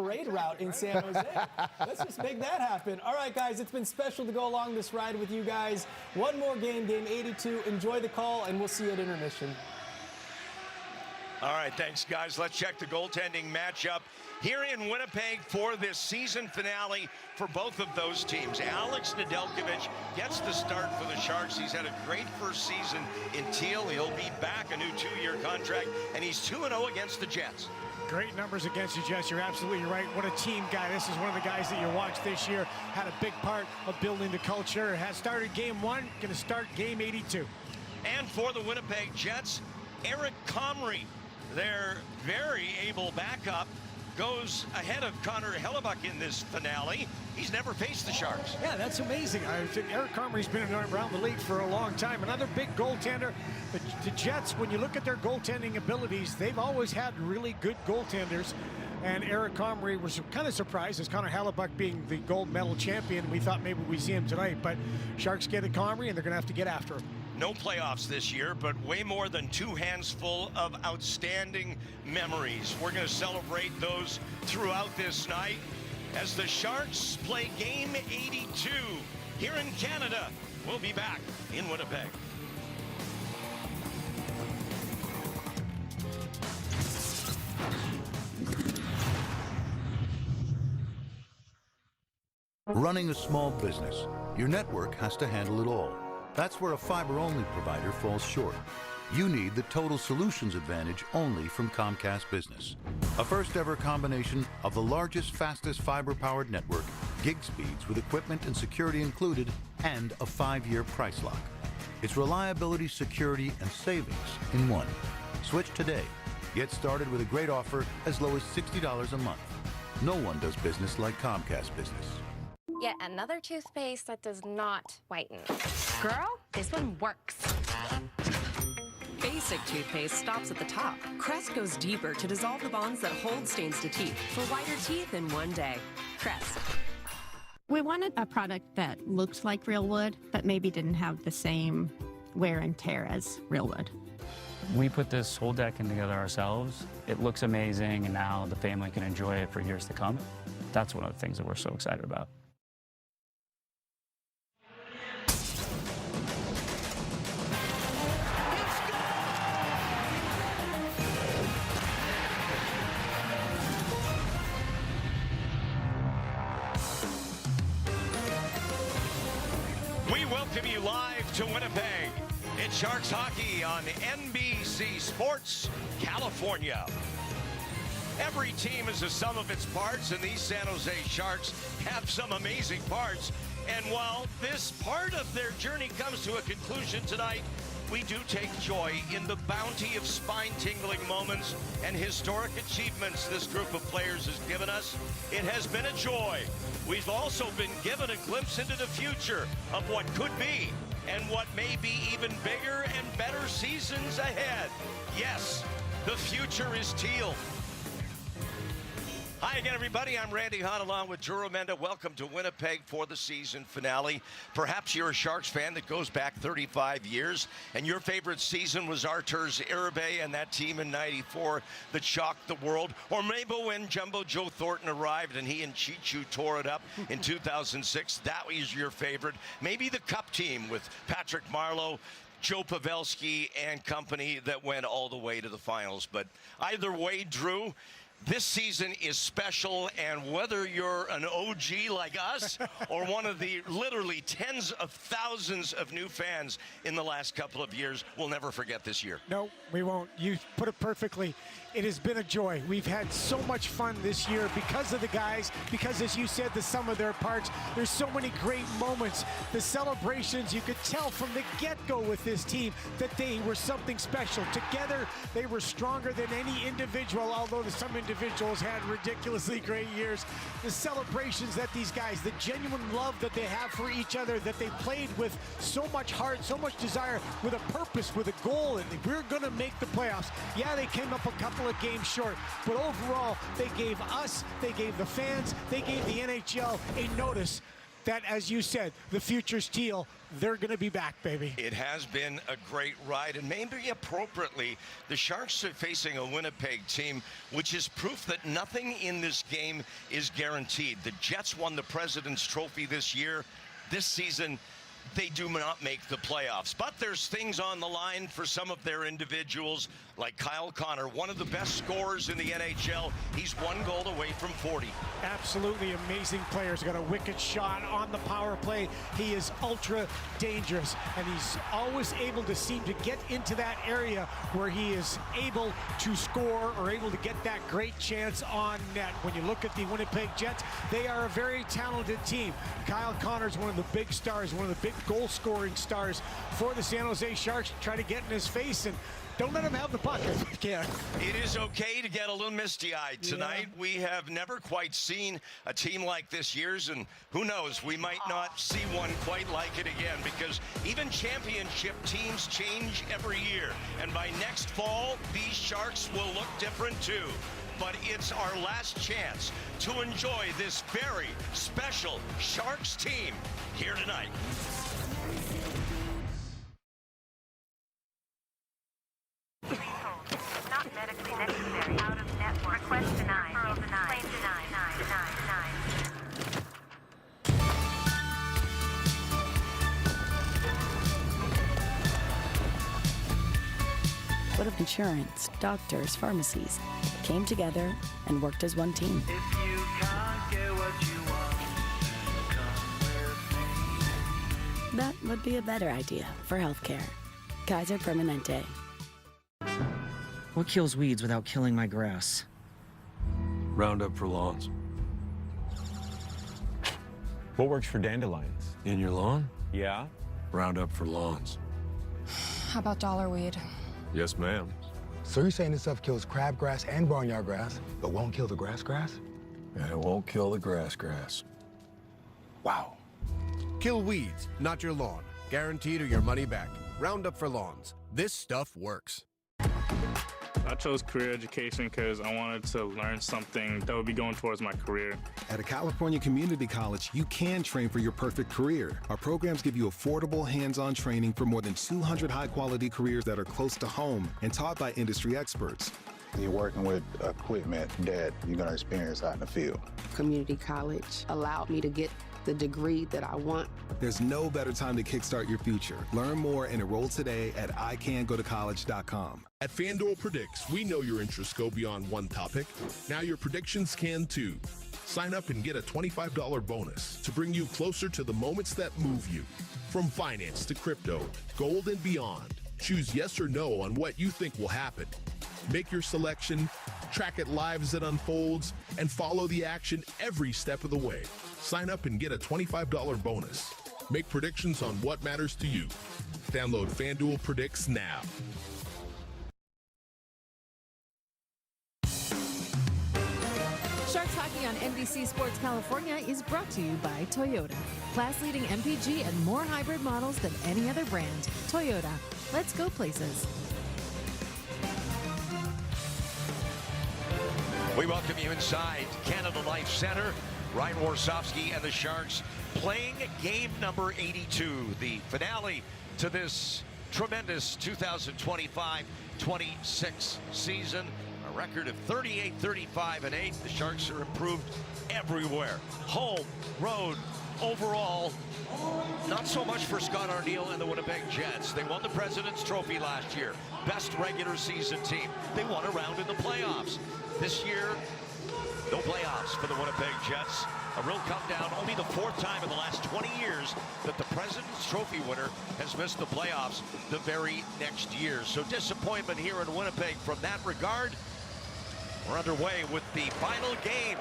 parade route in San Jose. Let's just make that happen. All right, guys, it's been special to go along this ride with you guys. One more game, game 82. Enjoy the call, and we'll see you at intermission. All right, thanks, guys. Let's check the goaltending matchup here in Winnipeg for this season finale for both of those teams. Alex Nedeljkovic gets the start for the Sharks. He's had a great first season in Teal. He'll be back, a new 2-year contract, and he's 2-0 against the Jets. Great numbers against the Jets. You're absolutely right. What a team guy. This is one of the guys that you watched this year. Had a big part of building the culture. Has started game 1, going to start game 82. And for the Winnipeg Jets, Eric Comrie, their very able backup, goes ahead of Connor Hellebuyck in this finale. He's never faced the Sharks. Yeah, that's amazing. I think Eric Comrie's been around the league for a long time. Another big goaltender. The Jets, when you look at their goaltending abilities, they've always had really good goaltenders. And Eric Comrie was kind of surprised as Connor Hellebuyck being the gold medal champion. We thought maybe we'd see him tonight, but Sharks get at Comrie, and they're going to have to get after him. No playoffs this year, but way more than 2 hands full of outstanding memories. We're going to celebrate those throughout this night as the Sharks play game 82 here in Canada. We'll be back in Winnipeg. Running a small business, your network has to handle it all. That's where a fiber-only provider falls short. You need the total solutions advantage only from Comcast Business. A first-ever combination of the largest, fastest fiber-powered network, gig speeds with equipment and security included, and a 5-year price lock. It's reliability, security, and savings in one. Switch today. Get started with a great offer as low as $60 a month. No one does business like Comcast Business. Yet another toothpaste that does not whiten. Girl, this one works. Basic toothpaste stops at the top. Crest goes deeper to dissolve the bonds that hold stains to teeth for whiter teeth in one day. Crest. We wanted a product that looked like real wood, but maybe didn't have the same wear and tear as real wood. We put this whole deck in together ourselves. It looks amazing, and now the family can enjoy it for years to come. That's one of the things that we're so excited about. We welcome you live to Winnipeg. It's Sharks Hockey on NBC Sports, California. Every team is a sum of its parts, and these San Jose Sharks have some amazing parts. And while this part of their journey comes to a conclusion tonight, we do take joy in the bounty of spine-tingling moments and historic achievements this group of players has given us. It has been a joy. We've also been given a glimpse into the future of what could be and what may be even bigger and better seasons ahead. Yes, the future is teal. Hi again, everybody. I'm Randy Hahn along with Drew Remenda. Welcome to Winnipeg for the season finale. Perhaps you're a Sharks fan that goes back 35 years, and your favorite season was Arturs Irbe and that team in '94 that shocked the world. Or maybe when Jumbo Joe Thornton arrived and he and Chichu tore it up in 2006, that was your favorite. Maybe the Cup team with Patrick Marleau, Joe Pavelski, and company that went all the way to the finals. But either way, Drew, this season is special, and whether you're an OG like us or one of the literally tens of thousands of new fans in the last couple of years, we'll never forget this year. No, we won't. You put it perfectly. It has been a joy. We've had so much fun this year because of the guys, because, as you said, the sum of their parts. There's so many great moments. The celebrations, you could tell from the get-go with this team that they were something special. Together, they were stronger than any individual, although some individuals had ridiculously great years. The celebrations that these guys, the genuine love that they have for each other, that they played with so much heart, so much desire, with a purpose, with a goal, and we're going to make the playoffs. Yeah, they came up a couple of games short, but overall, they gave us, they gave the fans, they gave the NHL a notice that, as you said, the future's teal. They're going to be back, baby. It has been a great ride, and maybe appropriately, the Sharks are facing a Winnipeg team, which is proof that nothing in this game is guaranteed. The Jets won the President's Trophy this year. This season, they do not make the playoffs. But there's things on the line for some of their individuals, like Kyle Connor, one of the best scorers in the NHL. He's 1 goal away from 40. Absolutely amazing player. He's got a wicked shot on the power play. He is ultra dangerous, and he's always able to seem to get into that area where he is able to score or able to get that great chance on net. When you look at the Winnipeg Jets, they are a very talented team. Kyle Connor's one of the big stars, one of the big goal-scoring stars for the San Jose Sharks. Try to get in his face and don't let him have the puck if you can. It is okay to get a little misty-eyed tonight. Yeah. We have never quite seen a team like this years, and who knows, we might not see one quite like it again, because even championship teams change every year. And by next fall, these Sharks will look different too. But it's our last chance to enjoy this very special Sharks team here tonight. Not medically necessary. Out of network. Request denied. Plane denied. What if insurance, doctors, pharmacies came together and worked as one team? If you can't get what you want, come with me. That would be a better idea for healthcare. Kaiser Permanente. What kills weeds without killing my grass? Roundup for lawns. What works for dandelions? In your lawn? Yeah. Roundup for lawns. How about dollarweed? Yes, ma'am. So you're saying this stuff kills crabgrass and barnyard grass, but won't kill the grass? And it won't kill the grass. Wow. Kill weeds, not your lawn. Guaranteed or your money back. Roundup for lawns. This stuff works. I chose career education because I wanted to learn something that would be going towards my career. At a California community college, you can train for your perfect career. Our programs give you affordable, hands-on training for more than 200 high-quality careers that are close to home and taught by industry experts. You're working with equipment that you're going to experience out in the field. Community college allowed me to get the degree that I want. There's no better time to kickstart your future. Learn more and enroll today at ICanGoToCollege.com. At FanDuel Predicts, we know your interests go beyond one topic. Now your predictions can too. Sign up and get a $25 bonus to bring you closer to the moments that move you. From finance to crypto, gold and beyond. Choose yes or no on what you think will happen. Make your selection, track it live as it unfolds, and follow the action every step of the way. Sign up and get a $25 bonus. Make predictions on what matters to you. Download FanDuel Predicts now. Sharks Hockey on NBC Sports California is brought to you by Toyota. Class-leading MPG and more hybrid models than any other brand. Toyota. Let's go places. We welcome you inside Canada Life Center. Ryan Warsofsky and the Sharks playing game number 82, the finale to this tremendous 2025-26 season. A record of 38-35-8. The Sharks are improved everywhere. Home, road, overall, not so much for Scott Arniel and the Winnipeg Jets. They won the President's Trophy last year. Best regular season team. They won a round in the playoffs. This year, no playoffs for the Winnipeg Jets. A real come down. Only the 4th time in the last 20 years that the President's Trophy winner has missed the playoffs the very next year. So disappointment here in Winnipeg from that regard. We're underway with the final game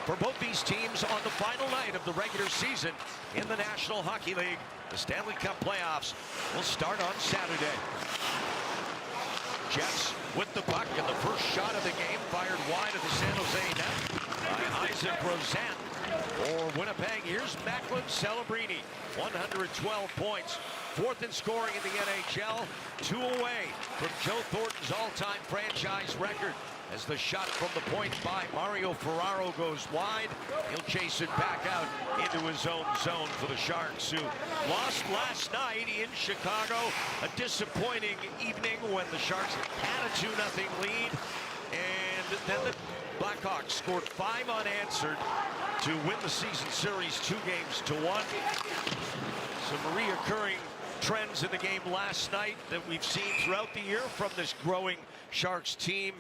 for both these teams on the final night of the regular season in the National Hockey League. The Stanley Cup playoffs will start on Saturday. Jets with the puck, and the first shot of the game fired wide of the San Jose net by Isaac Rozan. For Winnipeg, here's Macklin Celebrini, 112 points, 4th in scoring in the NHL, 2 away from Joe Thornton's all-time franchise record. as the shot from the point by Mario Ferraro goes wide. He'll chase it back out into his own zone for the Sharks, who lost last night in Chicago. A disappointing evening when the Sharks had a 2-0 lead, and then the Blackhawks scored 5 unanswered to win the season series 2-1. Some reoccurring trends in the game last night that we've seen throughout the year from this growing Sharks team.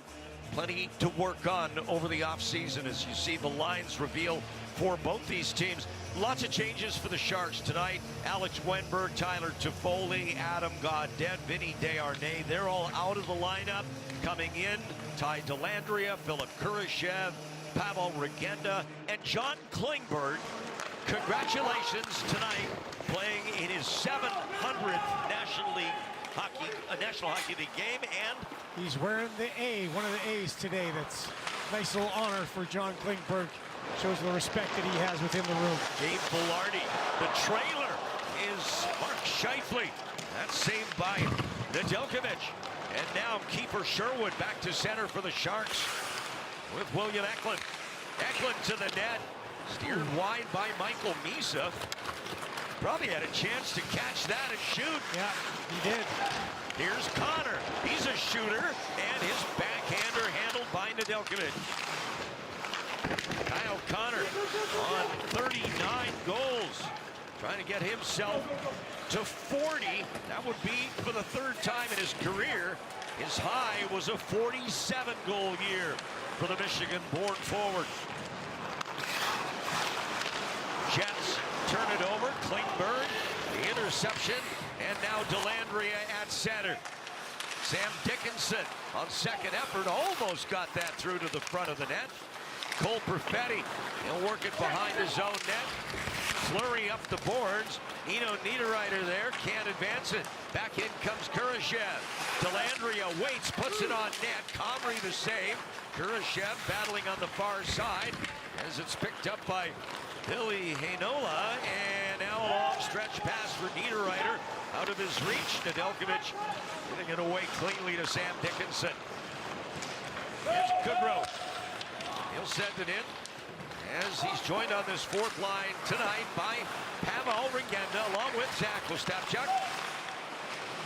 Plenty to work on over the offseason as you see the lines reveal for both these teams. Lots of changes for the Sharks tonight. Alex Wenberg, Tyler Toffoli, Adam Gaudette, Vinny Desharnais, they're all out of the lineup. Coming in, Ty Dellandrea, Philip Kurashev, Pavel Regenda, and John Klingberg. Congratulations tonight, playing in his 700th National Hockey League game, and he's wearing the A, one of the A's today. That's a nice little honor for John Klingberg. Shows the respect that he has within the room. Dave Velarde. The trailer is Mark Scheifele. That's saved by Nedeljkovic. And now Kiefer Sherwood back to center for the Sharks with William Eklund. Eklund to the net. Steered wide by Michael Misa. Probably had a chance to catch that and shoot. Yeah, he did. Here's Connor. He's a shooter, and his backhander handled by Nedeljkovic. Kyle Connor on 39 goals. Trying to get himself to 40. That would be for the 3rd time in his career. His high was a 47-goal year for the Michigan-born forward. Jets turn it over. Klingberg, the interception, and now Dellandrea at center. Sam Dickinson on second effort almost got that through to the front of the net. Cole Perfetti, he'll work it behind his own net. Flurry up the boards. Eno Niederreiter there, can't advance it. Back in comes Kurashev. Dellandrea waits, puts it on net. Comrie the save. Kurashev battling on the far side as it's picked up by Billy Heinola, and now a long stretch pass for Niederreiter out of his reach. Nedeljkovic getting it away cleanly to Sam Dickinson. Here's Goodrow. He'll send it in as he's joined on this 4th line tonight by Pavel Regenda along with Zach Ostapchuk.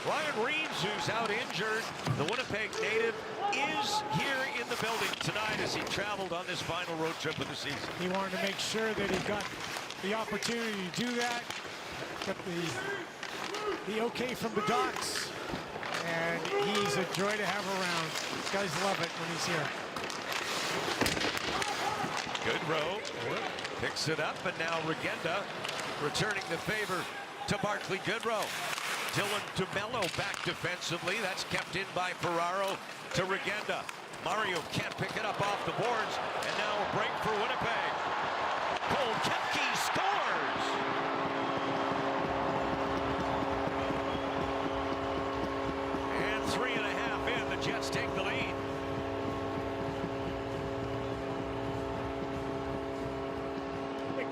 Ryan Reeves, who's out injured, the Winnipeg native, is here in the building tonight as he traveled on this final road trip of the season. He wanted to make sure that he got the opportunity to do that. Got the okay from the Docs, and he's a joy to have around. These guys love it when he's here. Goodrow picks it up, and now Regenda returning the favor to Barclay Goodrow. Dylan DeMello back defensively. That's kept in by Ferraro to Regenda. Mario can't pick it up off the boards, and now a break for Winnipeg. Cole Koepke scores! And 3.5 in, the Jets take the lead.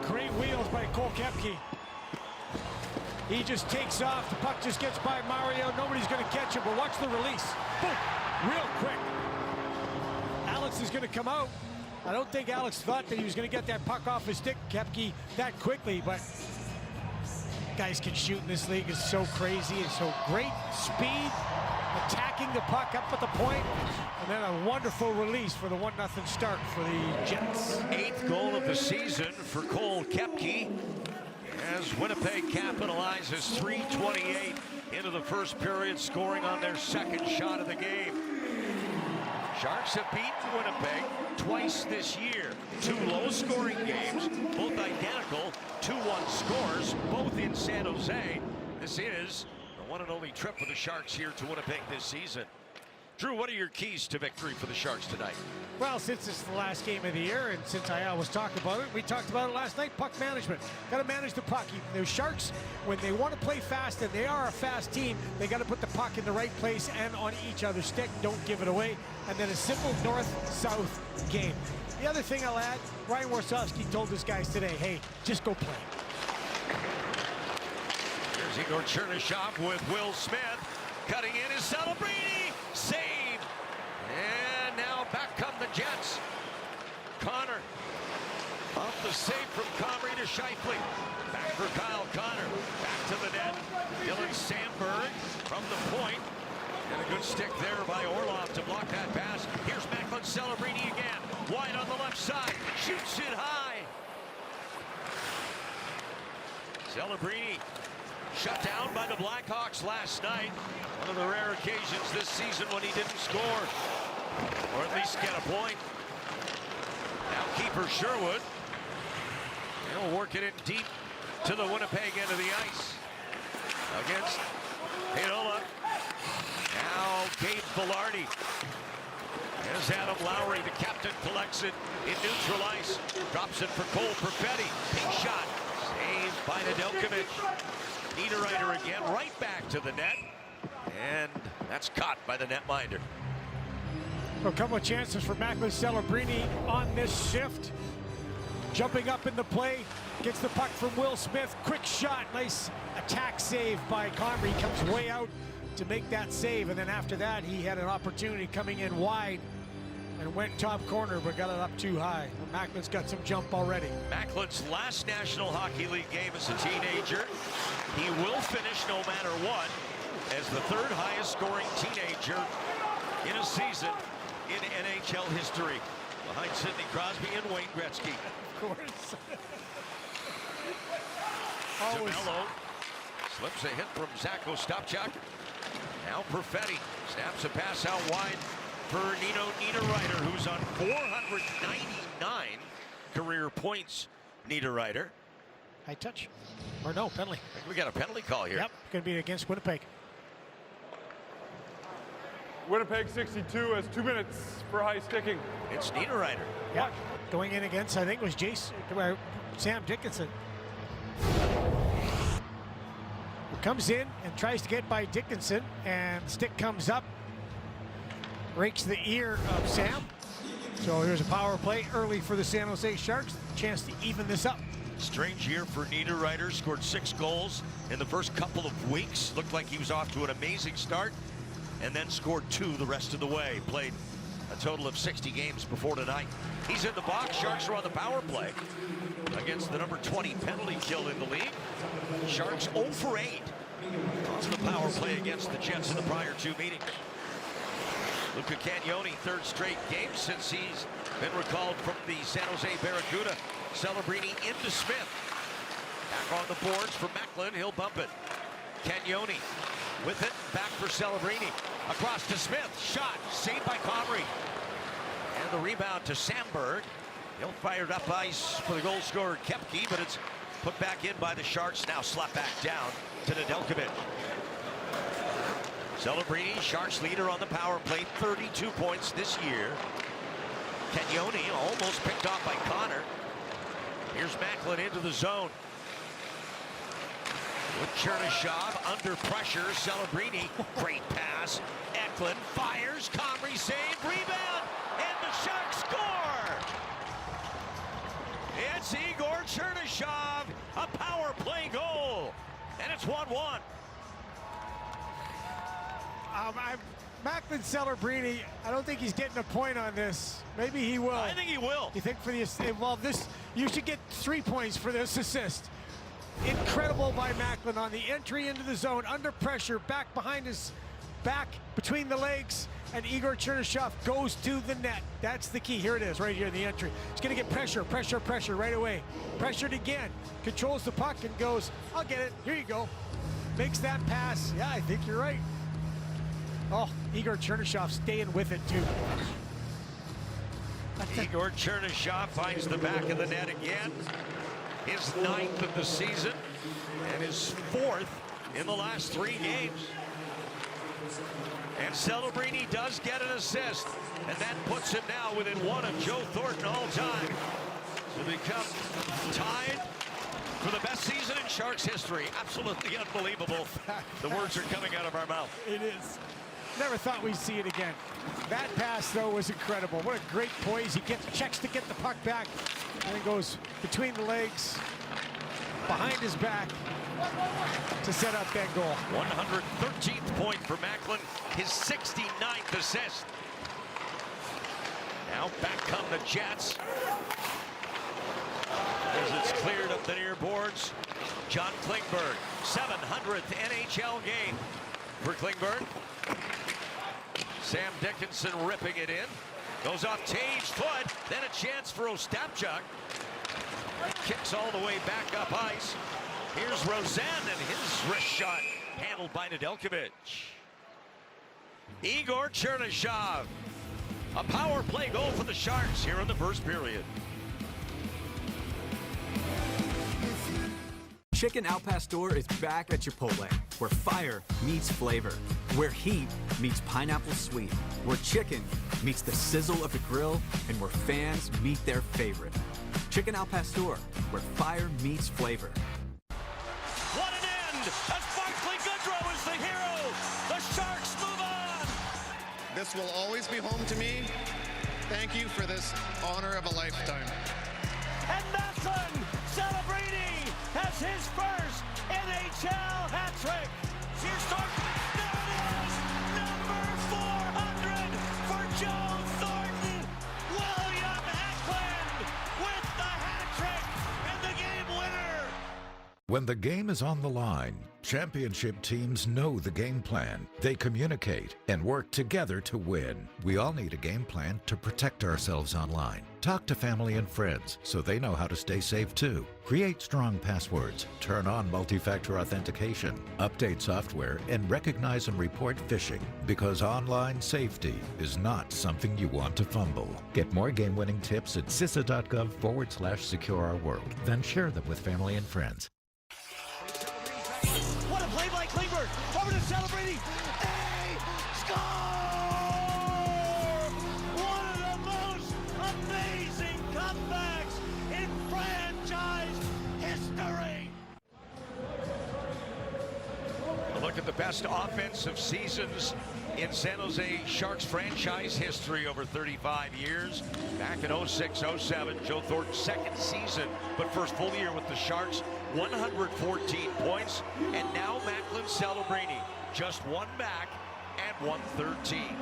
Great wheels by Cole Koepke. He just takes off. The puck just gets by Mario. Nobody's going to catch him, but watch the release. Boom! Real quick. Alex is going to come out. I don't think Alex thought that he was going to get that puck off his stick, Koepke, that quickly, but guys can shoot in this league. Is so crazy. It's so great speed, attacking the puck up at the point, and then a wonderful release for the 1-0 start for the Jets. 8th goal of the season for Cole Koepke as Winnipeg capitalizes. 3:28 into the first period, scoring on their 2nd shot of the game. Sharks have beaten Winnipeg twice this year. 2 low-scoring games, both identical, 2-1 scores, both in San Jose. This is the one and only trip for the Sharks here to Winnipeg this season. Drew, what are your keys to victory for the Sharks tonight? Well, since it's the last game of the year, and since I always talk about it, we talked about it last night, puck management. Got to manage the puck. The Sharks, when they want to play fast, and they are a fast team, they got to put the puck in the right place and on each other's stick. Don't give it away. And then a simple north-south game. The other thing I'll add, Ryan Warsofsky told his guys today, hey, just go play. Here's Igor Chernyshov with Will Smith. Cutting in is Celebrini. Save. And now back comes Jets. Connor. Off the save from Comrie to Scheifele. Back for Kyle Connor. Back to the net. Dylan Sandberg from the point. And a good stick there by Orlov to block that pass. Here's Macklin Celebrini again. Wide on the left side. Shoots it high. Celebrini shut down by the Blackhawks last night. One of the rare occasions this season when he didn't score. Or at least get a point. Now keeper Sherwood. He'll work it in deep to the Winnipeg end of the ice. Against Heinola. Now Gabe Velarde. There's Adam Lowry, the captain, collects it in neutral ice. Drops it for Cole Perfetti. Big shot. Saved by Nedeljkovic. Niederreiter again, right back to the net. And that's caught by the netminder. A couple of chances for Macklin Celebrini on this shift. Jumping up in the play, gets the puck from Will Smith. Quick shot, nice attack save by Comrie. He comes way out to make that save, and then after that he had an opportunity coming in wide and went top corner, but got it up too high. Macklin's got some jump already. Macklin's last National Hockey League game as a teenager. He will finish no matter what as the third highest scoring teenager in a season in NHL history, behind Sidney Crosby and Wayne Gretzky. Of course. DeMello slips a hit from Zach Ostapchuk. Now Perfetti snaps a pass out wide for Nino Niederreiter, who's on 499 career points. Niederreiter. High touch. Or no, penalty. I think we got a penalty call here. Yep, going to be against Winnipeg. Winnipeg 62 has 2 minutes for high sticking. It's Niederreiter. Yeah, going in against, I think it was Sam Dickinson. Who comes in and tries to get by Dickinson, and the stick comes up, rakes the ear of Sam. So here's a power play early for the San Jose Sharks. Chance to even this up. Strange year for Niederreiter. Scored 6 goals in the first couple of weeks. Looked like he was off to an amazing start, and then scored 2 the rest of the way. Played a total of 60 games before tonight. He's in the box. Sharks are on the power play against the number 20 penalty kill in the league. Sharks 0 for 8 on the power play against the Jets in the prior 2 meetings. Luca Cagnoni, 3rd straight game since he's been recalled from the San Jose Barracuda. Celebrini into Smith. Back on the boards for Macklin. He'll bump it. Cagnoni with it. Back for Celebrini. Across to Smith. Shot. Saved by Comrie. And the rebound to Sandberg. He'll fire it up ice for the goal scorer Koepke, but it's put back in by the Sharks. Now slapped back down to Nedeljkovic. Celebrini, Sharks leader on the power play, 32 points this year. Cagnoni almost picked off by Connor. Here's Macklin into the zone. With Chernyshov under pressure, Celebrini, great pass. Eklund fires, Comrie save, rebound, and the Sharks score! It's Igor Chernyshov, a power play goal, and it's 1-1. Macklin Celebrini, I don't think he's getting a point on this. Maybe he will. I think he will. You think for the well, this you should get 3 points for this assist. Incredible by Macklin on the entry into the zone, under pressure, back behind his back, between the legs, and Igor Chernyshov goes to the net. That's the key. Here it is, right here in the entry. He's going to get pressure right away. Pressured again, controls the puck and goes, I'll get it, here you go. Makes that pass. Yeah, I think you're right. Oh, Igor Chernyshov staying with it too. Igor Chernyshov finds the back of the net again. His 9th of the season and his 4th in the last 3 games. And Celebrini does get an assist, and that puts him now within 1 of Joe Thornton all time to become tied for the best season in Sharks history. Absolutely unbelievable. The words are coming out of our mouth. It is. Never thought we'd see it again. That pass, though, was incredible. What a great poise. He checks to get the puck back, and it goes between the legs, behind his back, to set up that goal. 113th point for Macklin, his 69th assist. Now back come the Jets. As it's cleared up the near boards, John Klingberg, 700th NHL game for Klingberg. Sam Dickinson ripping it in. Goes off Taves' foot, then a chance for Ostapchuk. Kicks all the way back up ice. Here's Rosen and his wrist shot handled by Nedeljkovic. Igor Chernyshov. A power play goal for the Sharks here in the first period. Chicken Al Pastor is back at Chipotle, where fire meets flavor, where heat meets pineapple sweet, where chicken meets the sizzle of the grill, and where fans meet their favorite. Chicken Al Pastor, where fire meets flavor. What an end! As Barclay Goodrow is the hero! The Sharks move on! This will always be home to me. Thank you for this honor of a lifetime. And Macklin celebrating as his first NHL hat trick. Here's Thornton. There it is! Number 400 for Joe Thornton. William Eklund with the hat trick and the game winner. When the game is on the line, championship teams know the game plan. They communicate and work together to win. We all need a game plan to protect ourselves online. Talk to family and friends so they know how to stay safe too. Create strong passwords, turn on multi-factor authentication, update software, and recognize and report phishing, because online safety is not something you want to fumble. Get more game-winning tips at CISA.gov/secure-our-world. Then share them with family and friends. What a play by Klingberg. Over to celebrating. A score! One of the most amazing comebacks in franchise history. A look at the best offensive seasons in San Jose Sharks franchise history over 35 years. Back in 06-07, Joe Thornton's second season, but first full year with the Sharks, 114 points. And now Macklin Celebrini, just one back at 113.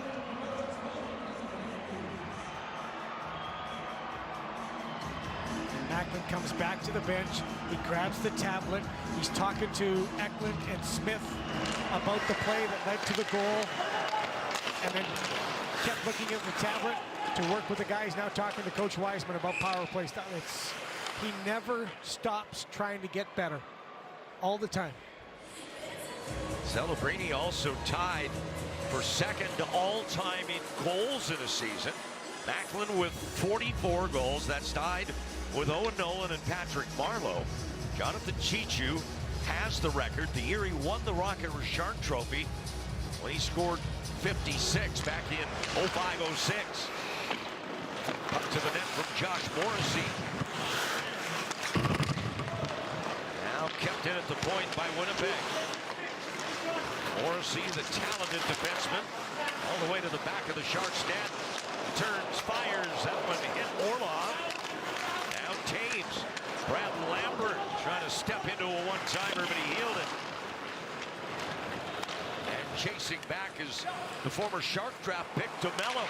Macklin comes back to the bench. He grabs the tablet. He's talking to Eklund and Smith about the play that led to the goal. And then kept looking at the tablet to work with the guys. Now talking to Coach Wiseman about power play stuff. He never stops trying to get better. All the time. Celebrini also tied for second all-time in goals in a season. Macklin with 44 goals. That's tied with Owen Nolan and Patrick Marleau. Jonathan Cheechoo has the record. The year he won the Rocket Richard Trophy when he scored 56 back in 05-06. Up to the net from Josh Morrissey. Now kept in at the point by Winnipeg. Morrissey, the talented defenseman, all the way to the back of the Sharks net. Turns, fires, that one hit Orlov. Now Taves. Brad Lambert trying to step into a one-timer, but he healed it. And chasing back is the former Shark draft pick, DeMello.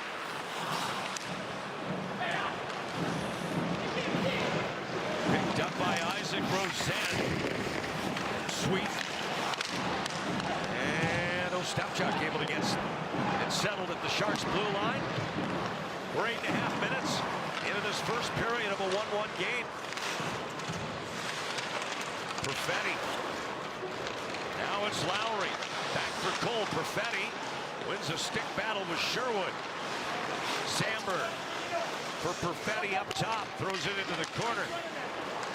Picked up by Isaac Rosen. Sweet. And Ostapchuk able to get it settled at the Sharks blue line. We're 8.5 minutes into this first period of a 1-1 game. Perfetti. Now it's Lowry. Back for Cole. Perfetti wins a stick battle with Sherwood. Samberg for Perfetti up top. Throws it into the corner.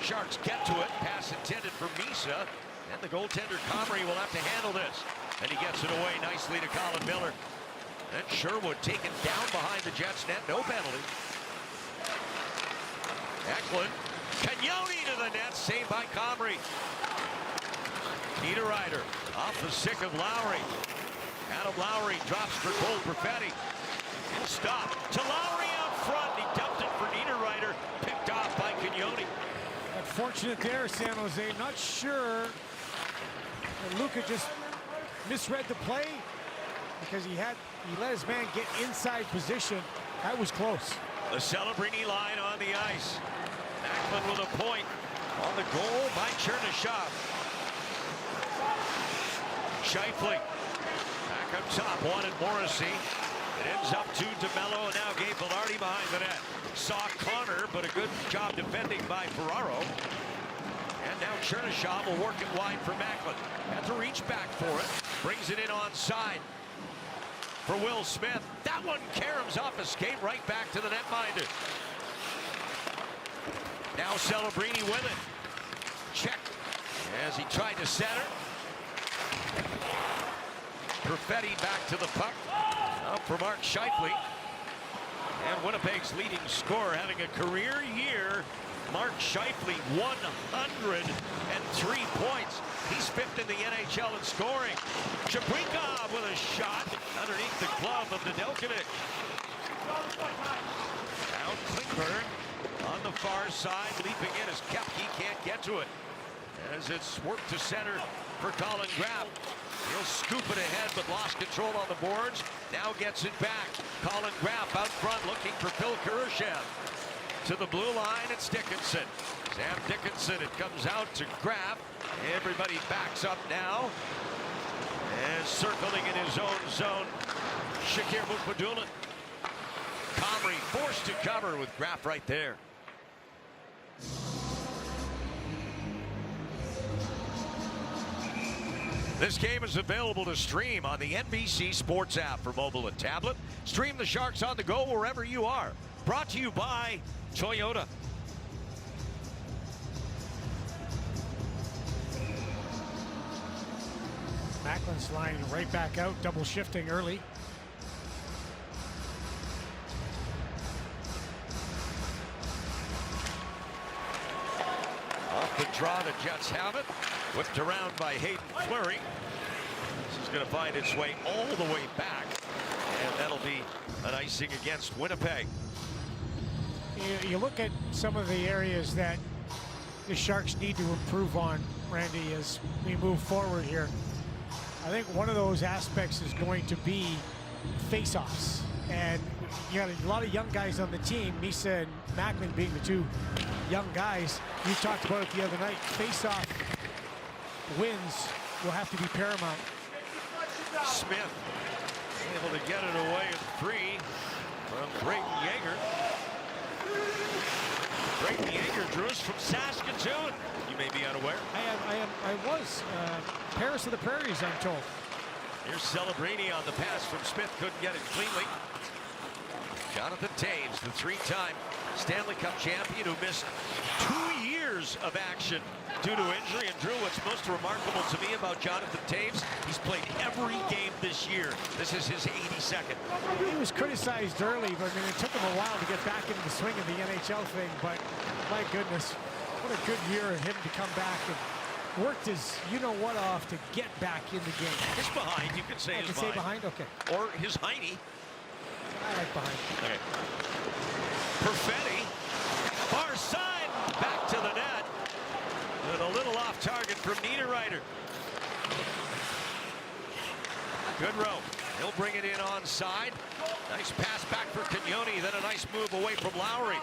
Sharks get to it. Pass intended for Misa. And the goaltender Comrie will have to handle this. And he gets it away nicely to Colin Miller. And Sherwood taken down behind the Jets net. No penalty. Eklund. Cagnoni to the net. Saved by Comrie. Niederreiter off the stick of Lowry. Adam Lowry drops for Cole Perfetti. Stop to Lowry out front. He dumped it for Niederreiter. Picked off by Cagnoni. Unfortunate there, San Jose. Not sure. And Luka just misread the play because he let his man get inside position. That was close. The Celebrini line on the ice. Macklin with a point on the goal by Chernyshov. Scheifele back up top, wanted Morrissey. It ends up to DeMello, and now Gabe Vilardi behind the net. Saw Connor, but a good job defending by Ferraro. And now Chernyshov will work it wide for Macklin. Had to reach back for it. Brings it in onside for Will Smith. That one caroms off a skate right back to the netminder. Now Celebrini with it. Check as he tried to center. Perfetti back to the puck. Up for Mark Scheifele. And Winnipeg's leading scorer having a career year. Mark Scheifele, 103 points. He's fifth in the NHL in scoring. Shabrikov with a shot underneath the glove of Nedeljkovic. Now Klingberg on the far side, leaping in as Kepke can't get to it. As it's worked to center for Colin Graff. He'll scoop it ahead, but lost control on the boards. Now gets it back. Colin Graff out front looking for Phil Kurashev. To the blue line, it's Dickinson. Sam Dickinson, it comes out to Graff. Everybody backs up now. And circling in his own zone, Shakir Mukhamadullin. Comrie forced to cover with Graff right there. This game is available to stream on the NBC Sports app for mobile and tablet. Stream the Sharks on the go wherever you are. Brought to you by Toyota. Macklin's lining right back out, double shifting early. Off the draw, the Jets have it. Whipped around by Hayden Fleury. This is going to find its way all the way back. And that'll be an icing against Winnipeg. You look at some of the areas that the Sharks need to improve on, Randy, as we move forward here. I think one of those aspects is going to be face-offs. And you got a lot of young guys on the team, Misa and Macklin being the two young guys. You talked about it the other night. Face-off wins will have to be paramount. Smith able to get it away at 3 from Brayden Yager. Brayden Yager drew us from Saskatoon. You may be unaware. I was Paris of the Prairies, I'm told. Here's Celebrini on the pass from Smith, couldn't get it cleanly. Jonathan Toews, the 3-time Stanley Cup champion who missed 2 years of action due to injury. And Drew, what's most remarkable to me about Jonathan Toews, he's played every game this year. This is his 82nd. He was criticized early, but I mean, it took him a while to get back into the swing of the NHL thing. But my goodness, what a good year of him to come back and worked his you-know-what off to get back in the game. His behind, you can say his behind. Say behind, okay. Or his hiney. I like behind. Okay. Perfetti, far side, back to the net. And a little off target from Niederreiter. Goodrow, he'll bring it in onside. Nice pass back for Cagnoni, then a nice move away from Lowry.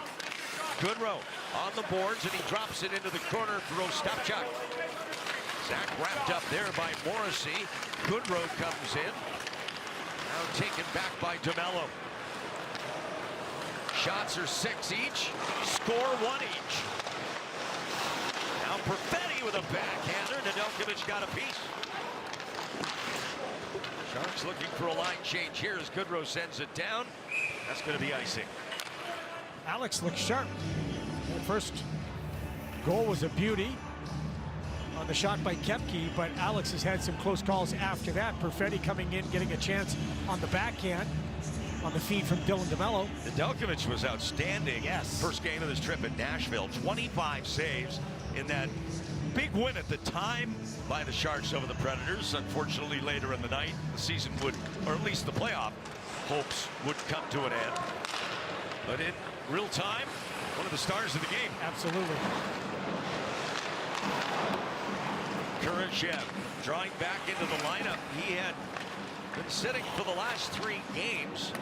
Goodrow on the boards, and he drops it into the corner for Ostapchuk. Zach wrapped up there by Morrissey. Goodrow comes in. Now taken back by DeMello. Shots are 6 each, score 1 each. Now Perfetti with a backhander. Nedeljkovic got a piece. Sharks looking for a line change here as Goodrow sends it down. That's going to be icing. Alex looks sharp. The first goal was a beauty on the shot by Kepke, but Alex has had some close calls after that. Perfetti coming in, getting a chance on the backhand on the feed from Dylan DeMello. Nedeljkovic was outstanding. Yes. First game of this trip in Nashville. 25 saves in that big win at the time by the Sharks over the Predators. Unfortunately, later in the night, the season would, or at least the playoff hopes would come to an end. But in real time, one of the stars of the game. Absolutely. Kurashev drawing back into the lineup. He had been sitting for the last 3 games.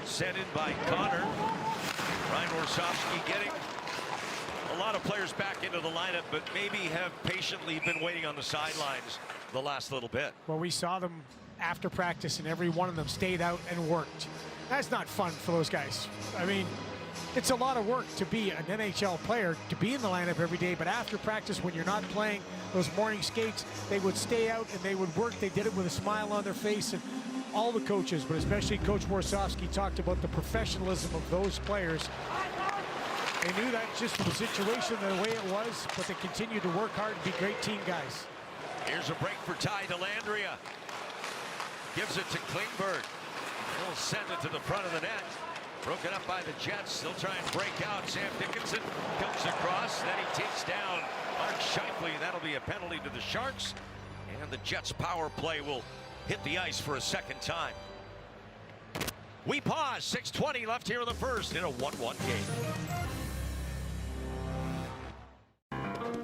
Sent in by Connor. Ryan Warsofsky getting a lot of players back into the lineup, but maybe have patiently been waiting on the sidelines the last little bit. Well, we saw them after practice, and every one of them stayed out and worked. That's not fun for those guys. I mean, it's a lot of work to be an NHL player, to be in the lineup every day, but after practice, when you're not playing those morning skates, they would stay out and they would work. They did it with a smile on their face, and all the coaches, but especially Coach Warsofsky, talked about the professionalism of those players. They knew that just the situation, the way it was, but they continued to work hard and be great team guys. Here's a break for Ty Dellandrea. Gives it to Klingberg. He'll send it to the front of the net. Broken up by the Jets. They'll try and break out. Sam Dickinson comes across. Then he takes down Mark Scheifele. That'll be a penalty to the Sharks. And the Jets' power play will hit the ice for a second time. We pause. 6:20 left here in the first in a 1-1 game.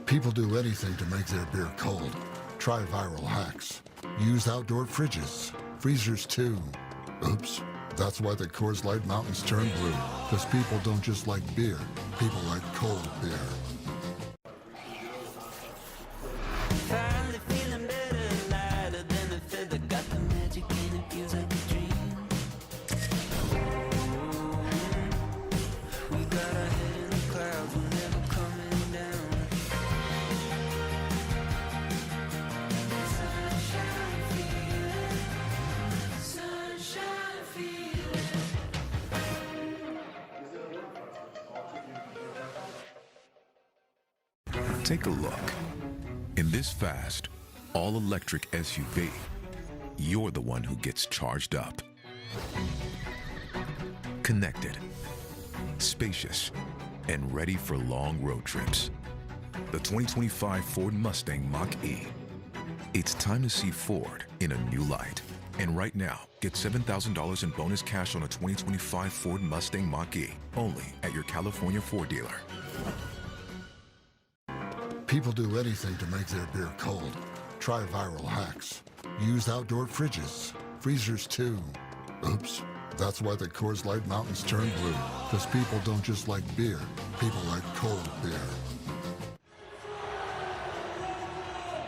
People do anything to make their beer cold. Try Viral Hacks. Use outdoor fridges, freezers too. Oops, that's why the Coors Light Mountains turn blue. Because people don't just like beer, people like cold beer. Finally feeling better, lighter than a feather. Got the magic and it feels like a dream. We got our head in the clouds, we're never coming down. Sunshine feeling, sunshine feeling. Take a look. In this fast, all-electric SUV, you're the one who gets charged up. Connected, spacious, and ready for long road trips. The 2025 Ford Mustang Mach-E. It's time to see Ford in a new light. And right now, get $7,000 in bonus cash on a 2025 Ford Mustang Mach-E, only at your California Ford dealer. People do anything to make their beer cold. Try Viral Hacks. Use outdoor fridges, freezers too. Oops, that's why the Coors Light Mountains turn blue. Because people don't just like beer, people like cold beer.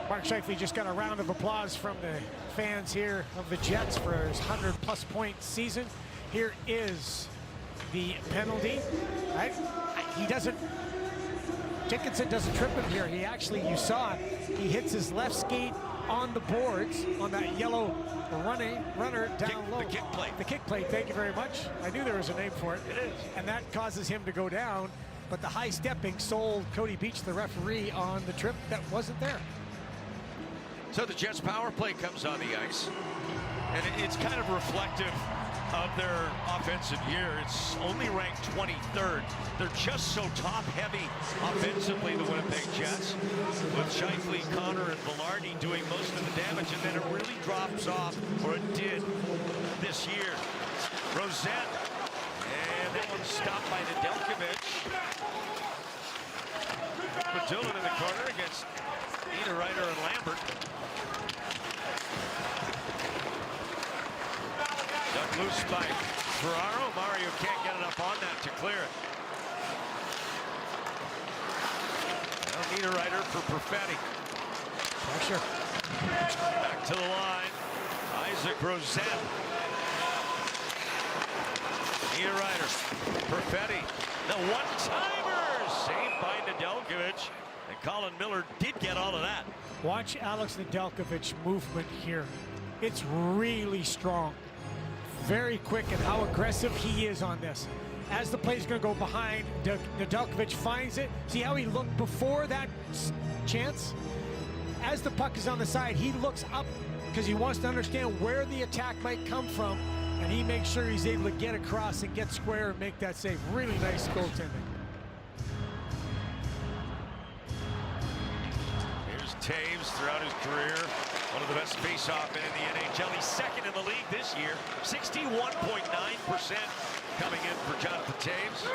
Mark Scheifele just got a round of applause from the fans here of the Jets for his 100-plus point season. Here is the penalty. Right? He doesn't. Dickinson doesn't trip him here. He actually, you saw it, he hits his left skate on the boards on that yellow runner down low. The kick plate. The kick plate, thank you very much. I knew there was a name for it. It is. And that causes him to go down, but the high stepping sold Cody Beach, the referee, on the trip that wasn't there. So the Jets' power play comes on the ice, and it's kind of reflective of their offensive year. It's only ranked 23rd. They're just so top-heavy offensively, the Winnipeg Jets, with Scheifele, Connor, and Velarde doing most of the damage, and then it really drops off, or it did this year. Rosette, and that one's stopped by Nedeljkovic. Padula in the corner against Niederreiter and Lambert. Dug loose by Ferraro. Mario can't get enough on that to clear it. Now Niederreiter for Perfetti. Pressure. Back to the line. Isaac Rosette. Niederreiter. Perfetti. The one-timer. Saved by Nedeljkovic. And Colin Miller did get all of that. Watch Alex Nedeljkovic movement here. It's really strong. Very quick and how aggressive he is on this. As the play's going to go behind, Nedeljkovic finds it. See how he looked before that chance? As the puck is on the side, he looks up because he wants to understand where the attack might come from, and he makes sure he's able to get across and get square and make that save. Really nice goaltending. Here's Taves throughout his career. One of the best face-off men in the NHL. He's second in the league this year. 61.9% coming in for Jonathan Taves.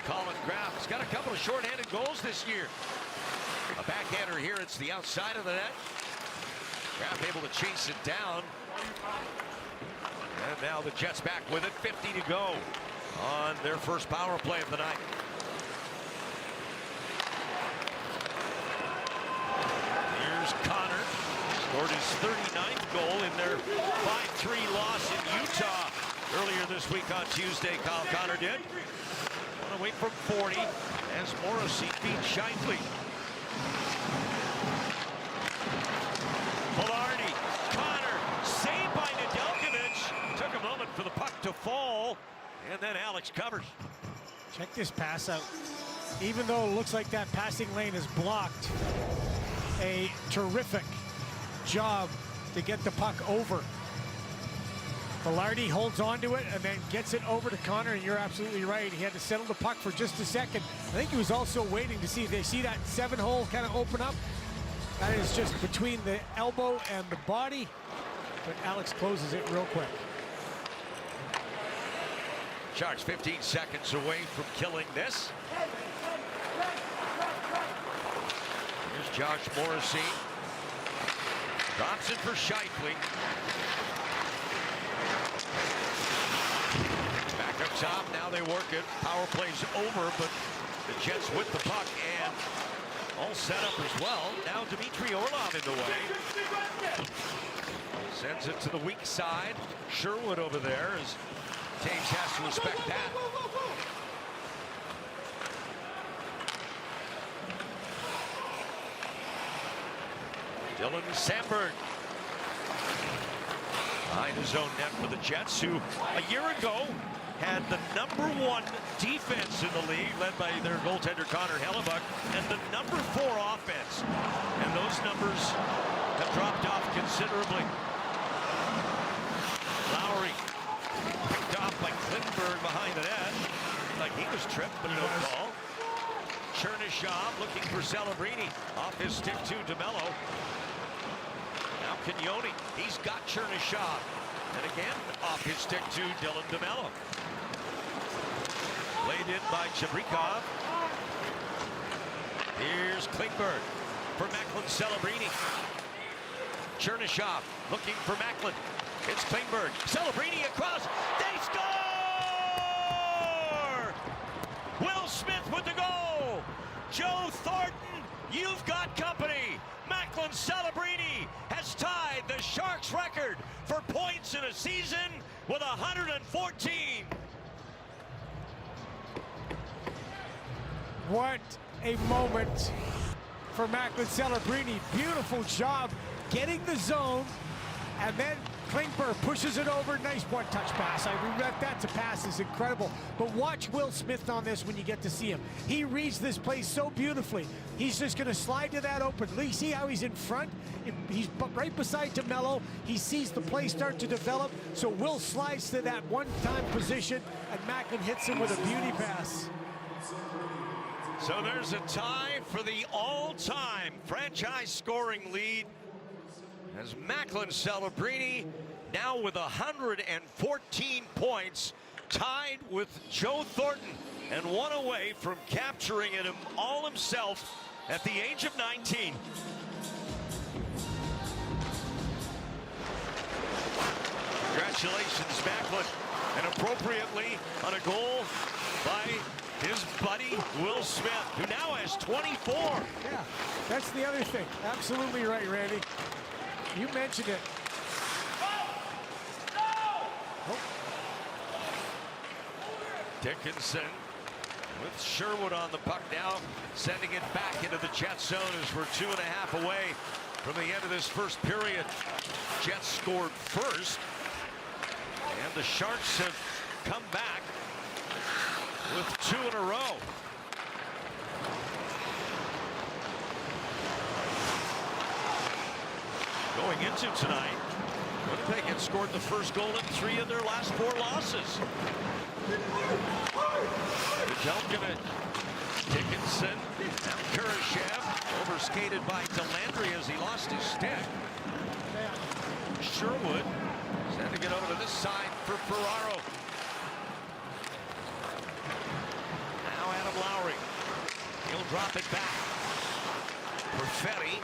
Colin Graf has got a couple of short-handed goals this year. A backhander here. It's the outside of the net. Graf able to chase it down. And now the Jets back with it, 50 to go on their first power play of the night. Here's Connor, scored his 39th goal in their 5-3 loss in Utah earlier this week on Tuesday. Kyle Connor did. On the way from 40 as Morrissey beat Shifley. Velarde, Connor, saved by Nedeljkovic. Took a moment for the puck to fall, and then Alex covers. Check this pass out. Even though it looks like that passing lane is blocked, a terrific job to get the puck over. Velarde holds on to it and then gets it over to Connor, and you're absolutely right. He had to settle the puck for just a second. I think he was also waiting to see if they see that 7-hole kind of open up. That is just between the elbow and the body, but Alex closes it real quick. Sharks 15 seconds away from killing this. Here's Josh Morrissey. Drops it for Shifley. Back up top, now they work it. Power play's over, but the Jets with the puck and all set up as well. Now Dmitry Orlov in the way. Sends it to the weak side. Sherwood over there as Taves has to respect that. Dylan Samberg behind his own net for the Jets, who a year ago had the #1 defense in the league, led by their goaltender Connor Hellebuck, and the #4 offense. And those numbers have dropped off considerably. Lowry picked off by Klingberg behind the net. Like he was tripped, but no call. Chernyshov looking for Celebrini. Off his stick to DeMello. Now Cagnoni, he's got Chernyshov. And again, off his stick to Dylan DeMello. Played in by Chabrikov. Here's Klingberg for Macklin Celebrini. Chernyshov looking for Macklin. It's Klingberg. Celebrini across. They score! Will Smith with the goal. Joe Thornton, you've got company. Macklin Celebrini has tied the Sharks record for points in a season with 114. What a moment for Macklin Celebrini. Beautiful job getting the zone, and then Klingberg pushes it over. Nice one-touch pass. I mean, that to pass is incredible. But watch Will Smith on this when you get to see him. He reads this play so beautifully. He's just going to slide to that open. See how he's in front? He's right beside DeMello. He sees the play start to develop. So Will slides to that one-time position, and Macklin hits him with a beauty pass. So there's a tie for the all-time franchise scoring lead as Macklin Celebrini now with 114 points, tied with Joe Thornton and one away from capturing it all himself at the age of 19. Congratulations, Macklin, and appropriately on a goal by his buddy Will Smith, who now has 24. Yeah, that's the other thing. Absolutely right, Randy. You mentioned it. Oh. Dickinson with Sherwood on the puck now, sending it back into the Jets zone as we're 2.5 away from the end of this first period. Jets scored first, and the Sharks have come back with 2 in a row. Going into tonight, Winnipeg had scored the first goal in 3 of their last 4 losses. Nedeljkovic, Dickinson, Kurashev, overskated by Delandry as he lost his stick. Sherwood sending it over to this side for Ferraro. Now Adam Lowry. He'll drop it back. Perfetti.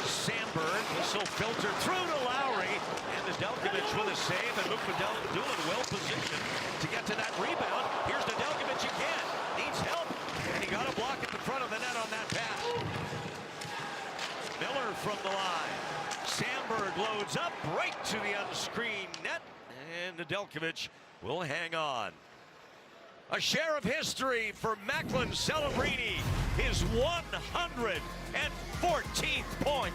Sandberg, whistle filtered through to Lowry, and the Nedeljkovic with a save, and Luke Doolin well positioned to get to that rebound. Here's Nedeljkovic again. Needs help, and he got a block at the front of the net on that pass. Miller from the line. Sandberg loads up right to the unscreened net, and Nedeljkovic will hang on. A share of history for Macklin Celebrini, his 114th point.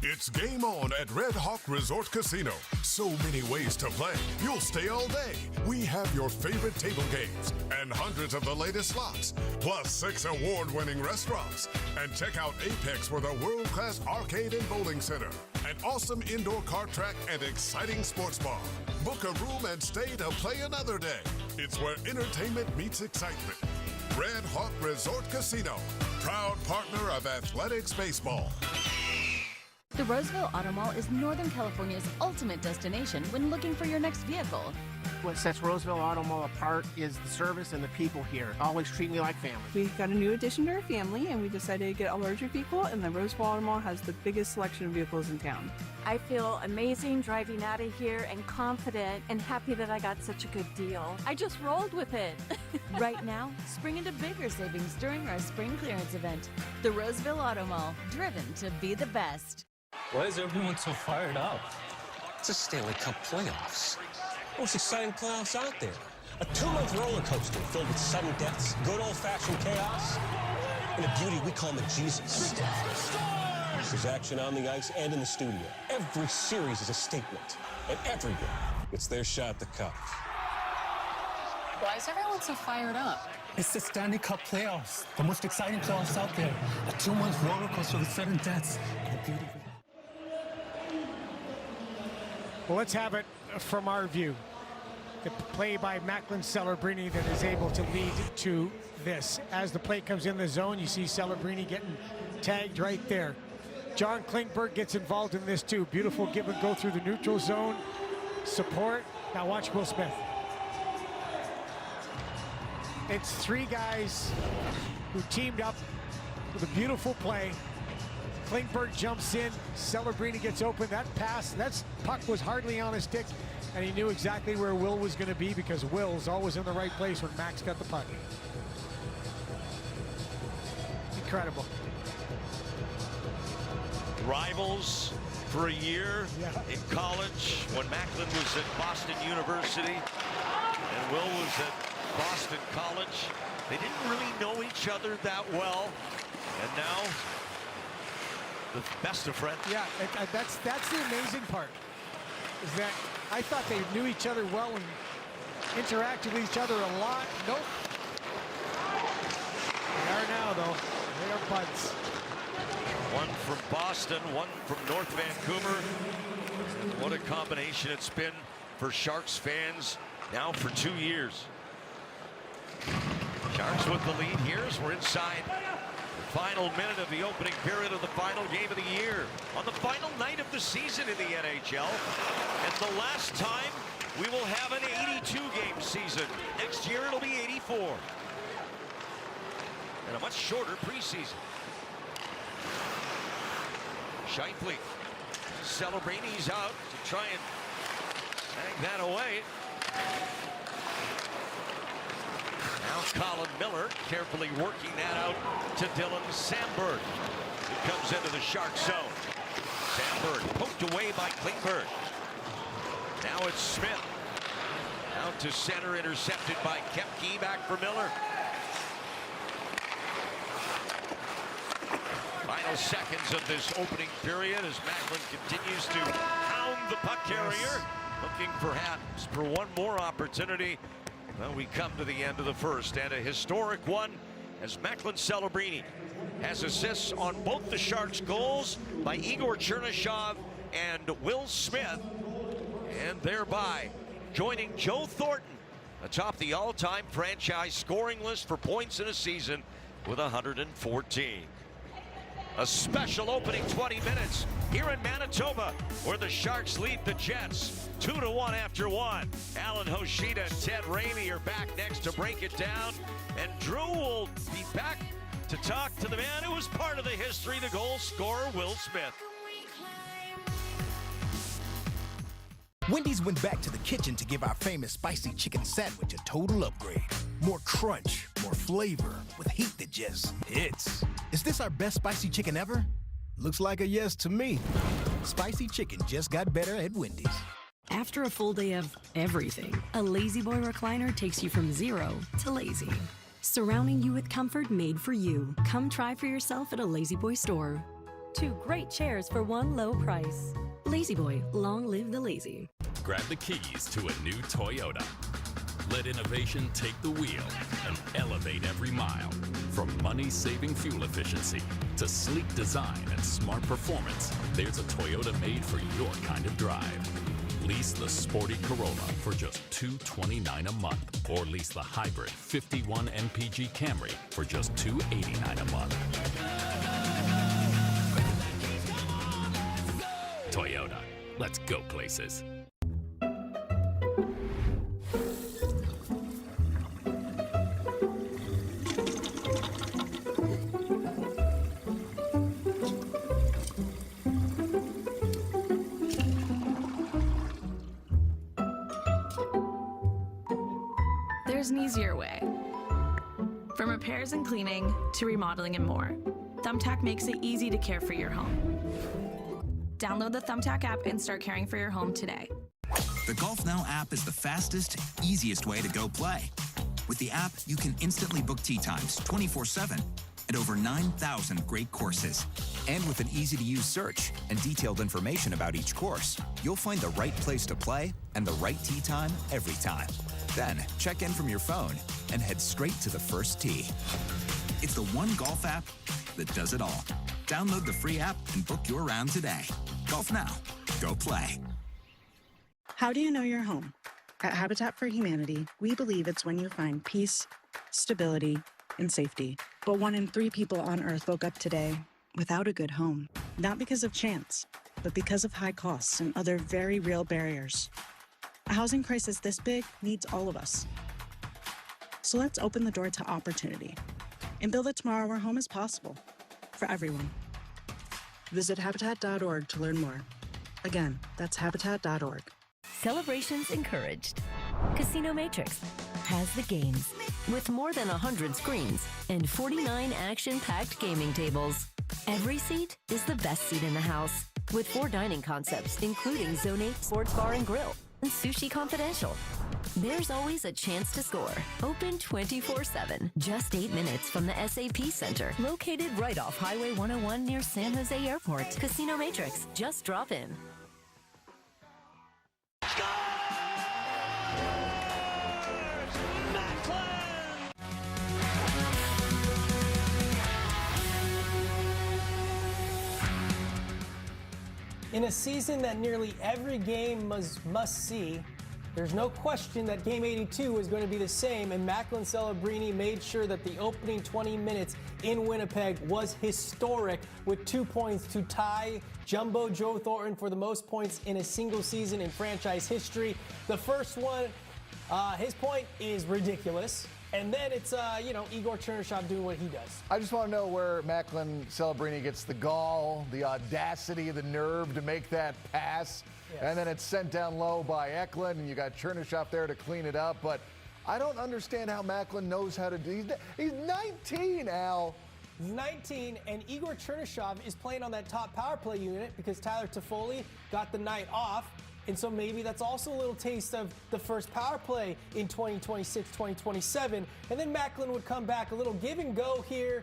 It's game on at Red Hawk Resort Casino. So many ways to play. You'll stay all day. We have your favorite table games and hundreds of the latest slots, plus 6 award-winning restaurants. And check out Apex with a world-class arcade and bowling center, an awesome indoor kart track, and exciting sports bar. Book a room and stay to play another day. It's where entertainment meets excitement. Red Hawk Resort Casino, proud partner of Athletics Baseball. The Roseville Auto Mall is Northern California's ultimate destination when looking for your next vehicle. What sets Roseville Auto Mall apart is the service and the people here. Always treat me like family. We got a new addition to our family, and we decided to get a larger vehicle, and the Roseville Auto Mall has the biggest selection of vehicles in town. I feel amazing driving out of here and confident and happy that I got such a good deal. I just rolled with it. Right now, spring into bigger savings during our spring clearance event. The Roseville Auto Mall, driven to be the best. Why is everyone so fired up? It's a Stanley Cup playoffs. Most exciting playoffs out there. A 2-month roller coaster filled with sudden deaths, good old-fashioned chaos, and a beauty we call McJesus. There's action on the ice and in the studio. Every series is a statement, and everyone gets their shot at the cup. Why is everyone so fired up? It's the Stanley Cup playoffs, the most exciting playoffs out there. A 2-month roller coaster with sudden deaths, and a beauty. Well, let's have it from our view. The play by Macklin Celebrini that is able to lead to this. As the play comes in the zone, you see Celebrini getting tagged right there. John Klingberg gets involved in this too. Beautiful give and go through the neutral zone. Support. Now watch Will Smith. It's 3 guys who teamed up with a beautiful play. Klingberg jumps in, Celebrini gets open. That pass, that puck was hardly on his stick, and he knew exactly where Will was going to be because Will's always in the right place when Max got the puck. Incredible. Rivals for a year in college when Macklin was at Boston University and Will was at Boston College. They didn't really know each other that well, and now the best of friends. Yeah, that's the amazing part, is that I thought they knew each other well and interacted with each other a lot. Nope. They are now, though. They are buds. One from Boston, one from North Vancouver. What a combination it's been for Sharks fans now for 2 years. Sharks with the lead here as we're inside the final minute of the opening period of the final game of the year on the final night of the season in the NHL, and the last time we will have an 82-game season. Next year it'll be 84, and a much shorter preseason. Scheifele, Celebrini's out to try and hang that away. Now Colin Miller carefully working that out to Dylan Sandberg, who comes into the Shark zone. Sandberg poked away by Klingberg. Now it's Smith. Out to center, intercepted by Kepke, back for Miller. Final seconds of this opening period as Macklin continues to hound the puck carrier, looking perhaps for one more opportunity. Well, we come to the end of the first, and a historic one as Macklin Celebrini has assists on both the Sharks' goals by Igor Chernyshov and Will Smith, and thereby joining Joe Thornton atop the all-time franchise scoring list for points in a season with 114. A special opening 20 minutes here in Manitoba, where the Sharks lead the Jets 2-1 after one. Alan Hoshida and Ted Ramey are back next to break it down, and Drew will be back to talk to the man who was part of the history, the goal scorer, Will Smith. Wendy's went back to the kitchen to give our famous spicy chicken sandwich a total upgrade. More crunch, more flavor, with heat that just hits. Is this our best spicy chicken ever? Looks like a yes to me. Spicy chicken just got better at Wendy's. After a full day of everything, a La-Z-Boy recliner takes you from zero to lazy. Surrounding you with comfort made for you. Come try for yourself at a La-Z-Boy store. 2 great chairs for one low price. La-Z-Boy, long live the lazy. Grab the keys to a new Toyota. Let innovation take the wheel and elevate every mile. From money-saving fuel efficiency to sleek design and smart performance, there's a Toyota made for your kind of drive. Lease the sporty Corolla for just $229 a month, or lease the hybrid 51 MPG Camry for just $289 a month. Toyota, let's go places. There's an easier way. From repairs and cleaning to remodeling and more, Thumbtack makes it easy to care for your home. Download the Thumbtack app and start caring for your home today. The GolfNow app is the fastest, easiest way to go play. With the app, you can instantly book tee times 24/7 at over 9,000 great courses. And with an easy-to-use search and detailed information about each course, you'll find the right place to play and the right tee time every time. Then, check in from your phone and head straight to the first tee. It's the one golf app that does it all. Download the free app and book your round today. GolfNow. Go play. How do you know your home? At Habitat for Humanity, we believe it's when you find peace, stability, and safety. But 1 in 3 people on Earth woke up today without a good home. Not because of chance, but because of high costs and other very real barriers. A housing crisis this big needs all of us. So let's open the door to opportunity and build a tomorrow where home is possible for everyone. Visit Habitat.org to learn more. Again, that's Habitat.org. Celebrations encouraged. Casino Matrix has the games with more than 100 screens and 49 action-packed gaming tables. Every seat is the best seat in the house with 4 dining concepts, including Zone 8 Sports Bar and Grill and Sushi Confidential. There's always a chance to score. Open 24/7, just 8 minutes from the SAP Center, located right off Highway 101 near San Jose Airport. Casino Matrix, just drop in. In a season that nearly every game was must-see, there's no question that Game 82 was going to be the same, and Macklin Celebrini made sure that the opening 20 minutes in Winnipeg was historic with 2 points to tie Jumbo Joe Thornton for the most points in a single season in franchise history. The first one, his point is ridiculous. And then it's, Igor Chernyshov doing what he does. I just want to know where Macklin Celebrini gets the gall, the audacity, the nerve to make that pass. Yes. And then it's sent down low by Eklund, and you got Chernyshov there to clean it up. But I don't understand how Macklin knows how to do. He's 19, Al. He's 19, and Igor Chernyshov is playing on that top power play unit because Tyler Toffoli got the night off. And so maybe that's also a little taste of the first power play in 2026, 2027. And then Macklin would come back, a little give and go here.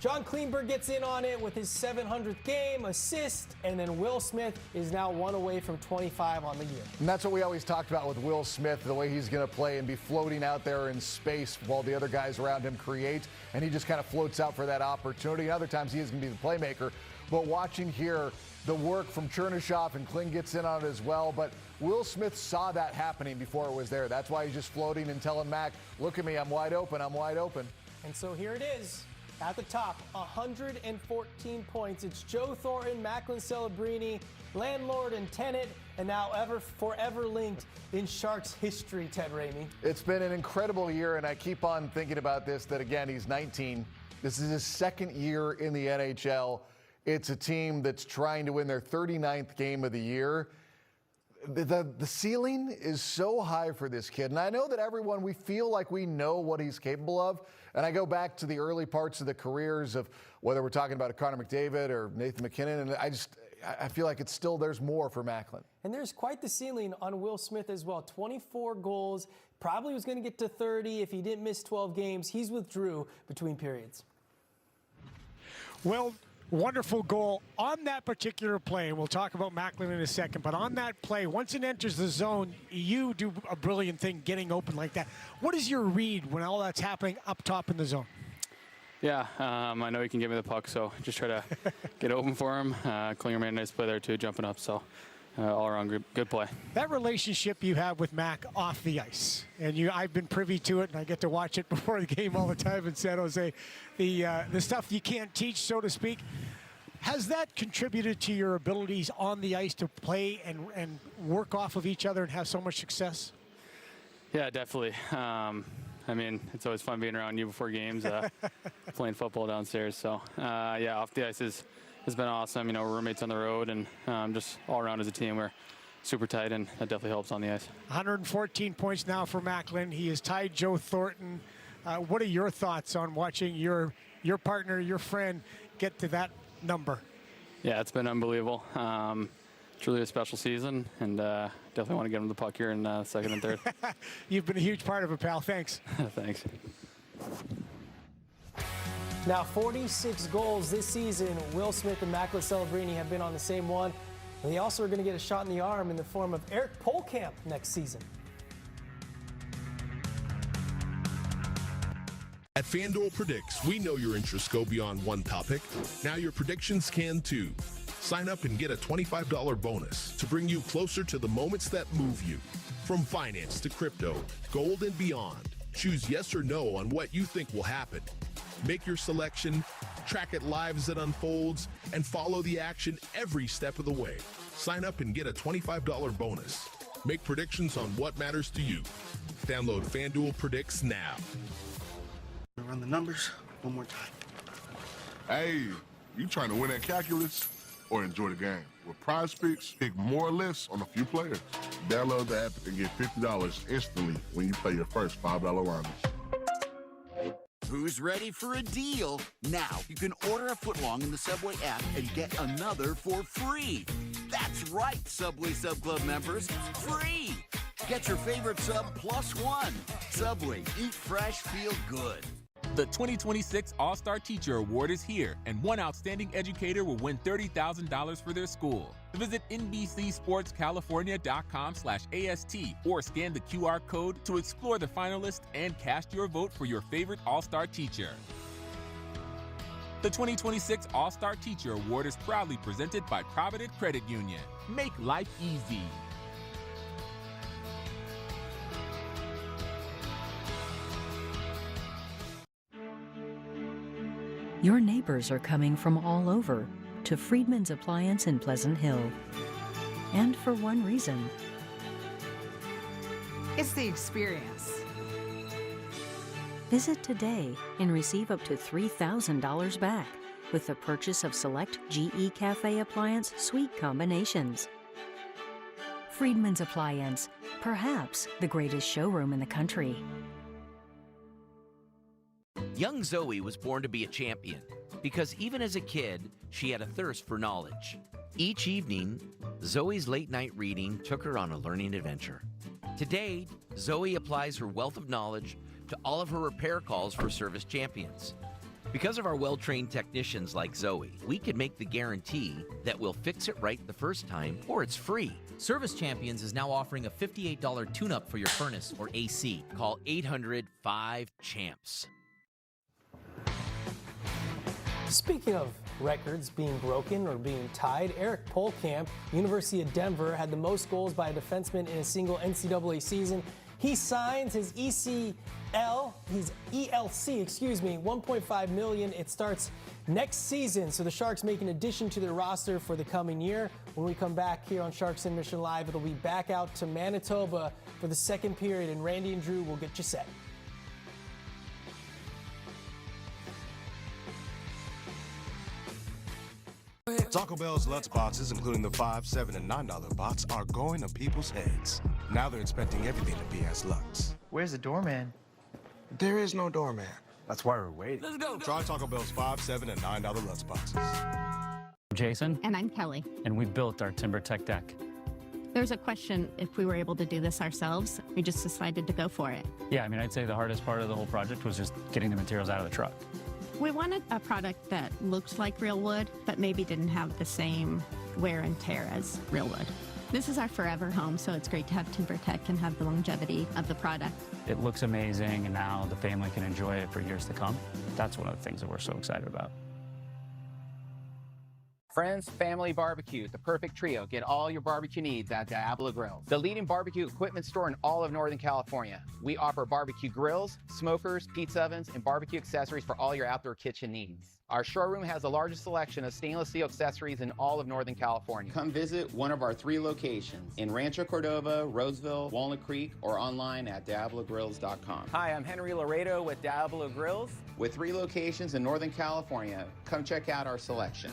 John Klingberg gets in on it with his 700th game, assist, and then Will Smith is now 1 away from 25 on the year. And that's what we always talked about with Will Smith, the way he's going to play and be floating out there in space while the other guys around him create. And he just kind of floats out for that opportunity. Other times he is going to be the playmaker. But watching here, the work from Chernyshov, and Kling gets in on it as well. But Will Smith saw that happening before it was there. That's why he's just floating and telling Mac, look at me, I'm wide open, I'm wide open. And so here it is. At the top, 114 points. It's Joe Thornton, Macklin Celebrini, landlord and tenant, and now forever linked in Sharks history, Ted Ramey. It's been an incredible year, and I keep on thinking about this, that again, he's 19. This is his second year in the NHL. It's a team that's trying to win their 39th game of the year. The ceiling is so high for this kid. And I know that everyone, we feel like we know what he's capable of. And I go back to the early parts of the careers of whether we're talking about a Connor McDavid or Nathan MacKinnon. And I feel like it's still, there's more for Macklin. And there's quite the ceiling on Will Smith as well. 24 goals, probably was going to get to 30 if he didn't miss 12 games. He's withdrew between periods. Well, wonderful goal on that particular play, and we'll talk about Macklin in a second, but on that play, once it enters the zone, you do a brilliant thing getting open like that. What is your read when all that's happening up top in the zone? Yeah, I know he can give me the puck, so just try to get open for him. Klinger made a nice play there too, jumping up, so all around good play. That relationship you have with Mac off the ice, and I've been privy to it, and I get to watch it before the game all the time in San Jose, the stuff you can't teach, so to speak. Has that contributed to your abilities on the ice to play and work off of each other and have so much success? Yeah, definitely. I mean, it's always fun being around you before games, playing football downstairs. So, yeah, off the ice has been awesome. You know, we're roommates on the road, and just all around as a team, we're super tight, and that definitely helps on the ice. 114 points now for Macklin. He has tied Joe Thornton. What are your thoughts on watching your partner, your friend, get to that number? Yeah, it's been unbelievable. Truly a special season, and definitely want to get him the puck here in second and third. You've been a huge part of it, pal. Thanks. Thanks. Now 46 goals this season. Will Smith and Macklin Celebrini have been on the same one. And they also are going to get a shot in the arm in the form of Eric Polkamp next season. At FanDuel Predicts, we know your interests go beyond one topic. Now your predictions can too. Sign up and get a $25 bonus to bring you closer to the moments that move you. From finance to crypto, gold and beyond, choose yes or no on what you think will happen. Make your selection, track it live as it unfolds, and follow the action every step of the way. Sign up and get a $25 bonus. Make predictions on what matters to you. Download FanDuel Predicts now. Run the numbers one more time. Hey, you trying to win at calculus or enjoy the game? With Prize Picks, pick more or less on a few players. Download the app and get $50 instantly when you play your first $5 lineup. Who's ready for a deal? Now you can order a footlong in the Subway app and get another for free. That's right, Subway Sub Club members, free. Get your favorite sub plus one. Subway, eat fresh, feel good. The 2026 All-Star Teacher Award is here, and one outstanding educator will win $30,000 for their school. Visit NBCSportsCalifornia.com/AST or scan the QR code to explore the finalists and cast your vote for your favorite All-Star teacher. The 2026 All-Star Teacher Award is proudly presented by Provident Credit Union. Make life easy. Your neighbors are coming from all over to Friedman's Appliance in Pleasant Hill. And for one reason. It's the experience. Visit today and receive up to $3,000 back with the purchase of select GE Cafe Appliance suite combinations. Friedman's Appliance, perhaps the greatest showroom in the country. Young Zoe was born to be a champion because even as a kid, she had a thirst for knowledge. Each evening, Zoe's late night reading took her on a learning adventure. Today, Zoe applies her wealth of knowledge to all of her repair calls for service champions. Because of our well-trained technicians like Zoe, we can make the guarantee that we'll fix it right the first time or it's free. Service Champions is now offering a $58 tune-up for your furnace or AC. Call 800-5-CHAMPS. Speaking of records being broken or being tied, Eric Polkamp, University of Denver, had the most goals by a defenseman in a single NCAA season. He signs his ELC, $1.5 million. It starts next season, so the Sharks make an addition to their roster for the coming year. When we come back here on Sharks in Mission Live, it'll be back out to Manitoba for the second period, and Randy and Drew will get you set. Taco Bell's Lutz boxes, including the $5, $7, and $9 box, are going to people's heads. Now they're expecting everything to be as Lutz. Where's the doorman? There is no doorman. That's why we're waiting. Let's go. Try Taco Bell's $5, $7, and $9 Lutz boxes. I'm Jason. And I'm Kelly. And we built our TimberTech deck. There's a question if we were able to do this ourselves. We just decided to go for it. Yeah, I mean, I'd say the hardest part of the whole project was just getting the materials out of the truck. We wanted a product that looked like real wood, but maybe didn't have the same wear and tear as real wood. This is our forever home, so it's great to have TimberTech and have the longevity of the product. It looks amazing, and now the family can enjoy it for years to come. That's one of the things that we're so excited about. Friends Family Barbecue, the perfect trio. Get all your barbecue needs at Diablo Grills, the leading barbecue equipment store in all of Northern California. We offer barbecue grills, smokers, pizza ovens, and barbecue accessories for all your outdoor kitchen needs. Our showroom has the largest selection of stainless steel accessories in all of Northern California. Come visit one of our 3 locations in Rancho Cordova, Roseville, Walnut Creek, or online at DiabloGrills.com. Hi, I'm Henry Laredo with Diablo Grills. With 3 locations in Northern California, come check out our selection.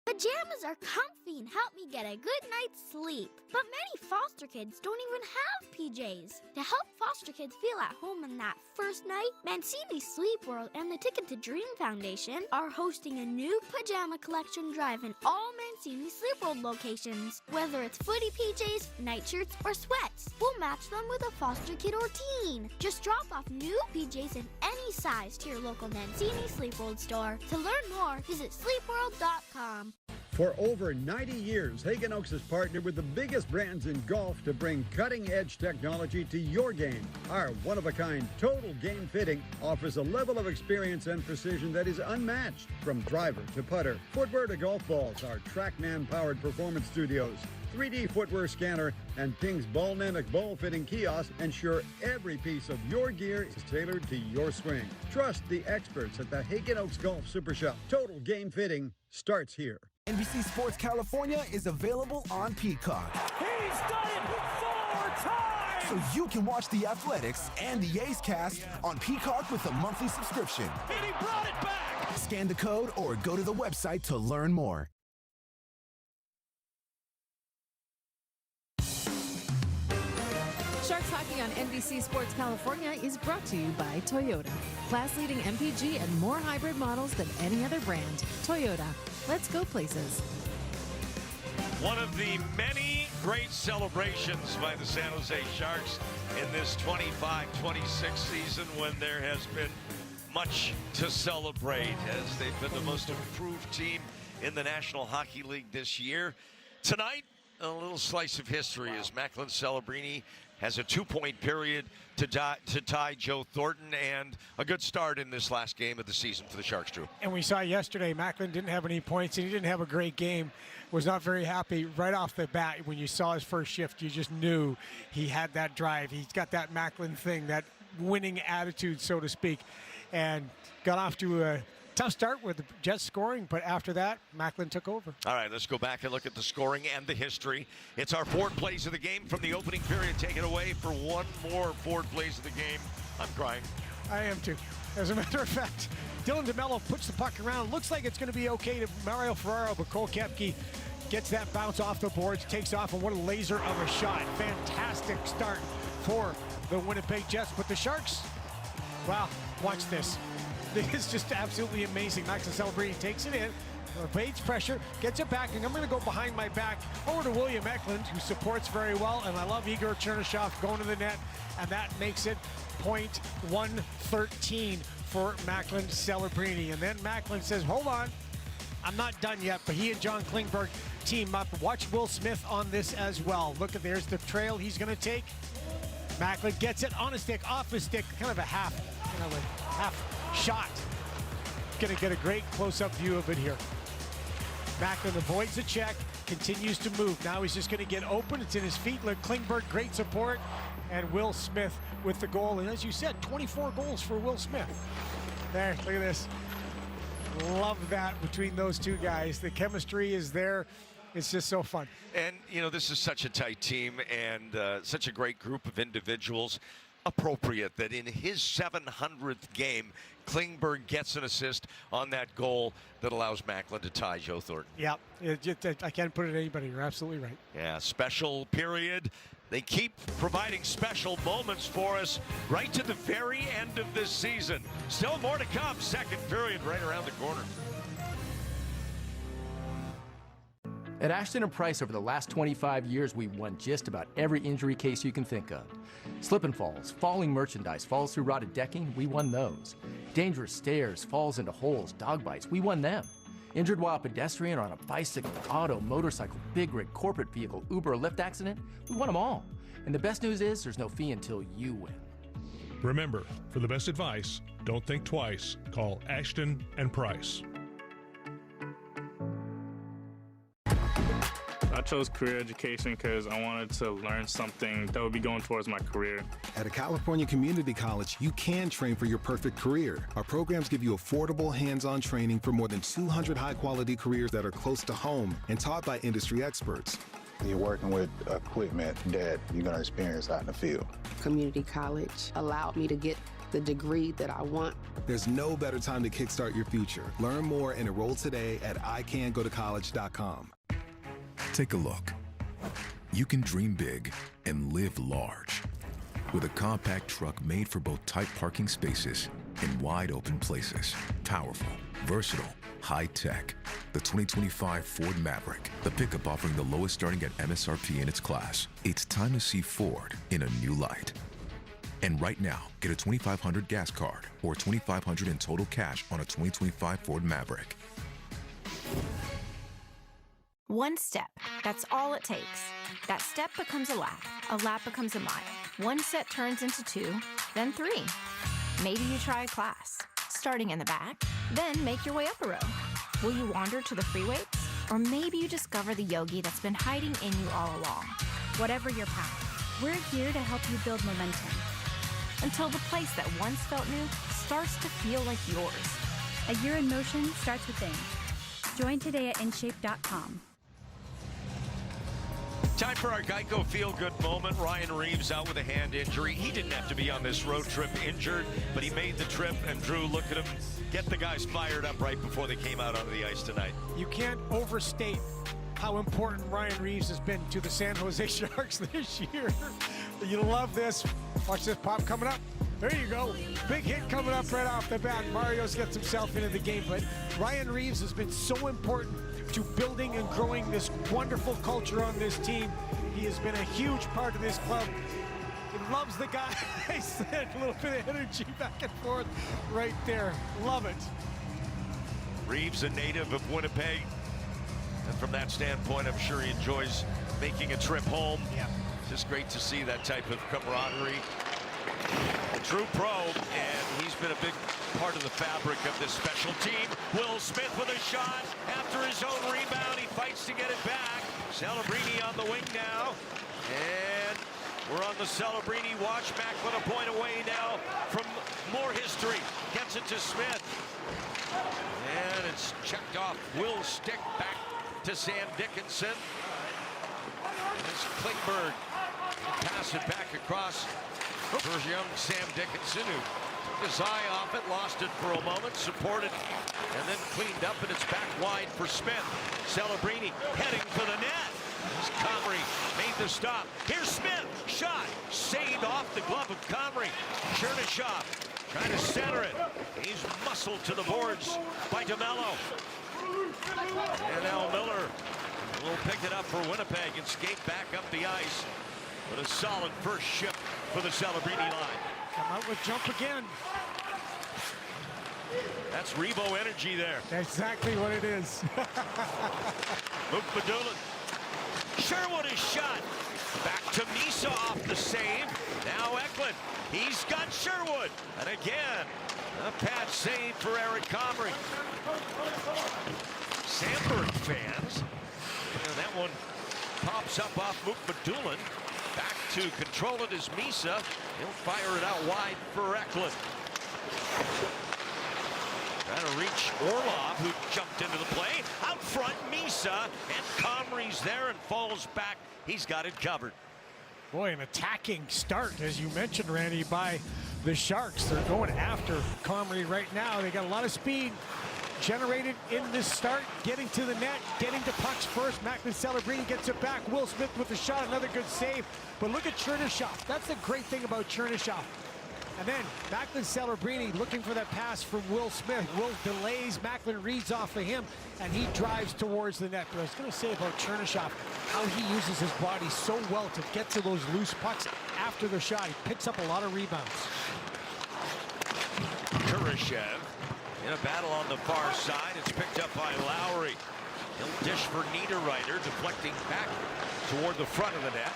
Pajamas are comfy and help me get a good night's sleep. But many foster kids don't even have PJs. To help foster kids feel at home on that first night, Mancini Sleep World and the Ticket to Dream Foundation are hosting a new pajama collection drive in all Mancini Sleep World locations. Whether it's footy PJs, nightshirts, or sweats, we'll match them with a foster kid or teen. Just drop off new PJs in any size to your local Mancini Sleep World store. To learn more, visit sleepworld.com. For over 90 years, Hagen Oaks has partnered with the biggest brands in golf to bring cutting-edge technology to your game. Our one-of-a-kind Total Game Fitting offers a level of experience and precision that is unmatched. From driver to putter, footwear to golf balls, our TrackMan-powered performance studios, 3D footwear scanner, and Ping's Ballnamic ball fitting kiosk ensure every piece of your gear is tailored to your swing. Trust the experts at the Hagen Oaks Golf Super Shop. Total Game Fitting starts here. NBC Sports California is available on Peacock. He's done it 4 times! So you can watch the Athletics and the A's cast on Peacock with a monthly subscription. And he brought it back! Scan the code or go to the website to learn more. Sharks Hockey on NBC Sports California is brought to you by Toyota. Class-leading MPG and more hybrid models than any other brand. Toyota. Let's go places. One of the many great celebrations by the San Jose Sharks in this 25-26 season, when there has been much to celebrate as they've been the most improved team in the National Hockey League this year. Tonight, a little slice of history as Macklin Celebrini has a 2-point period to tie Joe Thornton, and a good start in this last game of the season for the Sharks, Drew. And we saw yesterday, Macklin didn't have any points, and he didn't have a great game. Was not very happy right off the bat. When you saw his first shift, you just knew he had that drive. He's got that Macklin thing, that winning attitude, so to speak, and got off to a tough start with the Jets scoring, but after that, Macklin took over. All right, let's go back and look at the scoring and the history. It's our 4 plays of the game from the opening period. Take it away for one more 4 plays of the game. I'm crying. I am too. As a matter of fact, Dylan DeMello puts the puck around. Looks like it's going to be okay to Mario Ferraro, but Cole Koepke gets that bounce off the boards, takes off, and what a laser of a shot. Fantastic start for the Winnipeg Jets. But the Sharks, wow, watch this. It's just absolutely amazing. Macklin Celebrini takes it in, evades pressure, gets it back, and I'm going to go behind my back over to William Eklund, who supports very well, and I love Igor Chernyshov going to the net, and that makes it .113 for Macklin Celebrini. And then Macklin says, hold on, I'm not done yet, but he and John Klingberg team up. Watch Will Smith on this as well. Look at, there's the trail he's going to take. Macklin gets it on a stick, off his stick, kind of a half shot. Gonna get a great close-up view of it here. Macklin avoids the check, continues to move. Now he's just gonna get open. It's in his feet. Look, Klingberg, great support. And Will Smith with the goal. And as you said, 24 goals for Will Smith. There, look at this. Love that between those two guys. The chemistry is there. It's just so fun. And, you know, this is such a tight team and such a great group of individuals. appropriate that in his 700th game, Klingberg gets an assist on that goal that allows Macklin to tie Joe Thornton. Yeah, I can't put it anybody. You're absolutely right. Yeah, special period. They keep providing special moments for us right to the very end of this season. Still more to come. Second period right around the corner. At Ashton & Price, over the last 25 years, we've won just about every injury case you can think of. Slip and falls, falling merchandise, falls through rotted decking, we won those. Dangerous stairs, falls into holes, dog bites, we won them. Injured while a pedestrian or on a bicycle, auto, motorcycle, big rig, corporate vehicle, Uber, or Lyft accident, we won them all. And the best news is there's no fee until you win. Remember, for the best advice, don't think twice. Call Ashton & Price. I chose career education because I wanted to learn something that would be going towards my career. At a California community college, you can train for your perfect career. Our programs give you affordable, hands-on training for more than 200 high-quality careers that are close to home and taught by industry experts. You're working with equipment that you're going to experience out in the field. Community college allowed me to get the degree that I want. There's no better time to kickstart your future. Learn more and enroll today at icangotocollege.com. Take a look. You can dream big and live large with a compact truck made for both tight parking spaces and wide open places. Powerful, versatile, high-tech. The 2025 Ford Maverick, the pickup offering the lowest starting at MSRP in its class. It's time to see Ford in a new light. And right now, get a $2,500 gas card or $2,500 in total cash on a 2025 Ford Maverick. One step, that's all it takes. That step becomes a lap becomes a mile. One set turns into 2, then 3. Maybe you try a class, starting in the back, then make your way up a row. Will you wander to the free weights? Or maybe you discover the yogi that's been hiding in you all along. Whatever your path, we're here to help you build momentum. Until the place that once felt new starts to feel like yours. A year in motion starts within. Join today at InShape.com. Time for our Geico feel-good moment. Ryan Reeves out with a hand injury. He didn't have to be on this road trip injured, but he made the trip. And Drew, look at him. Get the guys fired up right before they came out onto the ice tonight. You can't overstate how important Ryan Reeves has been to the San Jose Sharks this year. You love this. Watch this pop coming up. There you go. Big hit coming up right off the bat. Marios gets himself into the game, but Ryan Reeves has been so important to building and growing this wonderful culture on this team. He has been a huge part of this club. He loves the guys. A little bit of energy back and forth right there. Love it. Reeves, a native of Winnipeg. And from that standpoint, I'm sure he enjoys making a trip home. Yeah. Just great to see that type of camaraderie. A true pro, and he's been a big part of the fabric of this special team. Will Smith with a shot after his own rebound. He fights to get it back. Celebrini on the wing now. And we're on the Celebrini watch. Macklin a point away now from more history. Gets it to Smith. And it's checked off. Will stick back to Sam Dickinson. It's Klingberg. Pass it back across for young Sam Dickinson, who took his eye off it, lost it for a moment, supported, and then cleaned up, and it's back wide for Smith. Celebrini heading for the net. As Comrie made the stop. Here's Smith. Shot. Saved off the glove of Comrie. Chernyshov trying to center it. He's muscled to the boards by DeMello. And now Miller will pick it up for Winnipeg and skate back up the ice. But a solid first shift for the Celebrini line. Come out with jump again. That's Revo energy there. Exactly what it is. Luke Badulin. Sherwood is shot. Back to Misa off the save. Now Eklund. He's got Sherwood. And again, a pad save for Eric Comrie. Sandberg fans. And that one pops up off Luke Badulin. Back to control it is Misa. He'll fire it out wide for Eklund. Trying to reach Orlov, who jumped into the play. Out front, Misa, and Comrie's there and falls back. He's got it covered. Boy, an attacking start, as you mentioned, Randy, by the Sharks. They're going after Comrie right now. They got a lot of speed generated in this start, getting to the net, getting to pucks first. Macklin Celebrini gets it back. Will Smith with a shot, another good save. But look at Chernyshov. That's the great thing about Chernyshov. And then Macklin Celebrini looking for that pass from Will Smith. Will delays, Macklin reads off of him, and he drives towards the net. But I was going to say about Chernyshov, how he uses his body so well to get to those loose pucks after the shot. He picks up a lot of rebounds. Kurashev in a battle on the far side. It's picked up by Lowry. He'll dish for Niederreiter, deflecting back toward the front of the net.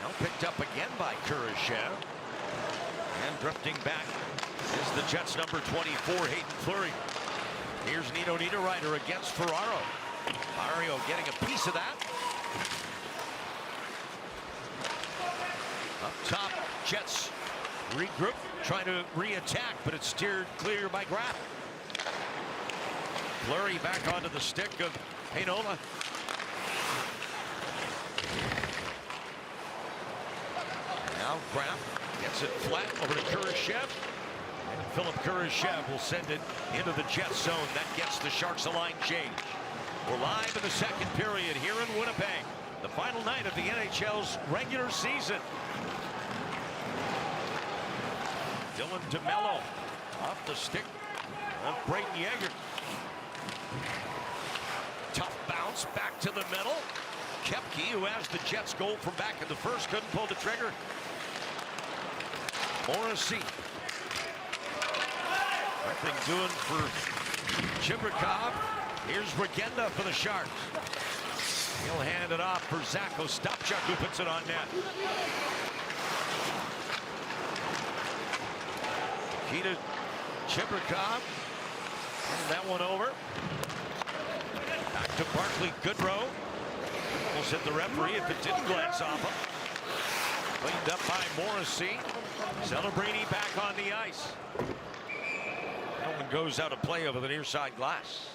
Now picked up again by Kurashev. And drifting back is the Jets' number 24, Hayden Fleury. Here's Nino Niederreiter against Ferraro. Mario getting a piece of that. Up top, Jets regroup, trying to re-attack, but it's steered clear by Graff. Fleury back onto the stick of Heinola. Now Graff gets it flat over to Kurashev. And Philip Kurashev will send it into the Jets zone. That gets the Sharks a line change. We're live in the second period here in Winnipeg. The final night of the NHL's regular season. Dylan DeMello off the stick of Brayden Yager. Tough bounce back to the middle. Koepke, who has the Jets goal from back in the first, couldn't pull the trigger. Morrissey. Nothing doing for Chibrikov. Here's Regenda for the Sharks. He'll hand it off for Zach Ostapchuk, who puts it on net. Nikita Chibrikov. That one over. Back to Barclay Goodrow. Almost hit the referee if it didn't glance off him. Cleaned up by Morrissey. Celebrini back on the ice. That one goes out of play over the near side glass.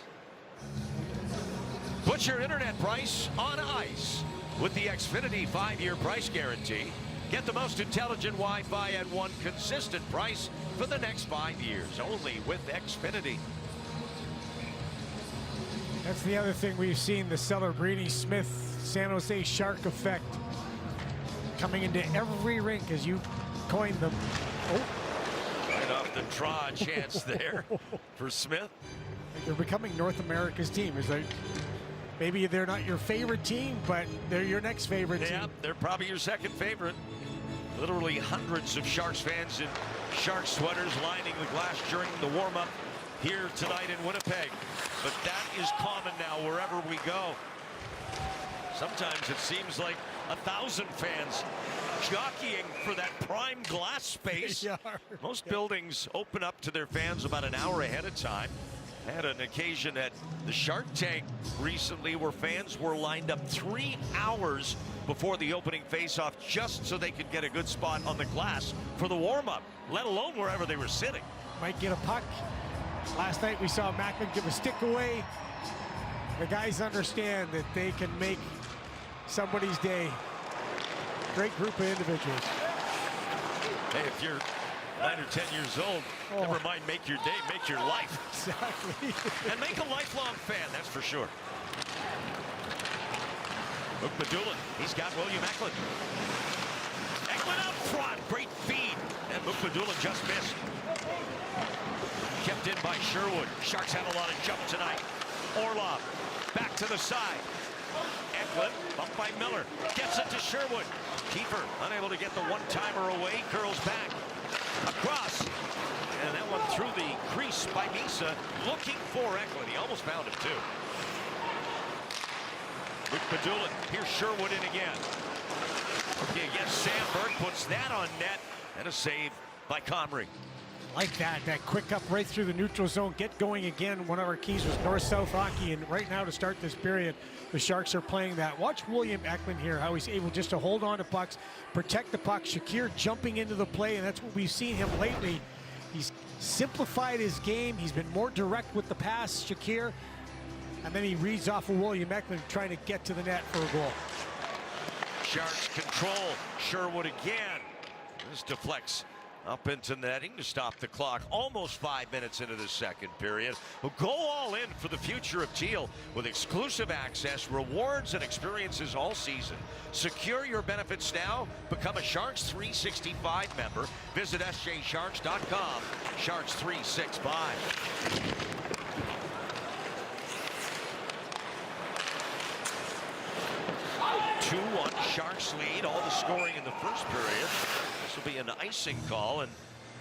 Put your internet price on ice with the Xfinity 5-year price guarantee. Get the most intelligent Wi-Fi at one consistent price for the next 5 years, only with Xfinity. That's the other thing we've seen, the Celebrini Smith San Jose Shark effect coming into every rink, as you coined them. Oh. Right off the draw chance there for Smith. They're becoming North America's team. Is like, maybe they're not your favorite team, but they're your next favorite team. Yeah, they're probably your second favorite. Literally hundreds of Sharks fans in Shark sweaters lining the glass during the warm-up here tonight in Winnipeg. But that is common now wherever we go. Sometimes it seems like 1,000 fans jockeying for that prime glass space. Most buildings open up to their fans about an hour ahead of time. I had an occasion at the Shark Tank recently where fans were lined up 3 hours before the opening faceoff just so they could get a good spot on the glass for the warm-up, let alone wherever they were sitting. Might get a puck. Last night we saw Macklin give a stick away. The guys understand that they can make somebody's day. Great group of individuals. Hey, if you're 9 or 10 years old, never mind make your day, make your life. Exactly. And make a lifelong fan, that's for sure. Mukmadulin, he's got William Eklund. Eklund up front, great feed. And Mukmadulin just missed. Kept in by Sherwood. Sharks have a lot of jump tonight. Orlov, back to the side. Eklund, bumped by Miller. Gets it to Sherwood. Kiefer, unable to get the one-timer away, curls back. Across. And that one through the crease by Misa, looking for Eklund. He almost found him, too. Mukmadulin, here's Sherwood in again. Okay, yes, Sandberg puts that on net, and a save by Comrie. Like that quick up right through the neutral zone, get going again. One of our keys was north-south hockey, and right now to start this period, the Sharks are playing that. Watch William Eklund here, how he's able just to hold on to pucks, protect the puck. Shakir jumping into the play, and that's what we've seen him lately. He's simplified his game. He's been more direct with the pass, Shakir, and then he reads off of William Eklund trying to get to the net for a goal. Sharks control. Sherwood again. This deflects up into netting to stop the clock. Almost 5 minutes into the second period. Well, go all in for the future of Teal with exclusive access, rewards, and experiences all season. Secure your benefits now. Become a Sharks 365 member. Visit sjsharks.com. Sharks 365. 2-1 Sharks lead. All the scoring in the first period. This will be an icing call, and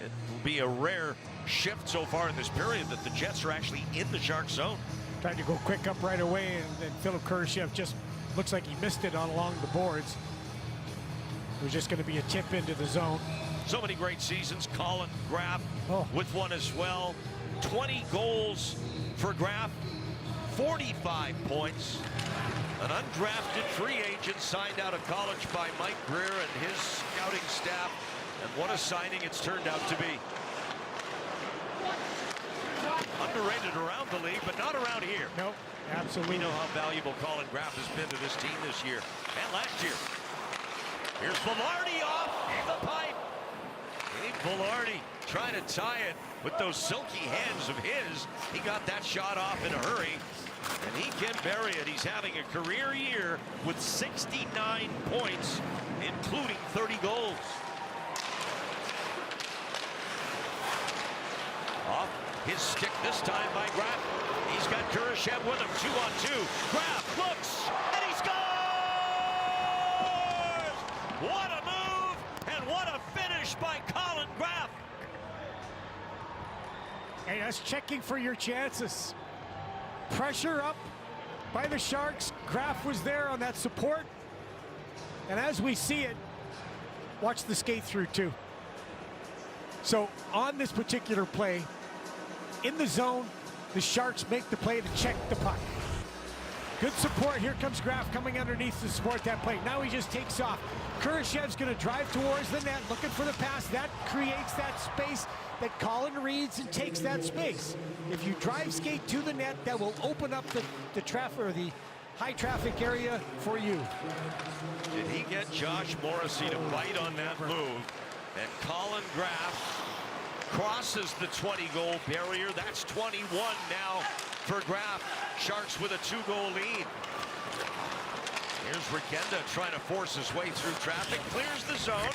it will be a rare shift so far in this period that the Jets are actually in the Shark zone. Tried to go quick up right away, and Philip Kurashev just looks like he missed it along the boards. It was just going to be a tip into the zone. So many great seasons. Colin Graf with one as well. 20 goals for Graf. 45 points. An undrafted free agent signed out of college by Mike Greer and his scouting staff. And what a signing it's turned out to be. Underrated around the league, but not around here. Nope, absolutely. We know how valuable Colin Graf has been to this team this year and last year. Here's Velarde off the pipe. Gabe Velarde trying to tie it with those silky hands of his. He got that shot off in a hurry. And he can bury it. He's having a career year with 69 points, including 30 goals. Off his stick this time by Graf. He's got Kurashev with him, 2-on-2. Graf looks, and he scores! What a move, and what a finish by Colin Graf. Hey, that's checking for your chances. Pressure up by the Sharks. Graf was there on that support. And as we see it, watch the skate through too. So on this particular play, in the zone, the Sharks make the play to check the puck. Good support. Here comes Graf coming underneath to support that play. Now he just takes off. Kurashev's going to drive towards the net, looking for the pass. That creates that space that Colin reads and takes that space. If you drive skate to the net, that will open up the traffic or the high traffic area for you. Did he get Josh Morrissey to bite on that move? And Colin Graf crosses the 20-goal barrier. That's 21 now for Graf. Sharks with a 2-goal lead. Here's Regenda trying to force his way through traffic. Clears the zone.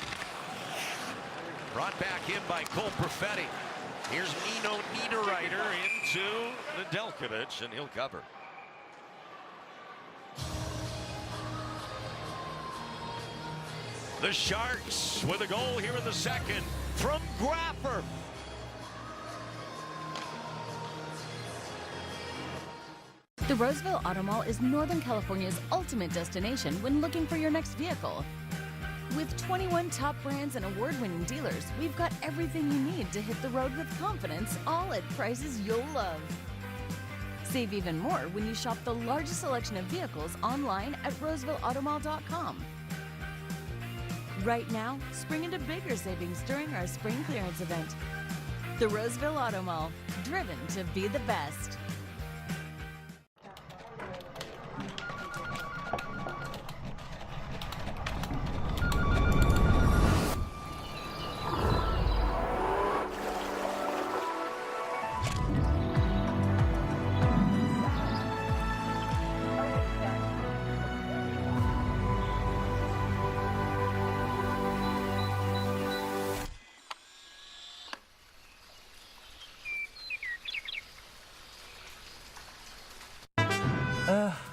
Brought back in by Cole Perfetti. Here's Nino Niederreiter into Nedeljkovic, and he'll cover. The Sharks with a goal here in the second from Graffer. The Roseville Auto Mall is Northern California's ultimate destination when looking for your next vehicle. With 21 top brands and award-winning dealers, we've got everything you need to hit the road with confidence, all at prices you'll love. Save even more when you shop the largest selection of vehicles online at RosevilleAutomall.com. Right now, spring into bigger savings during our spring clearance event. The Roseville Auto Mall, driven to be the best.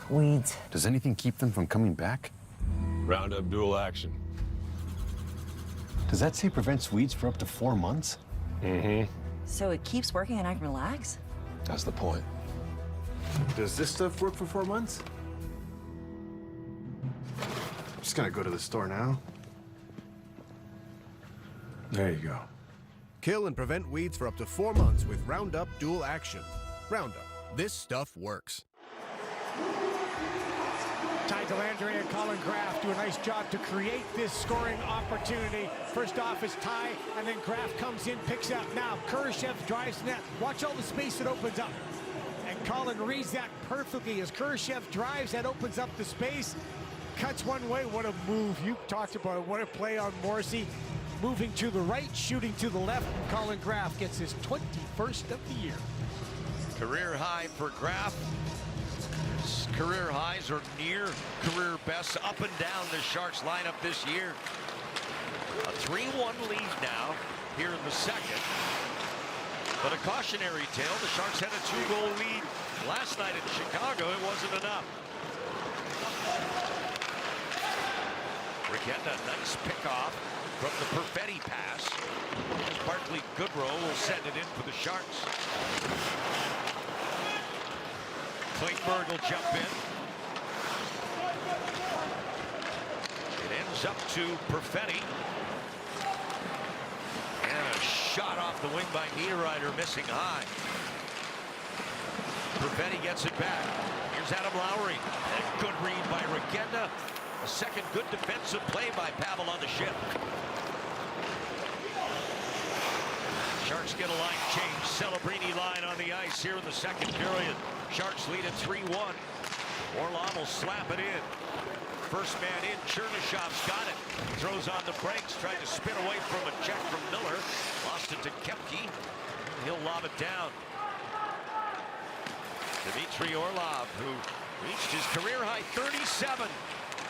Weeds. Does anything keep them from coming back? Roundup Dual Action. Does that say prevents weeds for up to 4 months? Mm-hmm. So it keeps working and I can relax? That's the point. Does this stuff work for 4 months? I'm just gonna go to the store now. There you go. Kill and prevent weeds for up to 4 months with Roundup Dual Action. Roundup. This stuff works. Ty Dellandrea and Colin Graf do a nice job to create this scoring opportunity. First off is Ty, and then Graf comes in, picks up. Now Kurashev drives net. Watch all the space that opens up. And Colin reads that perfectly. As Kurashev drives, that opens up the space. cuts one way. What a move. You talked about it. What a play on Morrissey. Moving to the right, shooting to the left. And Colin Graff gets his 21st of the year. Career high for Graff. His career highs are near career bests up and down the Sharks lineup this year. A 3-1 lead now here in the second. But a cautionary tale, the Sharks had a 2-goal lead last night in Chicago. It wasn't enough. Requena, nice pickoff from the Perfetti pass. As Barclay Goodrow will send it in for the Sharks. Klingberg will jump in. It ends up to Perfetti. And a shot off the wing by Niederreiter, missing high. Perfetti gets it back. Here's Adam Lowry. And a good read by Requena. A second good defensive play by Pavel on the shift. Sharks get a line change. Celebrini line on the ice here in the second period. Sharks lead at 3-1. Orlov will slap it in. First man in, Chernyshov's got it. Throws on the brakes, tried to spin away from a check from Miller. Lost it to Kepke. He'll lob it down. Dmitry Orlov, who reached his career-high 37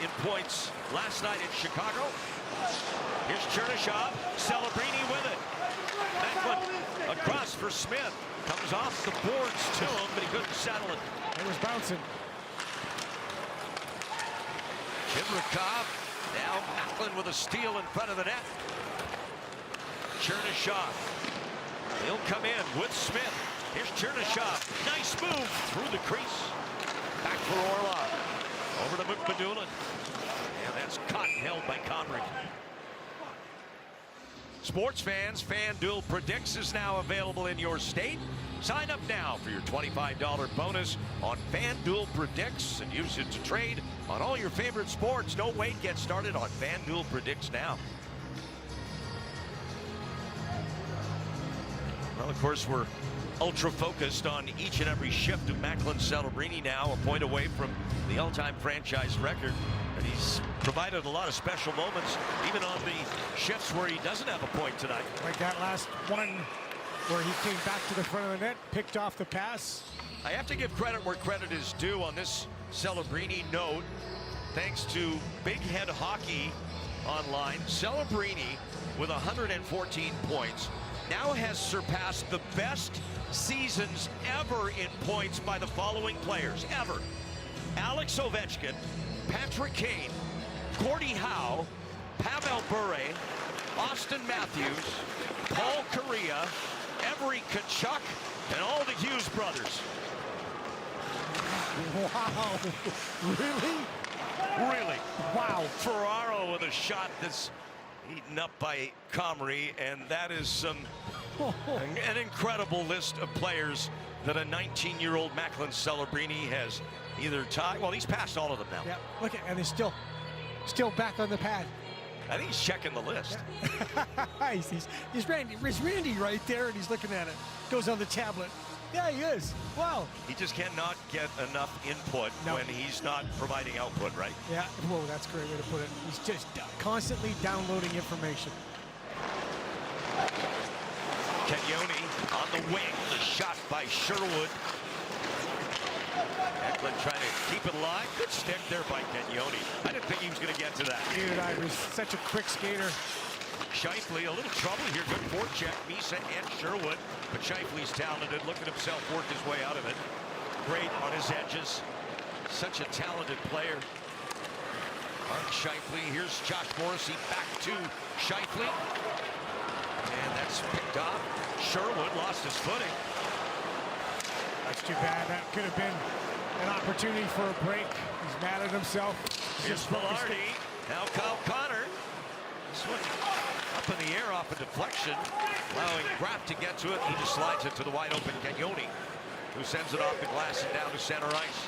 in points last night in Chicago. Here's Chernyshov, Celebrini with it. Macklin across for Smith. Comes off the boards to him, but he couldn't settle it. It was bouncing. Chimrikov, now Macklin with a steal in front of the net. Chernyshov, he'll come in with Smith. Here's Chernyshov, nice move through the crease. Back for Orlov, over to McMadulan. And that's caught and held by Conrick. Sports fans, FanDuel Predicts is now available in your state. Sign up now for your $25 bonus on FanDuel Predicts and use it to trade on all your favorite sports. Don't wait, get started on FanDuel Predicts now. Well, of course, we're ultra focused on each and every shift of Macklin Celebrini now, a point away from the all-time franchise record. And he's provided a lot of special moments, even on the shifts where he doesn't have a point tonight. Like that last one where he came back to the front of the net, picked off the pass. I have to give credit where credit is due on this Celebrini note. Thanks to Big Head Hockey Online, Celebrini with 114 points now has surpassed the best seasons ever in points by the following players, ever. Alex Ovechkin, Patrick Kane, Gordie Howe, Pavel Bure, Austin Matthews, Paul Kariya, Every Tkachuk, and all the Hughes brothers. Wow, really? Really? Wow. Ferraro with a shot that's eaten up by Comrie, and that is some an incredible list of players that a 19-year-old Macklin Celebrini has either tied. Well, he's passed all of them now. Yeah, look at, and he's still back on the pad. I think he's checking the list. He's Randy right there, and he's looking at it. Goes on the tablet. Yeah, he is. Wow. He just cannot get enough input when he's not providing output, right? Yeah, whoa, that's a great way to put it. He's just constantly downloading information. Kenyoni on the wing, the shot by Sherwood. Eklund trying to keep it alive. Good stick there by Kenyoni. I didn't think he was going to get to that. Dude, I was such a quick skater. Scheifele, a little trouble here. Good forecheck, Misa and Sherwood. But Scheifele's talented. Look at himself work his way out of it. Great on his edges. Such a talented player. Mark Scheifele. Here's Josh Morrissey back to Scheifele. And that's picked off. Sherwood lost his footing. That's too bad. That could have been an opportunity for a break. He's mad at himself. Here's Velarde. Now Kyle Connor. This one up in the air off a deflection, allowing Graff to get to it. He just slides it to the wide open Kenyoni, who sends it off the glass and down to center ice.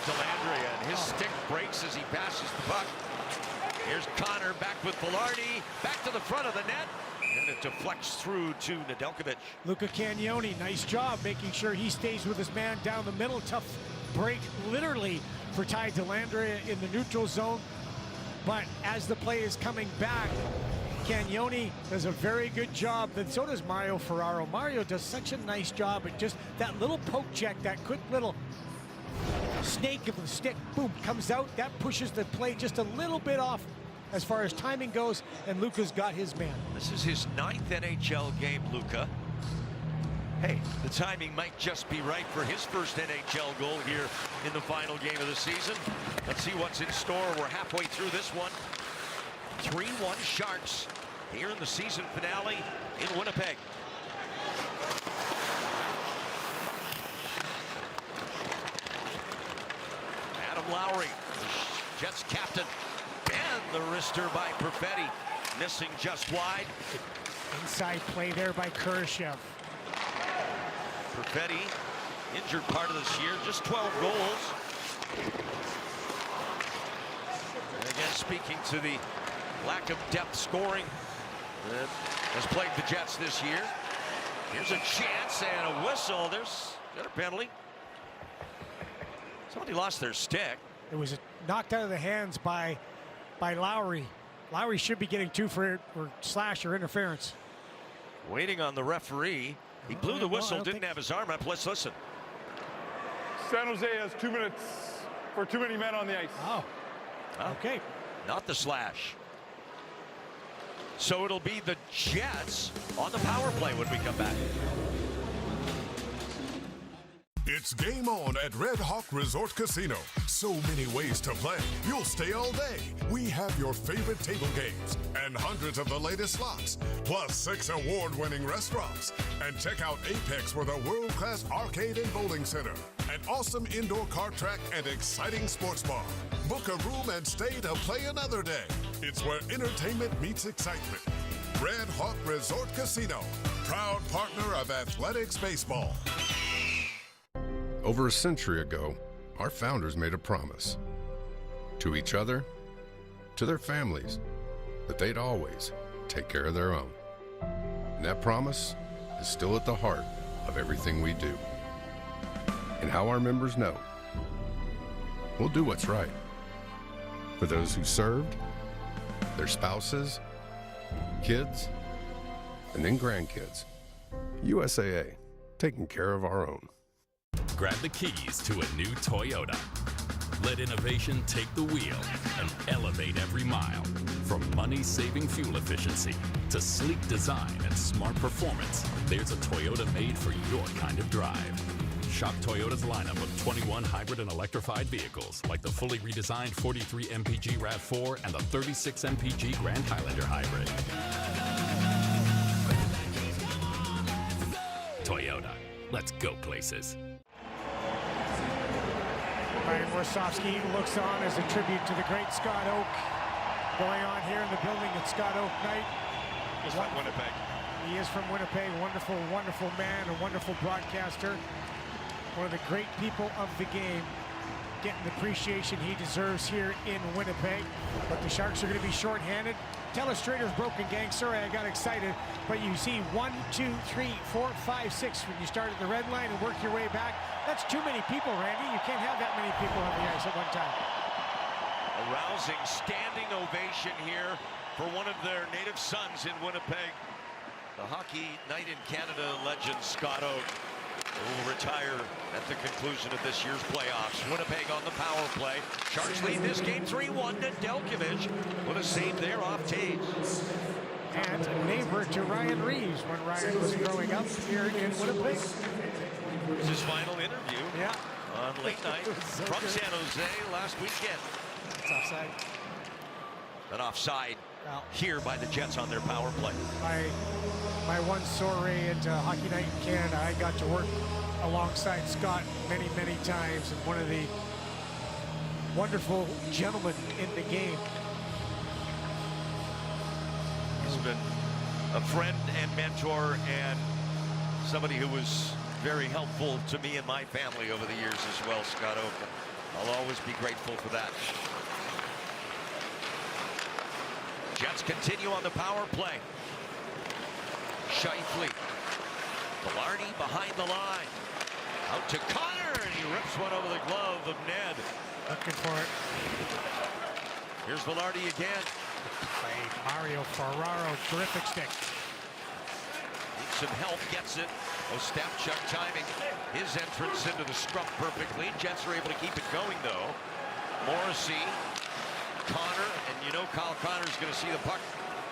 Dellandrea, and his stick breaks as he passes the puck. Here's Connor back with Velarde, back to the front of the net, and it deflects through to Nedeljkovic. Luca Cagnoni, nice job making sure he stays with his man down the middle. Tough break, literally, for Ty Dellandrea in the neutral zone. But as the play is coming back, Cagnoni does a very good job, and so does Mario Ferraro. Mario does such a nice job at just that little poke check, that quick little snake of the stick, boom, comes out. That pushes the play just a little bit off as far as timing goes, and Luka's got his man. This is his 9th NHL game, Luka. Hey, the timing might just be right for his first NHL goal here in the final game of the season. Let's see what's in store. We're halfway through this one. 3-1 Sharks here in the season finale in Winnipeg. Adam Lowry, the Jets captain, and the wrister by Perfetti, missing just wide. Inside play there by Kurashev. Perfetti, injured part of this year, just 12 goals. And again, speaking to the lack of depth scoring that has plagued the Jets this year. Here's a chance and a whistle. There's a penalty. Somebody lost their stick. It was knocked out of the hands by Lowry. Lowry should be getting 2 for slash or interference. Waiting on the referee. He blew the whistle, didn't have his arm up. Let's listen. San Jose has 2 minutes for too many men on the ice. Oh, okay. Not the slash. So it'll be the Jets on the power play when we come back. It's game on at Red Hawk Resort Casino. So many ways to play. You'll stay all day. We have your favorite table games and hundreds of the latest slots, plus 6 award-winning restaurants. And check out Apex with a world-class arcade and bowling center, an awesome indoor kart track, and exciting sports bar. Book a room and stay to play another day. It's where entertainment meets excitement. Red Hawk Resort Casino, proud partner of Athletics Baseball. Over a century ago, our founders made a promise to each other, to their families, that they'd always take care of their own. And that promise is still at the heart of everything we do. And how our members know, we'll do what's right for those who served, their spouses, kids, and then grandkids. USAA, taking care of our own. Grab the keys to a new Toyota. Let innovation take the wheel and elevate every mile. From money-saving fuel efficiency to sleek design and smart performance, there's a Toyota made for your kind of drive. Shop Toyota's lineup of 21 hybrid and electrified vehicles, like the fully redesigned 43 MPG RAV4 and the 36 MPG Grand Highlander Hybrid. Toyota, let's go places. Brian Warsofsky looks on as a tribute to the great Scott Oak going on here in the building at Scott Oak night. He's from Winnipeg. He is from Winnipeg. Wonderful, wonderful man, a wonderful broadcaster. One of the great people of the game. Getting the appreciation he deserves here in Winnipeg. But the Sharks are going to be shorthanded. Telestrator's broken, gang. Sorry, I got excited. But you see 1, 2, 3, 4, 5, 6 when you start at the red line and work your way back. That's too many people, Randy. You can't have that many people on the ice at one time. A rousing standing ovation here for one of their native sons in Winnipeg. The Hockey Night in Canada legend Scott Oak, who will retire at the conclusion of this year's playoffs. Winnipeg on the power play. Sharks lead this game 3-1 to Delkovich with a save there off Tage. And a neighbor to Ryan Reeves when Ryan was growing up here in Winnipeg. It was his final interview on late night from San Jose last weekend. It's offside. An offside here by the Jets on their power play. My one soiree at Hockey Night in Canada, I got to work alongside Scott many, many times, and one of the wonderful gentlemen in the game. He's been a friend and mentor and somebody who was very helpful to me and my family over the years as well, Scott Oak. I'll always be grateful for that. Jets continue on the power play. Scheifele. Blarney behind the line. Out to Connor, and he rips one over the glove of Ned. Looking for it. Here's Velarde again. Mario Ferraro, terrific stick. Needs some help, gets it. Ostapchuk timing his entrance into the scrum perfectly. Jets are able to keep it going, though. Morrissey, Connor, and you know Kyle Connor's going to see the puck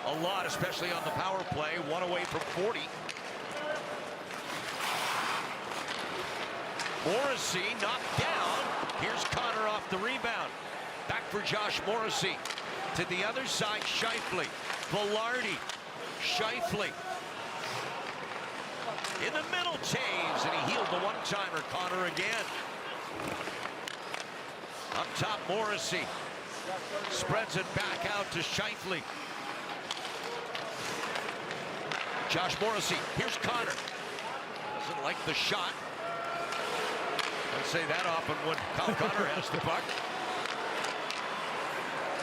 a lot, especially on the power play. One away from 40. Morrissey knocked down. Here's Connor off the rebound. Back for Josh Morrissey. To the other side, Scheifele. Velarde. Scheifele. In the middle, Taves, and he healed the one-timer. Connor again. Up top, Morrissey. Spreads it back out to Scheifele. Josh Morrissey. Here's Connor. Doesn't like the shot. Don't say that often when Kyle Connor has the puck.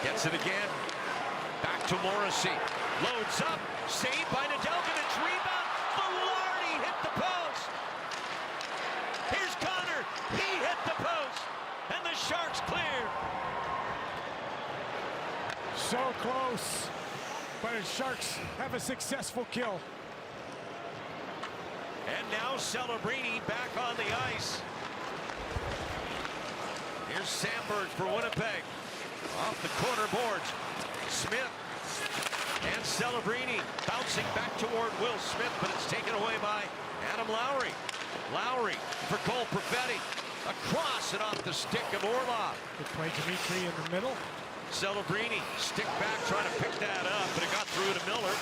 Gets it again. Back to Morrissey. Loads up. Saved by Nedeljkovic. Rebound. Velarde hit the post. Here's Connor. He hit the post. And the Sharks cleared. So close. But the Sharks have a successful kill. And now Celebrini back on the ice. Here's Sandberg for Winnipeg. Off the corner boards. Smith and Celebrini bouncing back toward Will Smith, but it's taken away by Adam Lowry. Lowry for Cole Perfetti. Across and off the stick of Orlov. Good play, Dimitri in the middle. Celebrini stick back trying to pick that up, but it got through to Miller.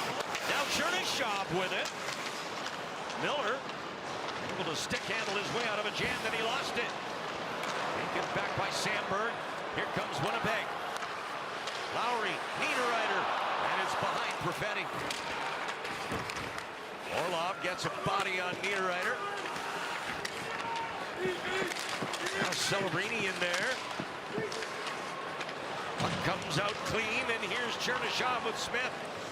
Now Chernyshov with it. Miller able to stick handle his way out of a jam, then he lost it. Taken back by Sandberg. Here comes Winnipeg. Lowry, Niederreiter, and it's behind Perfetti. Orlov gets a body on Niederreiter. Now Celebrini in there. Puck comes out clean, and here's Chernyshov with Smith.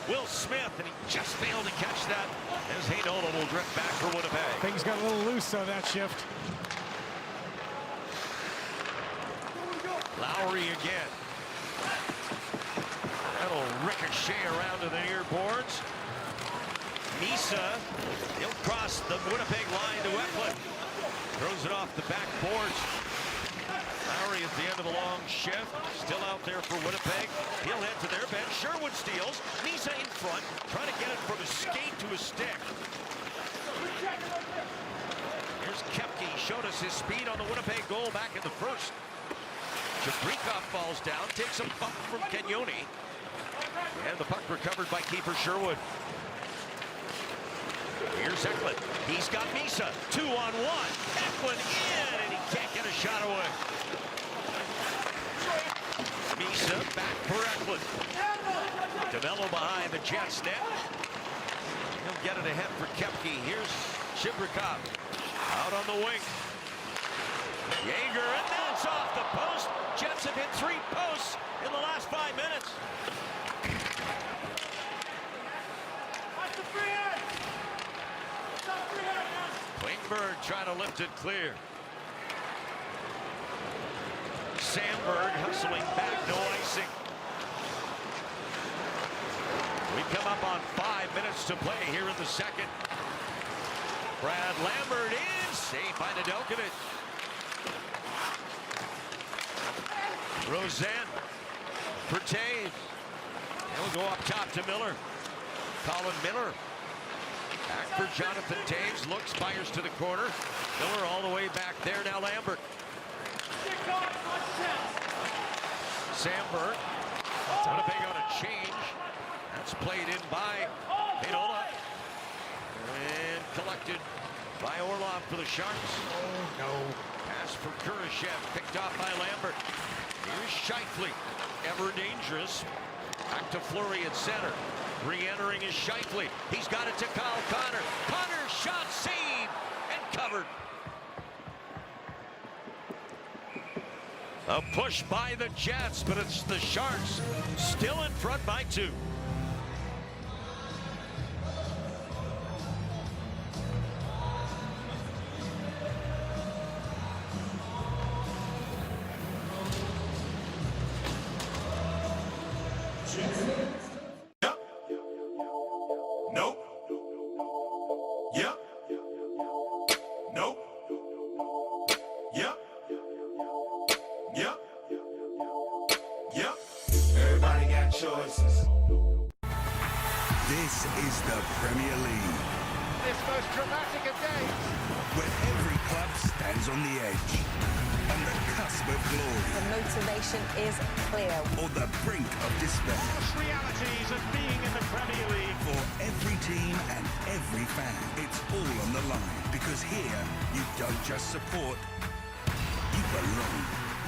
Will Smith, and he just failed to catch that as Heinola will drift back for Winnipeg. Things got a little loose on that shift. Lowry again. That'll ricochet around to the near boards. Misa, he'll cross the Winnipeg line to Eklund. Throws it off the back boards. Lowry at the end of a long shift. Still out there for Winnipeg. He'll head to their bench. Sherwood steals. Misa in front. Trying to get it from his skate to his stick. Here's Kepke. Showed us his speed on the Winnipeg goal back in the first. Jabrikov falls down. Takes a bump from Kenyoni. And the puck recovered by keeper Sherwood. Here's Eklund. He's got Misa. 2-on-1. Eklund in, and he can't get a shot away. Misa back for Eklund. DeMello behind the Jets net. He'll get it ahead for Kepke. Here's Jabrikov out on the wing. Yeager, and that's off the post. Jets have hit 3 posts in the last 5 minutes. Klingberg trying to lift it clear. Sandberg hustling back, no icing. We come up on 5 minutes to play here in the second. Brad Lambert is saved by Nedeljkovic. Rosen for Taves. He'll go up top to Miller. Colin Miller. Back for Jonathan Taves. Looks, fires to the corner. Miller all the way back there. Now Lambert. Sandberg. Winnipeg on a change. That's played in by Heinola. And collected by Orlov for the Sharks. Oh, no. Pass for Kurashev. Picked off by Lambert. Here's Scheifele. Ever dangerous. Back to Fleury at center. Re-entering is Scheifele. He's got it to Kyle Connor. Connor shot, saved, and covered. A push by the Jets, but it's the Sharks still in front by 2. most dramatic of days. Where every club stands on the edge, on the cusp of glory. The motivation is clear. Or the brink of despair. Harsh realities of being in the Premier League. For every team and every fan, it's all on the line. Because here, you don't just support, you belong.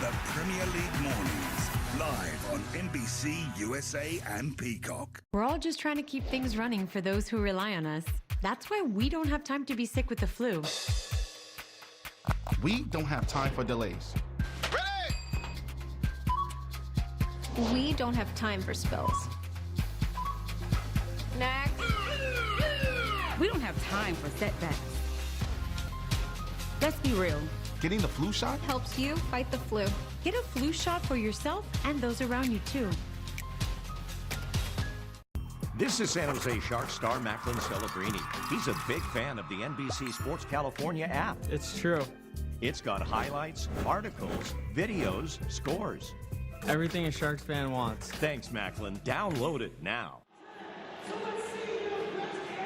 The Premier League Mornings, live on NBC, USA, and Peacock. We're all just trying to keep things running for those who rely on us. That's why we don't have time to be sick with the flu. We don't have time for delays. We don't have time for spills. Next. We don't have time for setbacks. Let's be real. Getting the flu shot helps you fight the flu. Get a flu shot for yourself and those around you too. This is San Jose Sharks star Macklin Celebrini. He's a big fan of the NBC Sports California app. It's true. It's got highlights, articles, videos, scores. Everything a Sharks fan wants. Thanks, Macklin. Download it now.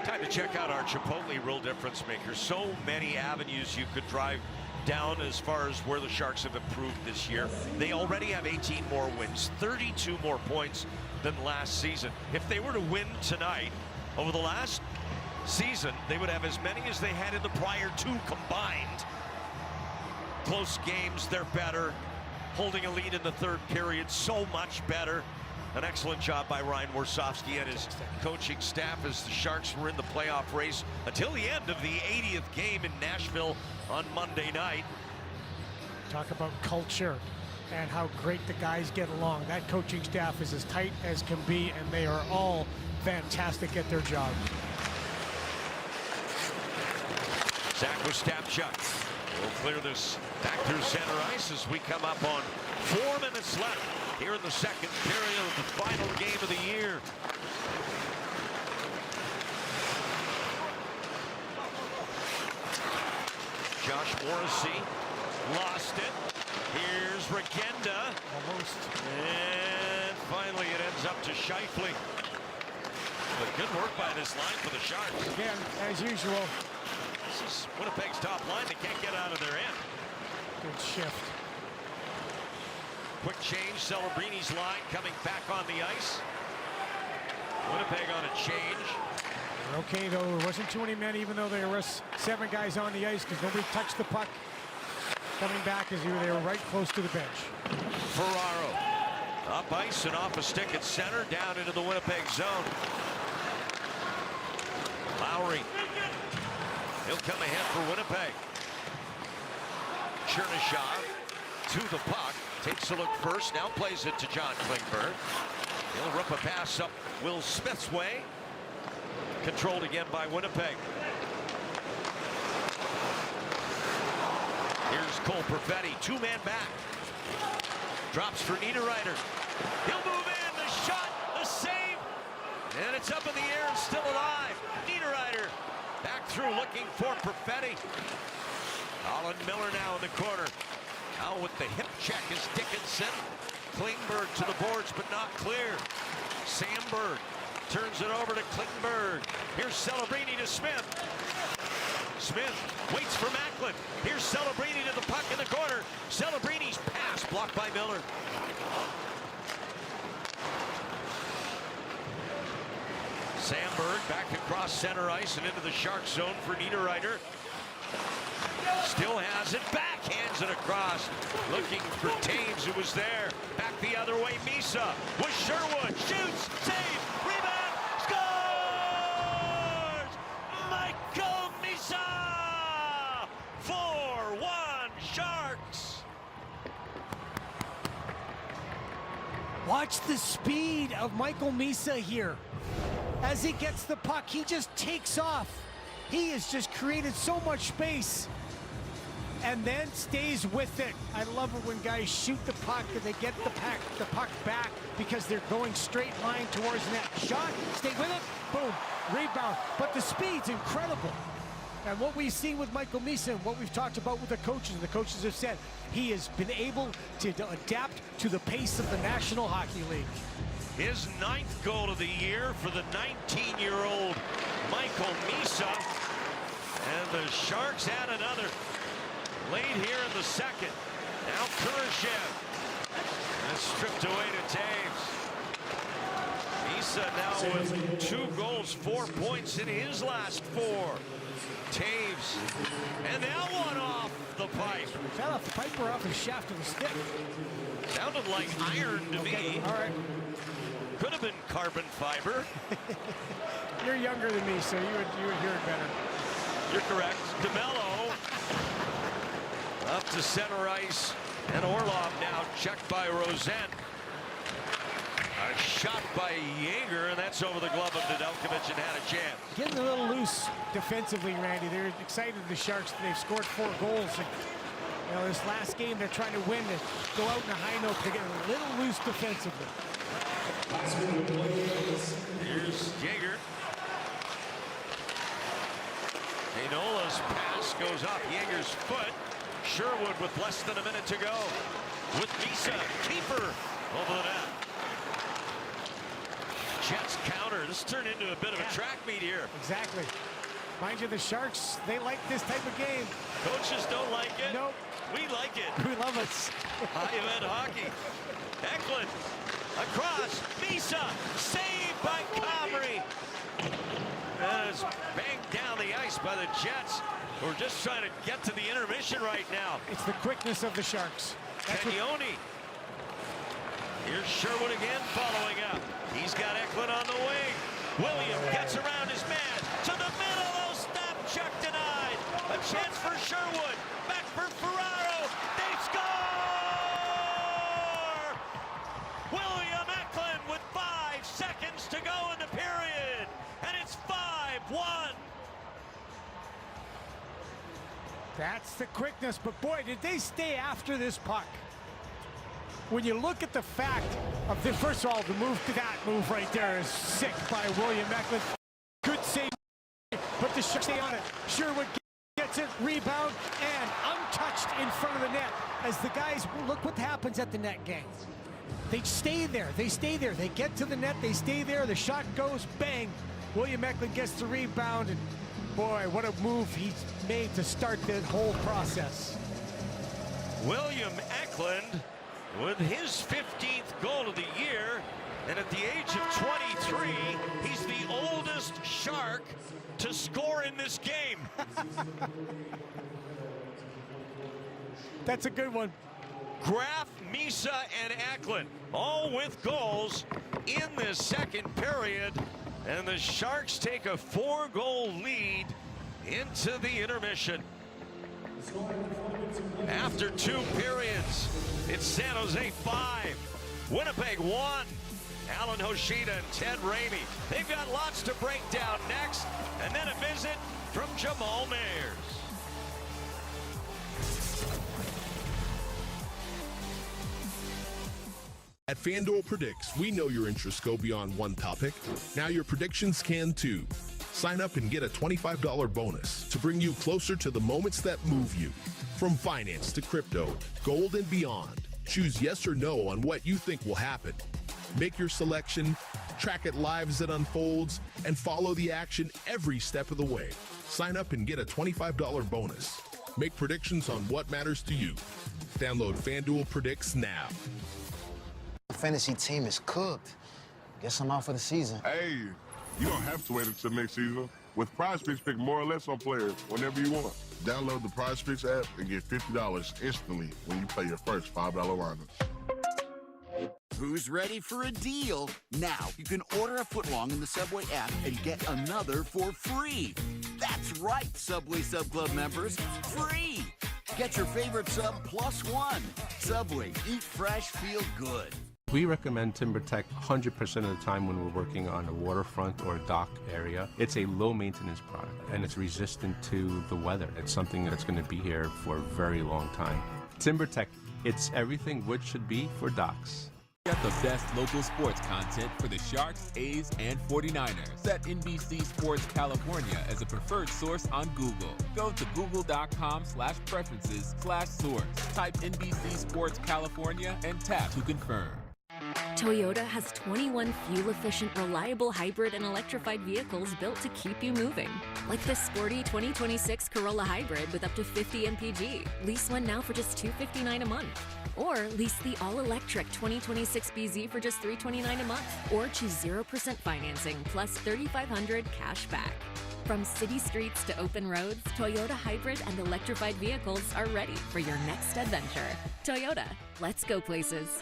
Time to check out our Chipotle Real Difference Maker. So many avenues you could drive down as far as where the Sharks have improved this year. They already have 18 more wins, 32 more points than last season. If they were to win tonight, over the last season, they would have as many as they had in the prior two combined. Close games, they're better. Holding a lead in the third period, so much better. An excellent job by Ryan Warsofsky and his coaching staff as the Sharks were in the playoff race until the end of the 80th game in Nashville on Monday night. Talk about culture and how great the guys get along. That coaching staff is as tight as can be, and they are all fantastic at their job. Zach Ostapchuk will clear this back through center ice as we come up on 4 minutes left here in the second period of the final game of the year. Josh Morrissey lost it. Here's Regenda. Almost. And finally it ends up to Scheifele. But good work by this line for the Sharks. Again, as usual. This is Winnipeg's top line. They can't get out of their end. Good shift. Quick change. Celebrini's line coming back on the ice. Winnipeg on a change. They're okay, though. There wasn't too many men, even though there were 7 guys on the ice, because nobody touched the puck. Coming back as they were right close to the bench. Ferraro up ice and off a stick at center, down into the Winnipeg zone. Lowry. He'll come ahead for Winnipeg. Chernyshov to the puck. Takes a look first. Now plays it to John Klingberg. He'll rip a pass up Will Smith's way. Controlled again by Winnipeg. Here's Cole Perfetti. 2-man back. Drops for Niederreiter. He'll move in. The shot. The save. And it's up in the air and still alive. Niederreiter back through looking for Perfetti. Colin Miller now in the corner. Now with the hip check is Dickinson. Klingberg to the boards, but not clear. Sandberg turns it over to Klingberg. Here's Celebrini to Smith. Smith waits for Macklin. Here's Celebrini to the puck in the corner. Celebrini's pass blocked by Miller. Sandberg back across center ice and into the Shark zone for Niederreiter. Still has it, backhands it across. Looking for Taves, who was there. Back the other way, Misa with Sherwood. Shoots, save, rebound, scores! Michael Misa! 4-1 Sharks! Watch the speed of Michael Misa here. As he gets the puck, he just takes off. He has just created so much space and then stays with it. I love it when guys shoot the puck and they get the puck back because they're going straight line towards net. Shot, stay with it, boom, rebound. But the speed's incredible. And what we've seen with Michael Misa and what we've talked about with the coaches have said, he has been able to adapt to the pace of the National Hockey League. His 9th goal of the year for the 19-year-old Michael Misa. the Sharks add another late here in the second. Now Kurashev. And stripped away to Taves. Misa now with 2 goals, 4 points in his last 4. Taves. And that one off the pipe. Fell off the pipe or off the shaft of the stick. Sounded like iron to me. All right. Could have been carbon fiber. You're younger than me, so you would hear it better. You're correct. DeMello up to center ice, and Orlov now checked by Rosen. A shot by Yeager, and that's over the glove of Nedeljkovic and had a chance. Getting a little loose defensively, Randy. They're excited, the Sharks. They've scored 4 goals. And, you know, this last game, they're trying to win, to go out in a high note. They're getting a little loose defensively. Here's Yeager. Ainola's pass goes off Yeager's foot. Sherwood with less than a minute to go. With Misa, keeper over the net. Jets counter. This turned into a bit of a track meet here. Exactly. Mind you, the Sharks, they like this type of game. Coaches don't like it. Nope. We like it. We love it. High event hockey. Eklund across. Misa saved by Comrie. And it's banged down the ice by the Jets. We're just trying to get to the intermission right now. It's the quickness of the Sharks. Cagnoni. Here's Sherwood again following up. He's got Eklund on the wing. William gets around his man. To the middle. Oh, stop. Check denied. A chance for Sherwood. Back for Ferraro. They score! William Eklund with 5 seconds to go in the period. And it's 5-1. That's the quickness, but boy, did they stay after this puck. When you look at the fact of the, first of all, the move, that move right there is sick by William Eklund. Good save, but the Sharks stay on it. Sherwood gets it, rebound, and untouched in front of the net. As the guys, look what happens at the net game. They stay there, they stay there. They get to the net, they stay there, the shot goes, bang. William Eklund gets the rebound, and boy, what a move he's made to start the whole process. William Eklund with his 15th goal of the year, and at the age of 23, he's the oldest Shark to score in this game. That's a good one. Graf, Misa, and Eklund, all with goals in the second period, and the Sharks take a 4-goal lead into the intermission. After 2 periods, it's San Jose 5, Winnipeg 1. Alan Hoshida and Ted Ramey. They've got lots to break down next, and then a visit from Jamal Mayers. At FanDuel Predicts, we know your interests go beyond one topic. Now your predictions can too. Sign up and get a $25 bonus to bring you closer to the moments that move you. From finance to crypto, gold and beyond. Choose yes or no on what you think will happen. Make your selection, track it live as it unfolds, and follow the action every step of the way. Sign up and get a $25 bonus. Make predictions on what matters to you. Download FanDuel Predicts now. The fantasy team is cooked. Guess I'm out for the season. Hey, you don't have to wait until next season. With PrizePicks, pick more or less on players whenever you want. Download the PrizePicks app and get $50 instantly when you play your first $5 lineup. Who's ready for a deal? Now you can order a footlong in the Subway app and get another for free. That's right, Subway Sub Club members, free. Get your favorite sub plus one. Subway, eat fresh, feel good. We recommend TimberTech 100% of the time when we're working on a waterfront or a dock area. It's a low maintenance product and it's resistant to the weather. It's something that's going to be here for a very long time. TimberTech, it's everything wood should be for docks. Get the best local sports content for the Sharks, A's, and 49ers. Set NBC Sports California as a preferred source on Google. Go to google.com/preferences/source. Type NBC Sports California and tap to confirm. Toyota has 21 fuel-efficient, reliable hybrid and electrified vehicles built to keep you moving. Like the sporty 2026 Corolla Hybrid with up to 50 mpg. Lease one now for just $259 a month. Or lease the all-electric 2026 BZ for just $329 a month. Or choose 0% financing plus $3,500 cash back. From city streets to open roads, Toyota hybrid and electrified vehicles are ready for your next adventure. Toyota, let's go places.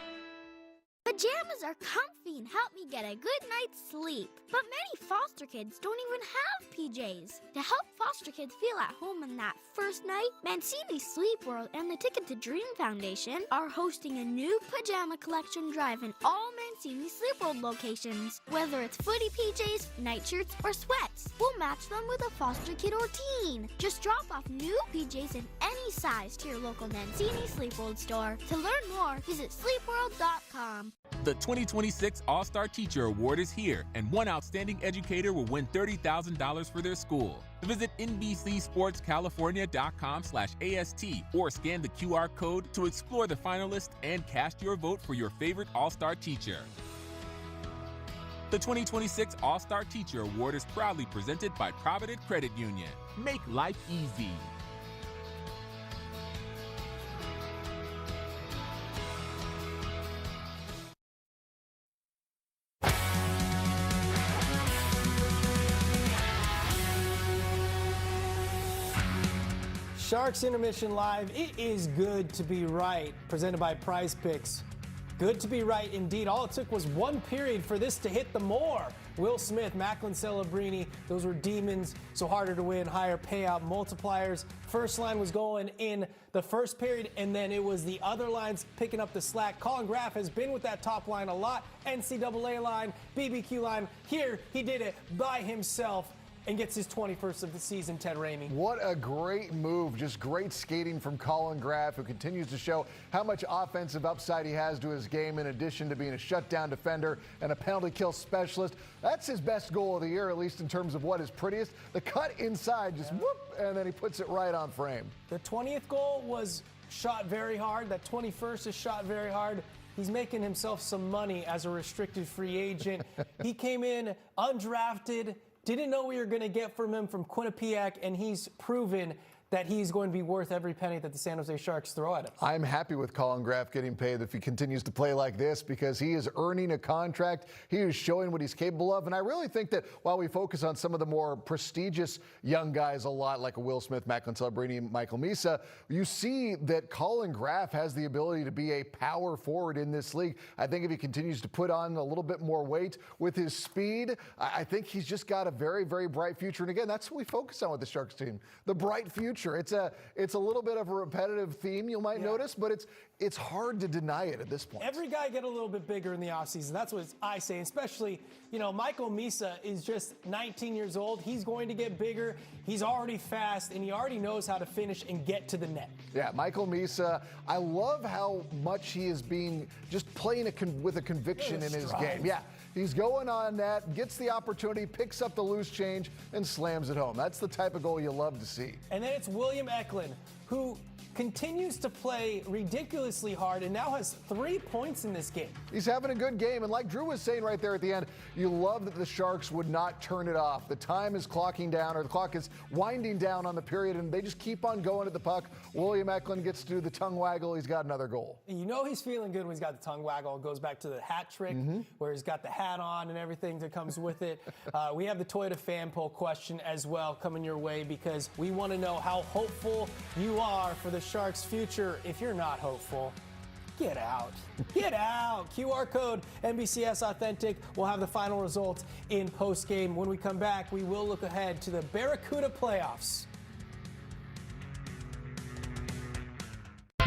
Pajamas are comfy and help me get a good night's sleep. But many foster kids don't even have PJs. To help foster kids feel at home on that first night, Mancini Sleep World and the Ticket to Dream Foundation are hosting a new pajama collection drive in all Mancini Sleep World locations. Whether it's footy PJs, nightshirts, or sweats, we'll match them with a foster kid or teen. Just drop off new PJs in any size to your local Mancini Sleep World store. To learn more, visit sleepworld.com. The 2026 All-Star Teacher Award is here, and one outstanding educator will win $30,000 for their school. Visit NBCSportsCalifornia.com/AST or scan the QR code to explore the finalists and cast your vote for your favorite All-Star teacher. The 2026 All-Star Teacher Award is proudly presented by Provident Credit Union. Make life easy. Sharks Intermission Live. It is good to be right. Presented by Prize Picks. Good to be right indeed. All it took was one period for this to hit the more. Will Smith, Macklin Celebrini, those were demons. So harder to win, higher payout multipliers. First line was going in the first period, and then it was the other lines picking up the slack. Colin Graff has been with that top line a lot. NCAA line, BBQ line. Here, he did it by himself and gets his 21st of the season, Ted Ramey. What a great move. Just great skating from Colin Graff, who continues to show how much offensive upside he has to his game in addition to being a shutdown defender and a penalty kill specialist. That's his best goal of the year, at least in terms of what is prettiest. The cut inside, just whoop, and then he puts it right on frame. The 20th goal was shot very hard. That 21st is shot very hard. He's making himself some money as a restricted free agent. He came in undrafted, didn't know we were going to get from him from Quinnipiac, and he's proven that he's going to be worth every penny that the San Jose Sharks throw at him. I'm happy with Colin Graff getting paid if he continues to play like this, because he is earning a contract. He is showing what he's capable of. And I really think that while we focus on some of the more prestigious young guys a lot, like a Will Smith, Macklin Celebrini, Michael Misa, you see that Colin Graff has the ability to be a power forward in this league. I think if he continues to put on a little bit more weight with his speed, I think he's just got a very, very bright future. And again, that's what we focus on with the Sharks team, the bright future. It's a little bit of a repetitive theme, you might notice, but it's hard to deny it at this point. Every guy get a little bit bigger in the offseason. That's what I say, especially, Michael Misa is just 19 years old. He's going to get bigger. He's already fast, and he already knows how to finish and get to the net. Yeah, Michael Misa, I love how much he is being just playing with a conviction in his game. Yeah. He's going on that, gets the opportunity, picks up the loose change, and slams it home. That's the type of goal you love to see. And then it's William Eklund, who continues to play ridiculously hard and now has 3 points in this game. He's having a good game, and like Drew was saying right there at the end, you love that the Sharks would not turn it off. The time is clocking down, or the clock is winding down on the period, and they just keep on going at the puck. William Eklund gets to do the tongue waggle. He's got another goal. And he's feeling good when he's got the tongue waggle. It goes back to the hat trick, where he's got the hat on and everything that comes with it. We have the Toyota fan poll question as well coming your way, because we want to know how hopeful you are for the Sharks' future. If you're not hopeful, get out. Get out. QR code NBCS Authentic. We'll have the final results in postgame. When we come back, we will look ahead to the Barracuda playoffs.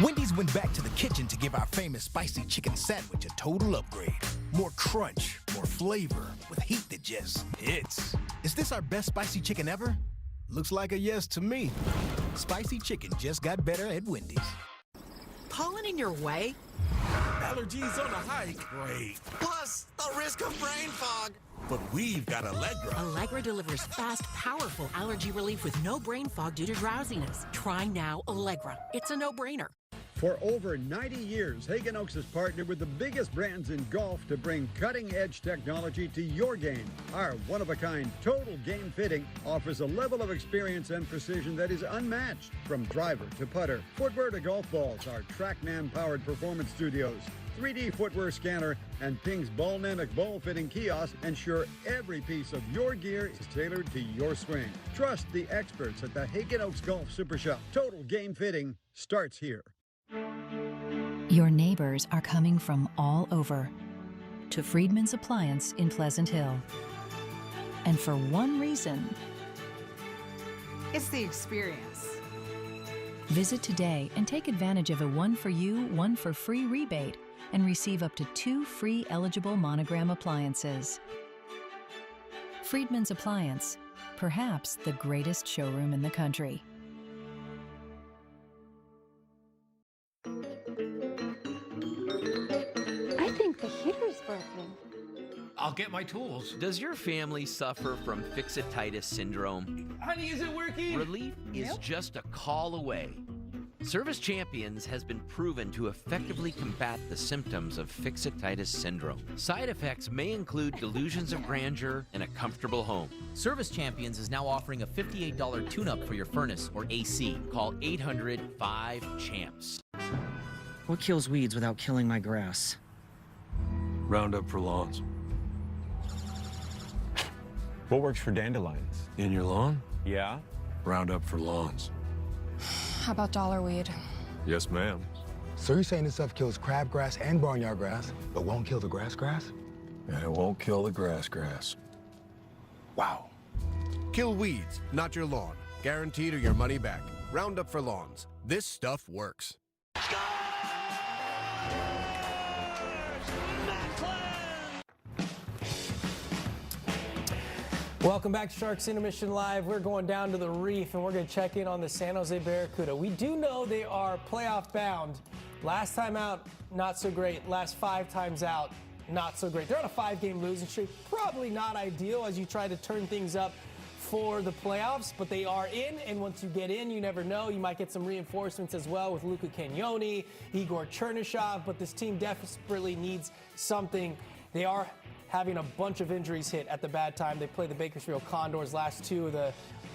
Wendy's went back to the kitchen to give our famous spicy chicken sandwich a total upgrade. More crunch, more flavor, with heat that just hits. Is this our best spicy chicken ever? Looks like a yes to me. Spicy chicken just got better at Wendy's. Pollen in your way? Allergies on a hike? Great. Plus, the risk of brain fog. But we've got Allegra. Allegra delivers fast, powerful allergy relief with no brain fog due to drowsiness. Try now Allegra. It's a no-brainer. For over 90 years, Hagen Oaks has partnered with the biggest brands in golf to bring cutting-edge technology to your game. Our one-of-a-kind Total Game Fitting offers a level of experience and precision that is unmatched. From driver to putter, footwear to golf balls, our TrackMan-powered performance studios, 3D footwear scanner, and Ping's Ballnanic ball fitting kiosk ensure every piece of your gear is tailored to your swing. Trust the experts at the Hagen Oaks Golf Super Shop. Total Game Fitting starts here. Your neighbors are coming from all over to Friedman's Appliance in Pleasant Hill. And for one reason, it's the experience. Visit today and take advantage of a 1 for you, 1 for free rebate and receive up to 2 free eligible Monogram appliances. Friedman's Appliance, perhaps the greatest showroom in the country. I think the heater's broken. I'll get my tools. Does your family suffer from fixatitis syndrome? Honey, is it working? Relief is just a call away. Service Champions has been proven to effectively combat the symptoms of fixatitis syndrome. Side effects may include delusions of grandeur and a comfortable home. Service Champions is now offering a $58 tune-up for your furnace or AC. Call 800-5-CHAMPS. What kills weeds without killing my grass? Roundup for lawns. What works for dandelions? In your lawn? Yeah. Roundup for lawns. How about dollarweed? Yes, ma'am. So you're saying this stuff kills crabgrass and barnyard grass, but won't kill the grass? And it won't kill the grass. Wow. Kill weeds, not your lawn. Guaranteed or your money back. Roundup for lawns. This stuff works. Welcome back to Sharks Intermission Live. We're going down to the Reef, and we're going to check in on the San Jose Barracuda. We do know they are playoff bound. Last time out, not so great. Last 5 times out, not so great. They're on a 5-game losing streak. Probably not ideal as you try to turn things up for the playoffs, but they are in, and once you get in, you never know. You might get some reinforcements as well with Luca Cagnoni, Igor Chernyshov, but this team desperately needs something. They are having a bunch of injuries hit at the bad time. They play the Bakersfield Condors last 2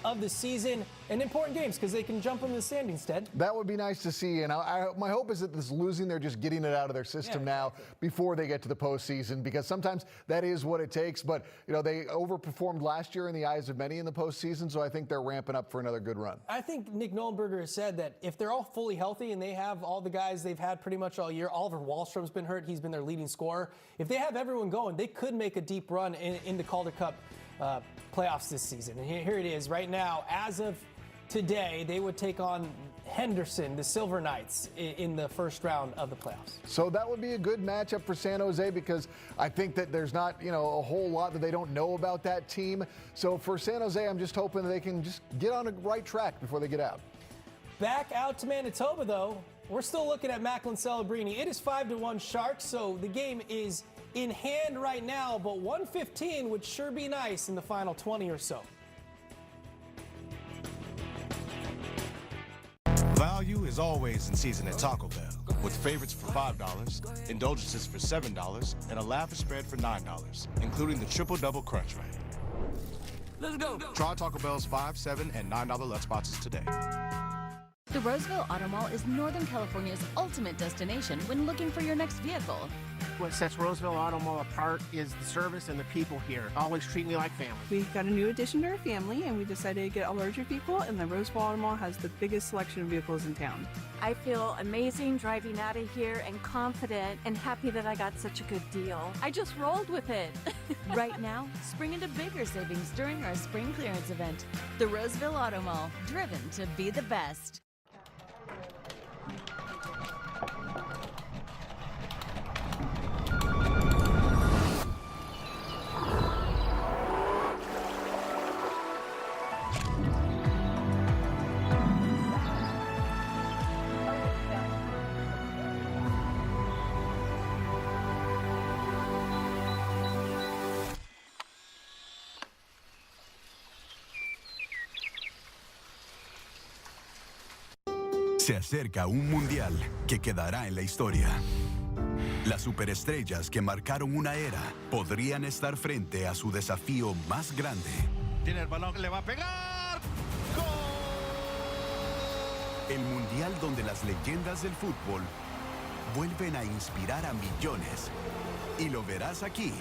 of the season, and important games because they can jump in the standings, Ted. That would be nice to see, and my hope is that this losing, they're just getting it out of their system now before they get to the postseason, because sometimes that is what it takes. But they overperformed last year in the eyes of many in the postseason, so I think they're ramping up for another good run. I think Nick Nollenberger has said that if they're all fully healthy and they have all the guys they've had pretty much all year, Oliver Wahlstrom's been hurt, he's been their leading scorer. If they have everyone going, they could make a deep run in the Calder Cup playoffs this season. And here it is right now. As of today, they would take on Henderson, the Silver Knights, in the first round of the playoffs. So that would be a good matchup for San Jose, because I think that there's not, a whole lot that they don't know about that team. So for San Jose, I'm just hoping that they can just get on the right track before they get out. Back out to Manitoba, though. We're still looking at Macklin Celebrini. It is 5-1 Sharks, so the game is in hand right now, but 115 would sure be nice in the final 20 or so. Value is always in season at Taco Bell, with favorites for $5, indulgences for $7, and a lavish spread for $9, including the Triple-Double Crunch Wrap. Let's go. Try Taco Bell's $5, $7, and $9 lunch boxes today. The Roseville Auto Mall is Northern California's ultimate destination when looking for your next vehicle. What sets Roseville Auto Mall apart is the service and the people here. Always treat me like family. We got a new addition to our family, and we decided to get a larger vehicle, and the Roseville Auto Mall has the biggest selection of vehicles in town. I feel amazing driving out of here and confident and happy that I got such a good deal. I just rolled with it. Right now, spring into bigger savings during our spring clearance event. The Roseville Auto Mall, driven to be the best. Se acerca un mundial que quedará en la historia. Las superestrellas que marcaron una era podrían estar frente a su desafío más grande. Tiene el balón, le va a pegar. ¡Gol! El mundial donde las leyendas del fútbol vuelven a inspirar a millones. Y lo verás aquí,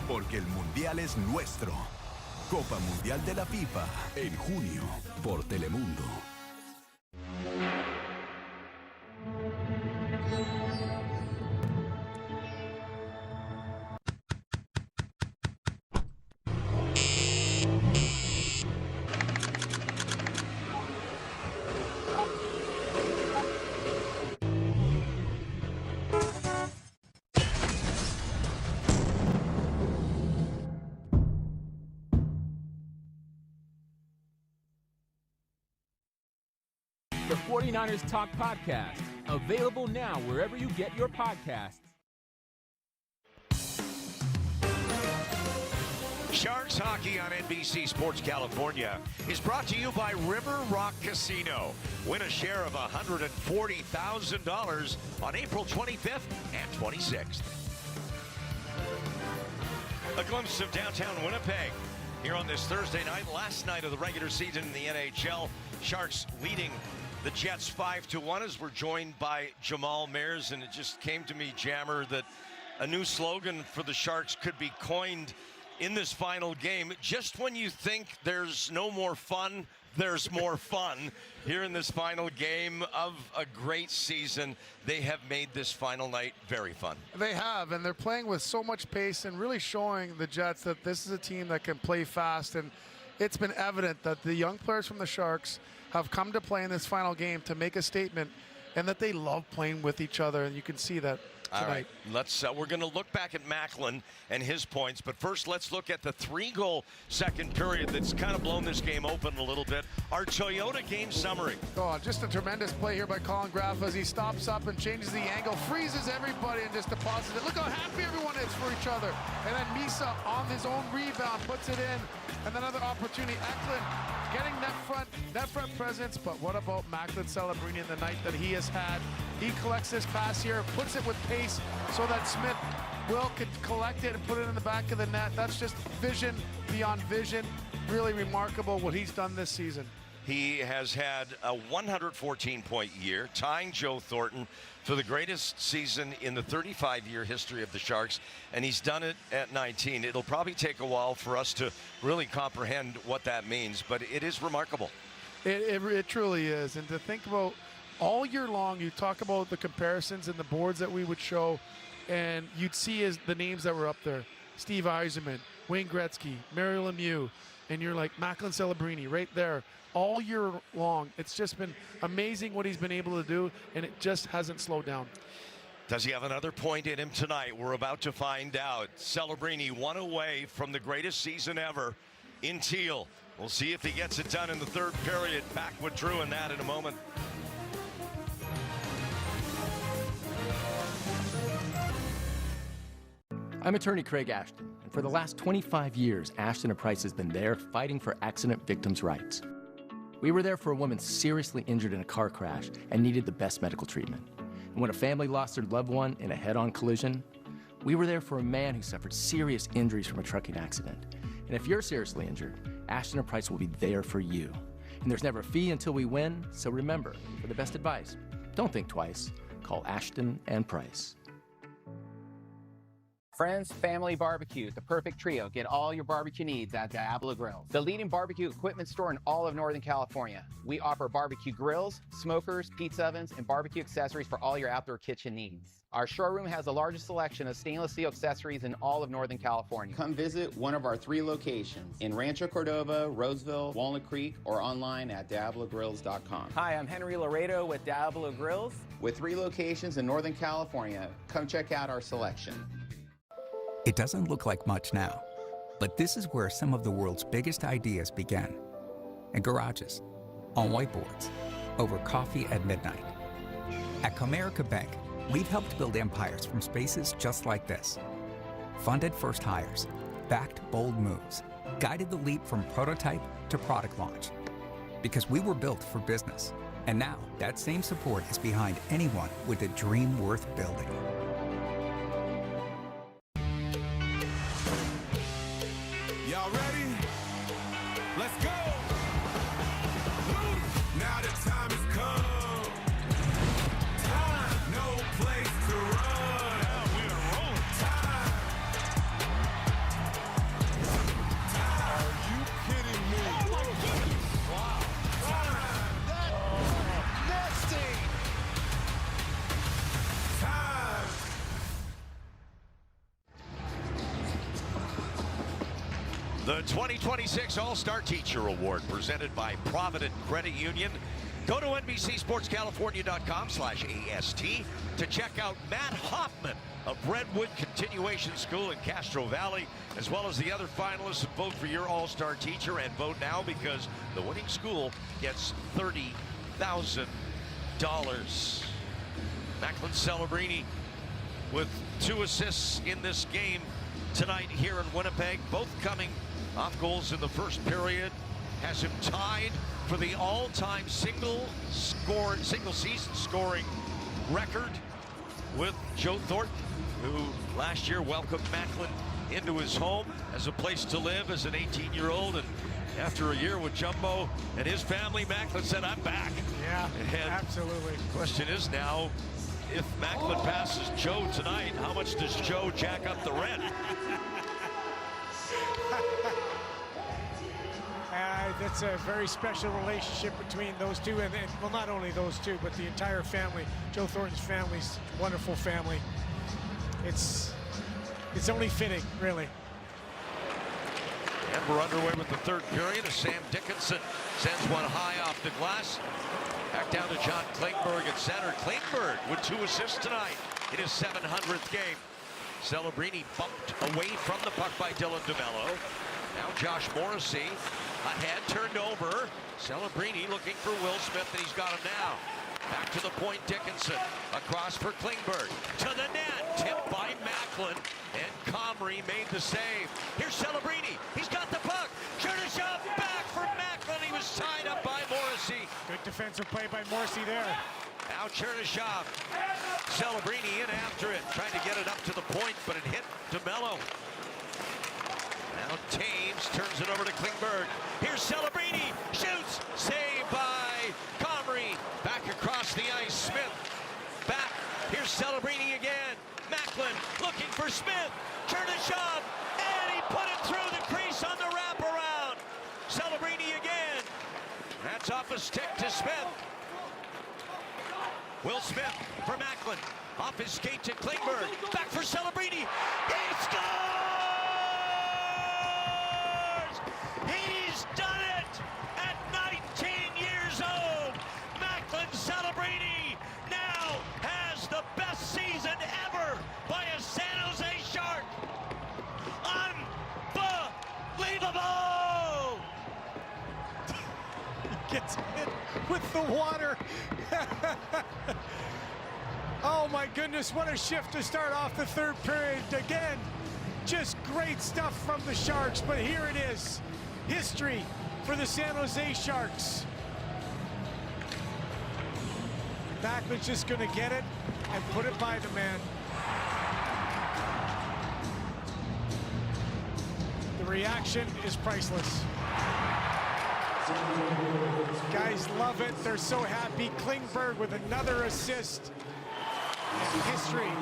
porque el mundial es nuestro. Copa Mundial de la FIFA, en junio, por Telemundo. The 49ers Talk Podcast, available now wherever you get your podcasts. Sharks Hockey on NBC Sports California is brought to you by River Rock Casino. Win a share of $140,000 on April 25th and 26th. A glimpse of downtown Winnipeg here on this Thursday night, last night of the regular season in the NHL. Sharks leading the Jets 5-1 as we're joined by Jamal Mayers, and it just came to me, Jammer, that a new slogan for the Sharks could be coined in this final game. Just when you think there's no more fun, there's more fun. Here in this final game of a great season, they have made this final night very fun. They have, and they're playing with so much pace and really showing the Jets that this is a team that can play fast. And it's been evident that the young players from the Sharks have come to play in this final game to make a statement, and that they love playing with each other, and you can see that tonight. All right, we're going to look back at Macklin and his points, but first let's look at the 3-goal second period that's kind of blown this game open a little bit. Our Toyota game summary. Oh, just a tremendous play here by Colin Graff as he stops up and changes the angle, freezes everybody, and just deposits it. Look how happy everyone is for each other. And then Misa on his own rebound puts it in. And another opportunity, Eklund getting net front presence. But what about Macklin Celebrini in the night that he has had? He collects this pass here, puts it with pace so that Smith could collect it and put it in the back of the net. That's just vision beyond vision. Really remarkable what he's done this season. He has had a 114-point year, tying Joe Thornton for the greatest season in the 35-year history of the Sharks, and he's done it at 19. It'll probably take a while for us to really comprehend what that means, but it is remarkable. It truly is. And to think about all year long, you talk about the comparisons and the boards that we would show, and you'd see the names that were up there. Steve Yzerman, Wayne Gretzky, Mario Lemieux, and you're like Macklin Celebrini right there. All year long, it's just been amazing what he's been able to do, and it just hasn't slowed down. Does he have another point in him tonight? We're about to find out. Celebrini one away from the greatest season ever in teal. We'll see if he gets it done in the third period. Back with Drew and that in a moment. I'm attorney Craig Ashton, and for the last 25 years, Ashton & Price has been there fighting for accident victims' rights. We were there for a woman seriously injured in a car crash and needed the best medical treatment. And when a family lost their loved one in a head-on collision, we were there for a man who suffered serious injuries from a trucking accident. And if you're seriously injured, Ashton & Price will be there for you. And there's never a fee until we win, so remember, for the best advice, don't think twice. Call Ashton & Price. Friends, family, barbecue, the perfect trio. Get all your barbecue needs at Diablo Grills, the leading barbecue equipment store in all of Northern California. We offer barbecue grills, smokers, pizza ovens, and barbecue accessories for all your outdoor kitchen needs. Our showroom has the largest selection of stainless steel accessories in all of Northern California. Come visit one of our 3 locations in Rancho Cordova, Roseville, Walnut Creek, or online at DiabloGrills.com. Hi, I'm Henry Laredo with Diablo Grills. With 3 locations in Northern California, come check out our selection. It doesn't look like much now, but this is where some of the world's biggest ideas began. In garages, on whiteboards, over coffee at midnight. At Comerica Bank, we've helped build empires from spaces just like this. Funded first hires, backed bold moves, guided the leap from prototype to product launch. Because we were built for business, And now, that same support is behind anyone with a dream worth building. Y'all ready? Let's go! Now the time has come. Time, no place to run. Now we're rolling. Time. Are you kidding me? Oh my goodness! Wow. Nasty. Time. The 2026 All-Star Teacher Award presented by Provident Credit Union. Go to NBCSportsCalifornia.com/AST to check out Matt Hoffman of Redwood Continuation School in Castro Valley, as well as the other finalists, and vote for your All-Star Teacher, and vote now because the winning school gets $30,000. Macklin Celebrini with 2 assists in this game tonight here in Winnipeg, both coming off goals in the first period, has him tied for the all-time single season scoring record with Joe Thornton, who last year welcomed Macklin into his home as a place to live as an 18-year-old, and after a year with Jumbo and his family, Macklin said, "I'm back." Yeah, and absolutely. The question is now, if Macklin passes Joe tonight, how much does Joe jack up the rent? That's a very special relationship between those two, and well, not only those two, but the entire family. Joe Thornton's family's a wonderful family. It's only fitting, really. And we're underway with the third period as Sam Dickinson sends one high off the glass. Back down to John Klingberg at center. Klingberg with 2 assists tonight in his 700th game. Celebrini bumped away from the puck by Dylan DeMello. Now Josh Morrissey ahead, turned over. Celebrini looking for Will Smith, and he's got him now. Back to the point, Dickinson. Across for Klingberg. To the net. Tipped by Macklin. And Comrie made the save. Here's Celebrini. He's got the puck. Chernyshov back for Macklin. He was tied up by Morrissey. Good defensive play by Morrissey there. Now Chernyshov. Celebrini in after it. Trying to get it up to the point, but it hit DeMello. Now Taves turns it over to Klingberg. Here's Celebrini. Shoots. Saved by Comrie. Back across the ice. Smith. Back. Here's Celebrini again. Macklin looking for Smith. Chernyshov. And he put it through the crease on the wraparound. Celebrini again. That's off a stick to Smith. Will Smith for Macklin. Off his skate to Klingberg. Back for Celebrini. He scores! He's done it at 19 years old. Macklin Celebrini now has the best season ever by a San Jose Shark. Unbelievable! He gets hit with the water. Oh my goodness, what a shift to start off the third period. Again, just great stuff from the Sharks, but here it is. History for the San Jose Sharks. Macklin's just gonna get it and put it by the man. The reaction is priceless. Guys love it. They're so happy. Klingberg with another assist. And history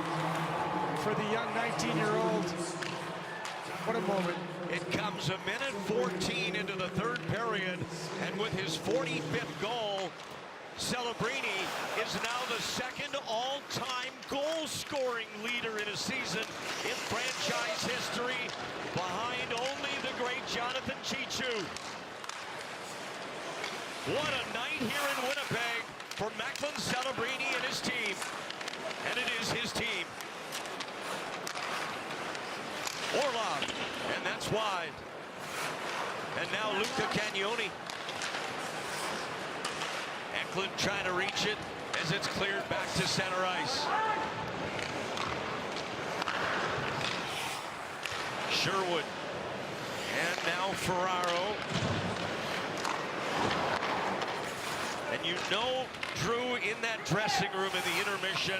for the young 19-year-old. What a moment. It comes a minute 14 into the third period, and with his 45th goal, Celebrini is now the second all-time goal-scoring leader in a season in franchise history, behind only the great Jonathan Cheechoo. What a night here in Winnipeg for Macklin Celebrini and his team. And it is his team. Orlov, and that's wide. And now Luca Cagnoni. Eklund trying to reach it as it's cleared back to center ice. Sherwood. And now Ferraro. And you know, Drew, in that dressing room in the intermission,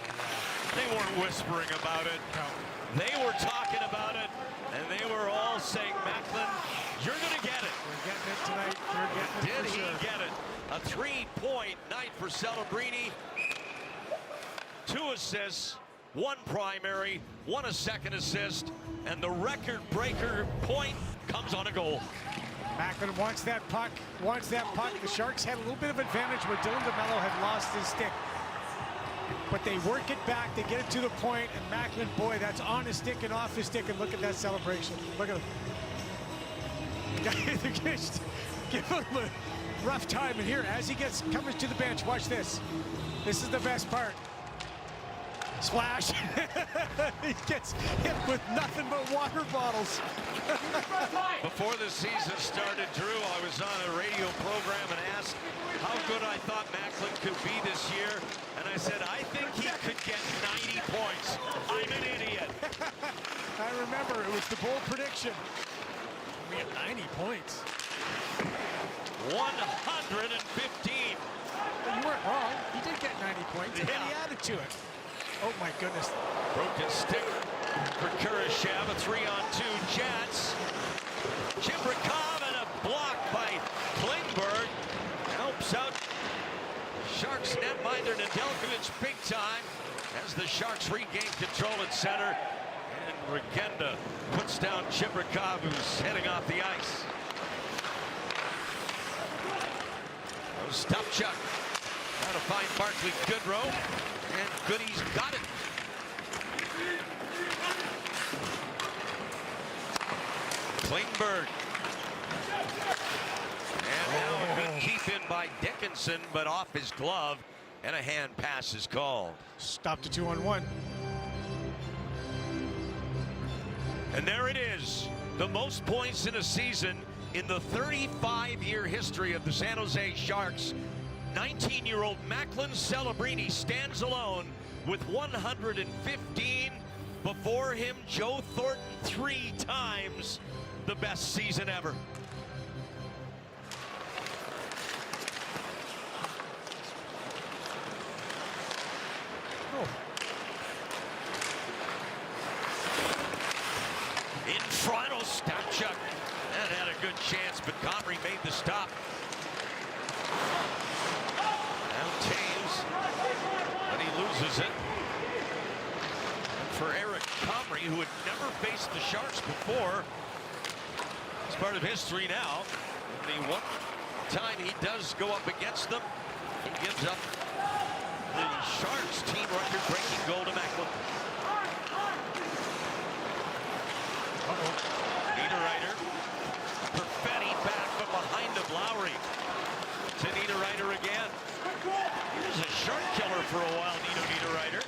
they weren't whispering about it. They were talking about it, and they were all saying, Macklin, you're going to get it. We're getting it tonight. You're getting it. Did he get it? A 3-point night for Celebrini. 2 assists, 1 primary, 1 a second assist, and the record breaker point comes on a goal. Macklin wants that puck. The Sharks had a little bit of advantage where Dylan DeMello had lost his stick. But they work it back, they get it to the point, and Macklin, boy, that's on his stick and off his stick, and look at that celebration. Look at him. Give him a rough time, and here, as he comes to the bench, watch this. This is the best part. Splash. He gets hit with nothing but water bottles. Before the season started, Drew, I was on a radio program and asked how good I thought Macklin could be this year. And I said, I think he could get 90 points. I'm an idiot. I remember, it was the bold prediction. We had 90 points. 115. Well, you weren't wrong. He did get 90 points, and then he added to it. Oh, my goodness. Broken stick for Kurashev. A 3-on-2 Jets. Chibrakov and a block by Klingberg. Helps out Sharks netminder Nedeljkovic big time as the Sharks regain control at center. And Regenda puts down Chibrakov, who's heading off the ice. Stupchuk trying to find Barclay Goodrow, and Goody's got it. Klingberg. And now a good keep in by Dickinson, but off his glove, and a hand pass is called. Stopped to 2-on-1. And there it is, the most points in a season in the 35-year history of the San Jose Sharks. 19-year-old Macklin Celebrini stands alone with 115. Before him, Joe Thornton 3 times the best season ever. In front of Stupchuk. That had a good chance, but Comrie made the stop. Now Taves, but he loses it. And for Eric Comrie, who had never faced the Sharks before, it's part of history now. The one time he does go up against them, he gives up the Sharks team record-breaking goal to Macklin. Niederreiter. Perfetti back from behind of Lowry. To Niederreiter again. He was a shark killer for a while, Niederreiter.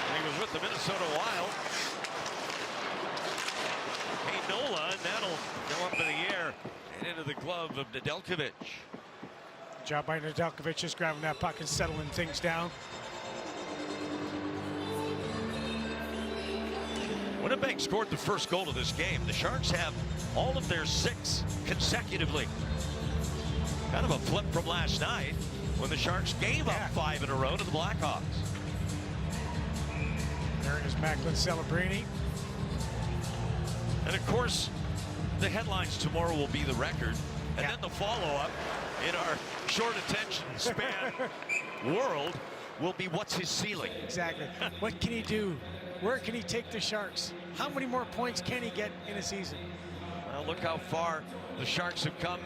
And he was with the Minnesota Wild. Hey, Nola, and that'll go up in the air and into the glove of Nedeljkovic. Job by Nedeljkovic, just grabbing that puck and settling things down. Winnipeg scored the first goal of this game. The Sharks have all of their 6 consecutively. Kind of a flip from last night when the Sharks gave up 5 in a row to the Blackhawks. There is Macklin Celebrini. And of course, the headlines tomorrow will be the record. And then the follow-up in our short attention span world will be what's his ceiling. Exactly. What can he do? Where can he take the Sharks? How many more points can he get in a season? Well, look how far the Sharks have come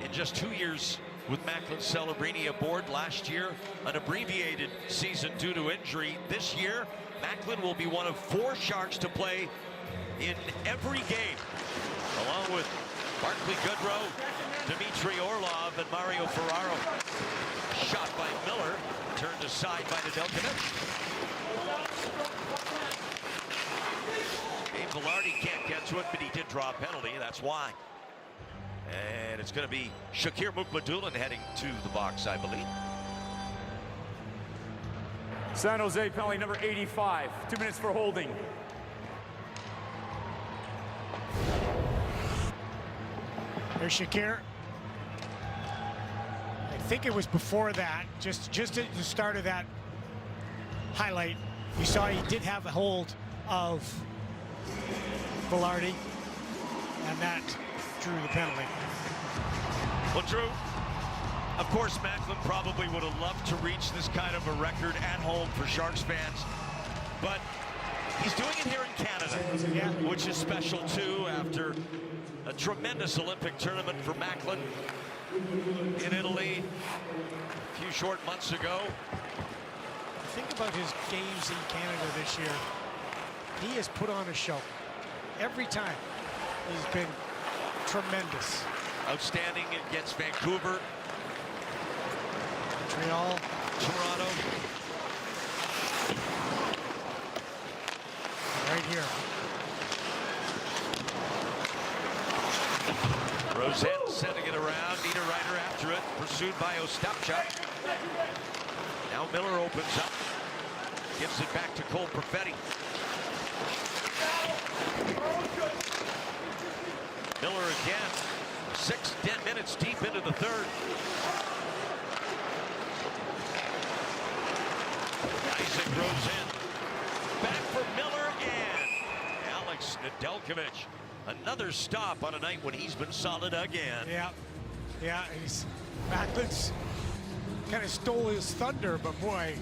in just 2 years with Macklin Celebrini aboard. Last year, an abbreviated season due to injury. This year, Macklin will be one of 4 Sharks to play in every game, along with Barclay Goodrow, Dmitry Orlov, and Mario Ferraro. Shot by Miller, turned aside by Nedeljkovic. Gabe Velarde can't get to it, but he did draw a penalty, that's why. And it's going to be Shakir Mukhamadullin heading to the box, I believe. San Jose penalty number 85. 2 minutes for holding. There's Shakir. think it was before that, just at the start of that highlight, you saw he did have a hold of Velarde, and that drew the penalty. Well, Drew, of course, Macklin probably would have loved to reach this kind of a record at home for Sharks fans, but he's doing it here in Canada, which is special too after a tremendous Olympic tournament for Macklin in Italy a few short months ago. Think about his games in Canada this year. He has put on a show. Every time he's been tremendous. Outstanding against Vancouver, Montreal, Toronto. Right here. Rosette sending it around. Niederreiter after it, pursued by Ostapchuk. Now Miller opens up, gives it back to Cole Perfetti. Miller again, 6-10 minutes deep into the third. Isaac goes in. Back for Miller and Alex Nedeljkovic. Another stop on a night when he's been solid again. Yeah, and Macklin's kind of stole his thunder, but boy,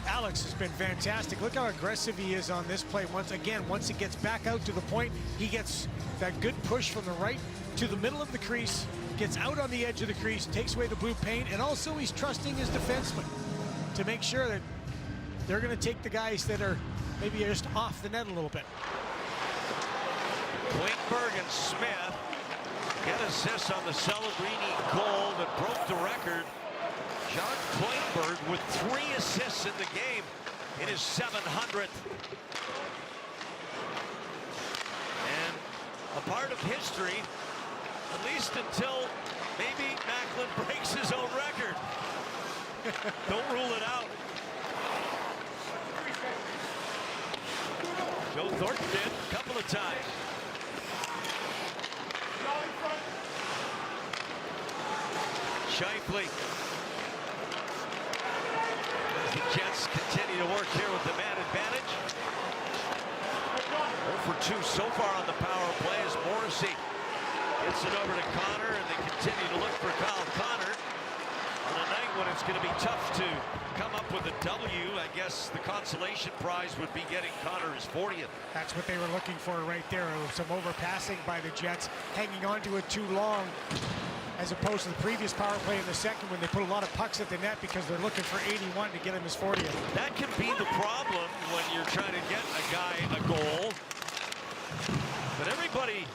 Alex has been fantastic. Look how aggressive he is on this play. Once it gets back out to the point, he gets that good push from the right to the middle of the crease, gets out on the edge of the crease, takes away the blue paint, and also he's trusting his defenseman to make sure that they're going to take the guys that are maybe just off the net a little bit. Klingberg and Smith get assists on the Celebrini goal that broke the record. John Klingberg with 3 assists in the game in his 700th. And a part of history, at least until maybe Macklin breaks his own record. Don't rule it out. Joe Thornton did a couple of times. Scheifele. As the Jets continue to work here with the man advantage. 0 for 2 so far on the power play as Morrissey gets it over to Connor, and they continue to look for Kyle Connor. On a night when it's going to be tough to come up with a W, I guess the consolation prize would be getting Connor his 40th. That's what they were looking for right there. Some overpassing by the Jets, hanging on to it too long, as opposed to the previous power play in the second when they put a lot of pucks at the net because they're looking for 81 to get him his 40th. That can be the problem when you're trying to get a guy a goal. But everybody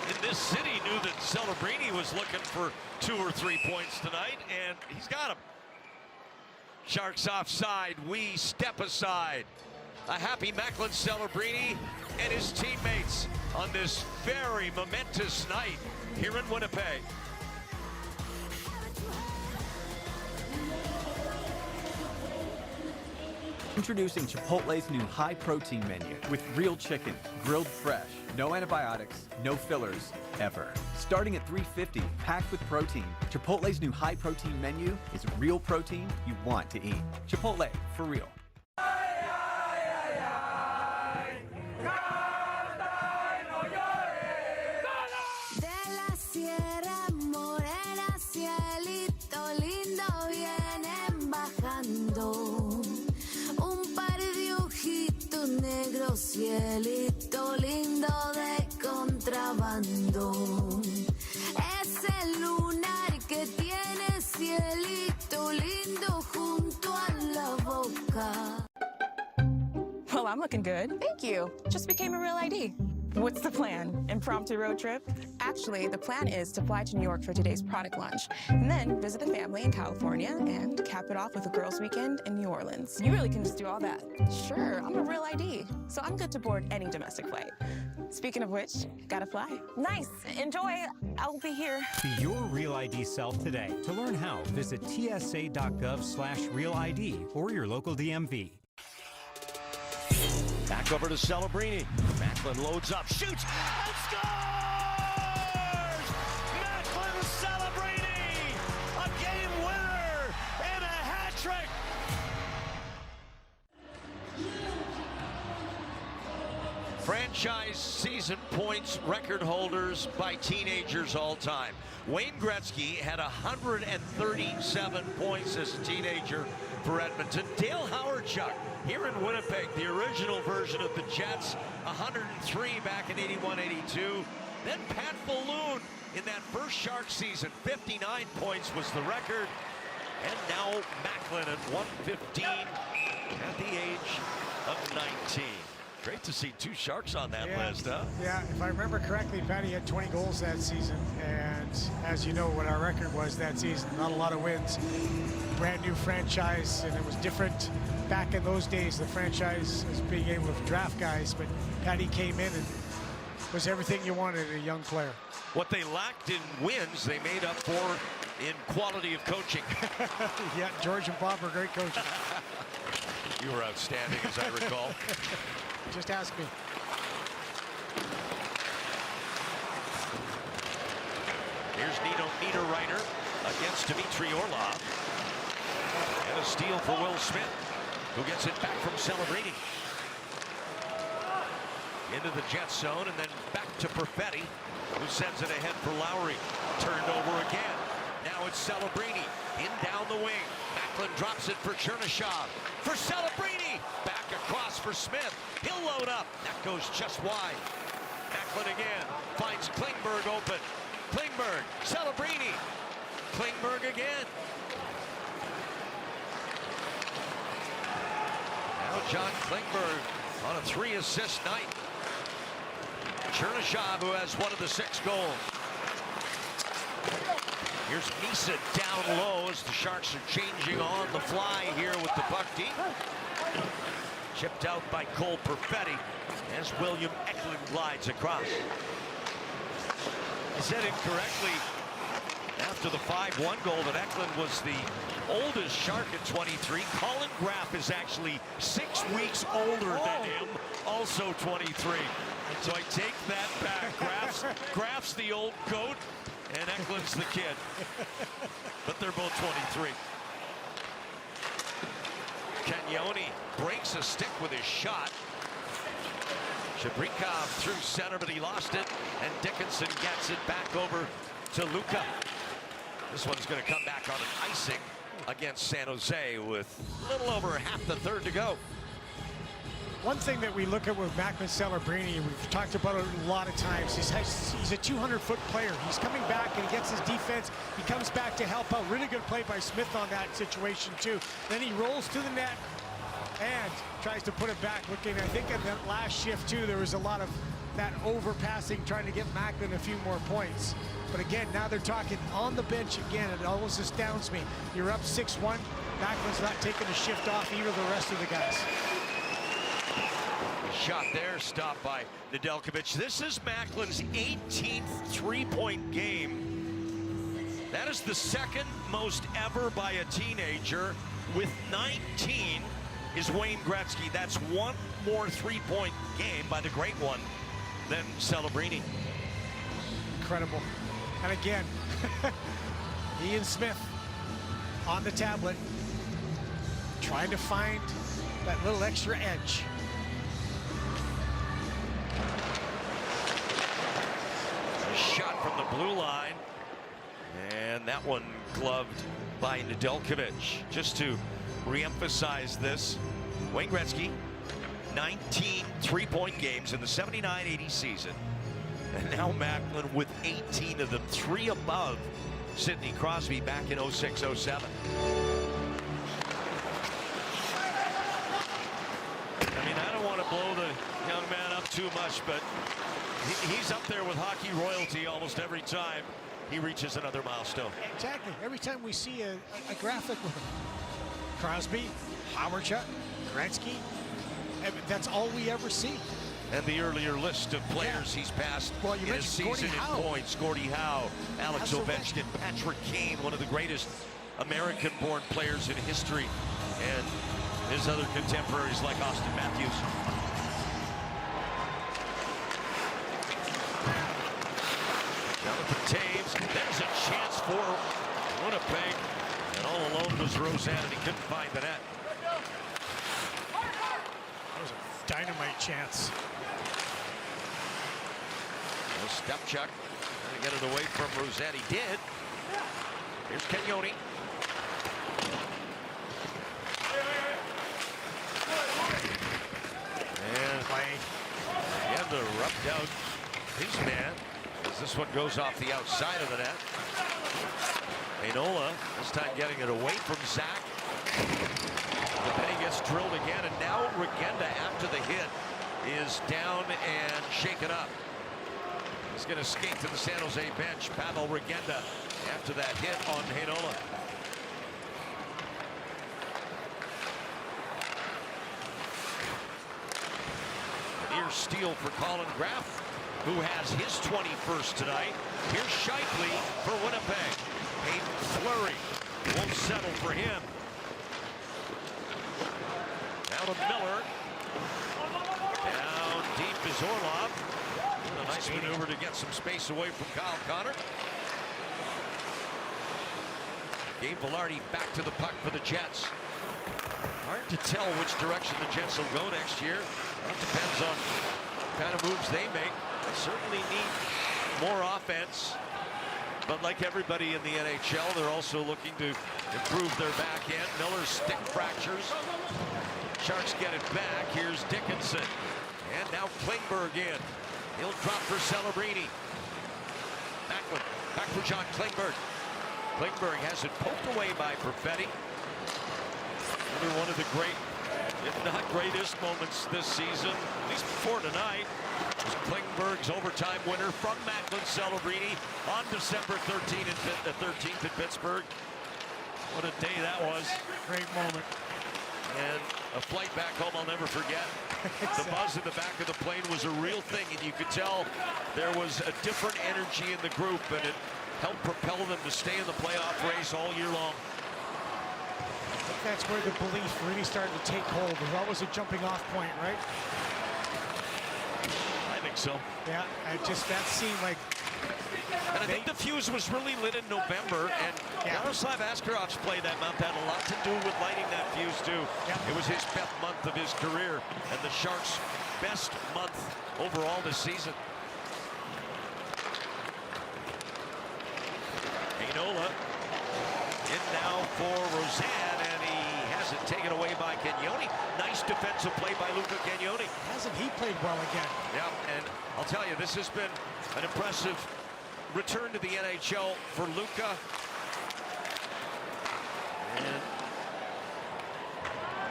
in this city knew that Celebrini was looking for 2 or 3 points tonight, and he's got them. Sharks offside, we step aside. A happy Macklin Celebrini and his teammates on this very momentous night here in Winnipeg. Introducing Chipotle's new high-protein menu with real chicken, grilled fresh, no antibiotics, no fillers, ever. Starting at $3.50, packed with protein, Chipotle's new high-protein menu is real protein you want to eat. Chipotle, for real. Cielito lindo de contrabando, es el lunar que tiene cielito lindo junto a la boca. Well, I'm looking good. Thank you. Just became a Real ID. What's the plan? Impromptu road trip? Actually, the plan is to fly to New York for today's product launch, and then visit the family in California and cap it off with a girls' weekend in New Orleans. You really can just do all that. Sure, I'm a Real ID, so I'm good to board any domestic flight. Speaking of which, gotta fly. Nice. Enjoy. I'll be here. Be your Real ID self today. To learn how, visit tsa.gov/RealID or your local DMV. Back over to Celebrini. Macklin loads up, shoots, and scores! Macklin Celebrini! A game franchise season points record holders by teenagers all time. Wayne Gretzky had 137 points as a teenager for Edmonton. Dale Hawerchuk here in Winnipeg, the original version of the Jets, 103 back in 81-82. Then Pat Falloon in that first Sharks season, 59 points was the record. And now Macklin at 115 at the age of 19. Great to see two Sharks on that list, huh? Yeah, if I remember correctly, Patty had 20 goals that season. And as you know, what our record was that season, not a lot of wins. Brand new franchise, and it was different back in those days. The franchise was being able to draft guys, but Patty came in and was everything you wanted in a young player. What they lacked in wins, they made up for in quality of coaching. Yeah, George and Bob are great coaches. You were outstanding, as I recall. Just ask me. Here's Nino Niederreiter against Dmitry Orlov. And a steal for Will Smith, who gets it back from Celebrini. Into the jet zone, and then back to Perfetti, who sends it ahead for Lowry. Turned over again. Now it's Celebrini in down the wing. Macklin drops it for Chernyshov. For Celebrini. Back across for Smith. He'll load up. That goes just wide. Macklin again. Finds Klingberg open. Klingberg. Celebrini. Klingberg again. Now John Klingberg on a 3-assist night. Chernyshov, who has one of the 6 goals. Here's Misa down low as the Sharks are changing on the fly here with the puck deep. Chipped out by Cole Perfetti as William Eklund glides across. I said incorrectly after the 5-1 goal that Eklund was the oldest Shark at 23. Colin Graff is actually 6 weeks older than him, also 23. So I take that back. Graff's the old goat, and Eklund's the kid. But they're both 23. Cagnoni breaks a stick with his shot. Shabrikov through center, but he lost it. And Dickinson gets it back over to Luka. This one's going to come back on an icing against San Jose with a little over half the third to go. One thing that we look at with Macklin Celebrini, we've talked about it a lot of times, he's a 200-foot player. He's coming back and he gets his defense. He comes back to help out. Really good play by Smith on that situation too. Then he rolls to the net and tries to put it back. Looking, I think in that last shift too, there was a lot of that overpassing, trying to get Macklin a few more points. But again, now they're talking on the bench again. It almost astounds me. You're up 6-1. Macklin's not taking a shift off either of the rest of the guys. Shot there, stopped by Nedeljkovic. This is Macklin's 18th three-point game. That is the second most ever by a teenager. With 19 is Wayne Gretzky. That's one more three-point game by the great one than Celebrini. Incredible. And again, Ian Smith on the tablet, trying to find that little extra edge. Shot from the blue line, and that one gloved by Nedeljkovic. Just to re-emphasize this, Wayne Gretzky, 19 three-point games in the 79-80 season, and now Macklin with 18 of them, 3 above Sidney Crosby back in 06-07. I mean, I don't want to blow the young man up too much, but he's up there with hockey royalty almost every time he reaches another milestone. Exactly. Every time we see a graphic with him. Crosby, Hawerchuk, Gretzky, that's all we ever see. And the earlier list of players he's passed in his season in points. Gordie Howe, Alex Ovechkin, Patrick Kane, one of the greatest American-born players in history, and his other contemporaries like Austin Matthews. Jonathan Taves, there's a chance for Winnipeg, and all alone was Rosen, and he couldn't find the net. That was a dynamite chance. Step check. Trying to get it away from Rosette. He did. Here's Kenyoni. And Regenda rubbed out his man as this one goes off the outside of the net. Heinola this time getting it away from Zach. But then he gets drilled again, and now Regenda after the hit is down and shaken up. He's going to skate to the San Jose bench. Pavel Regenda after that hit on Heinola. Near steal for Colin Graff, who has his 21st tonight. Here's Shifley for Winnipeg. Hayden Fleury won't settle for him. Now to Miller. Down deep is Orlov. A nice maneuver to get some space away from Kyle Connor. Gabe Vilardi back to the puck for the Jets. Hard to tell which direction the Jets will go next year. It depends on the kind of moves they make. They certainly need more offense. But like everybody in the NHL, they're also looking to improve their back end. Miller's stick fractures. Sharks get it back. Here's Dickinson. And now Klingberg in. He'll drop for Celebrini. Backward. Back for John Klingberg. Klingberg has it poked away by Perfetti. Another one of the great, if not greatest moments this season, at least before tonight, was Klingberg's overtime winner from Macklin Celebrini on December 13th in Pittsburgh. What a day that was. Great moment. And a flight back home I'll never forget. The buzz in the back of the plane was a real thing, and you could tell there was a different energy in the group, and it helped propel them to stay in the playoff race all year long. I think that's where the belief really started to take hold. There's always a jumping off point, right? I think so. Yeah, that seemed like. And I think the fuse was really lit in November, and Yaroslav Askarov's play that month had a lot to do with lighting that fuse too. It was his best month of his career, and the Sharks' best month overall this season. Heinola in now for Roseanne, and he has it taken away by Kenyoni. Nice defensive play by Luca Kenyoni. Hasn't he played well again? Yeah, and I'll tell you, this has been an impressive return to the NHL for Luca. And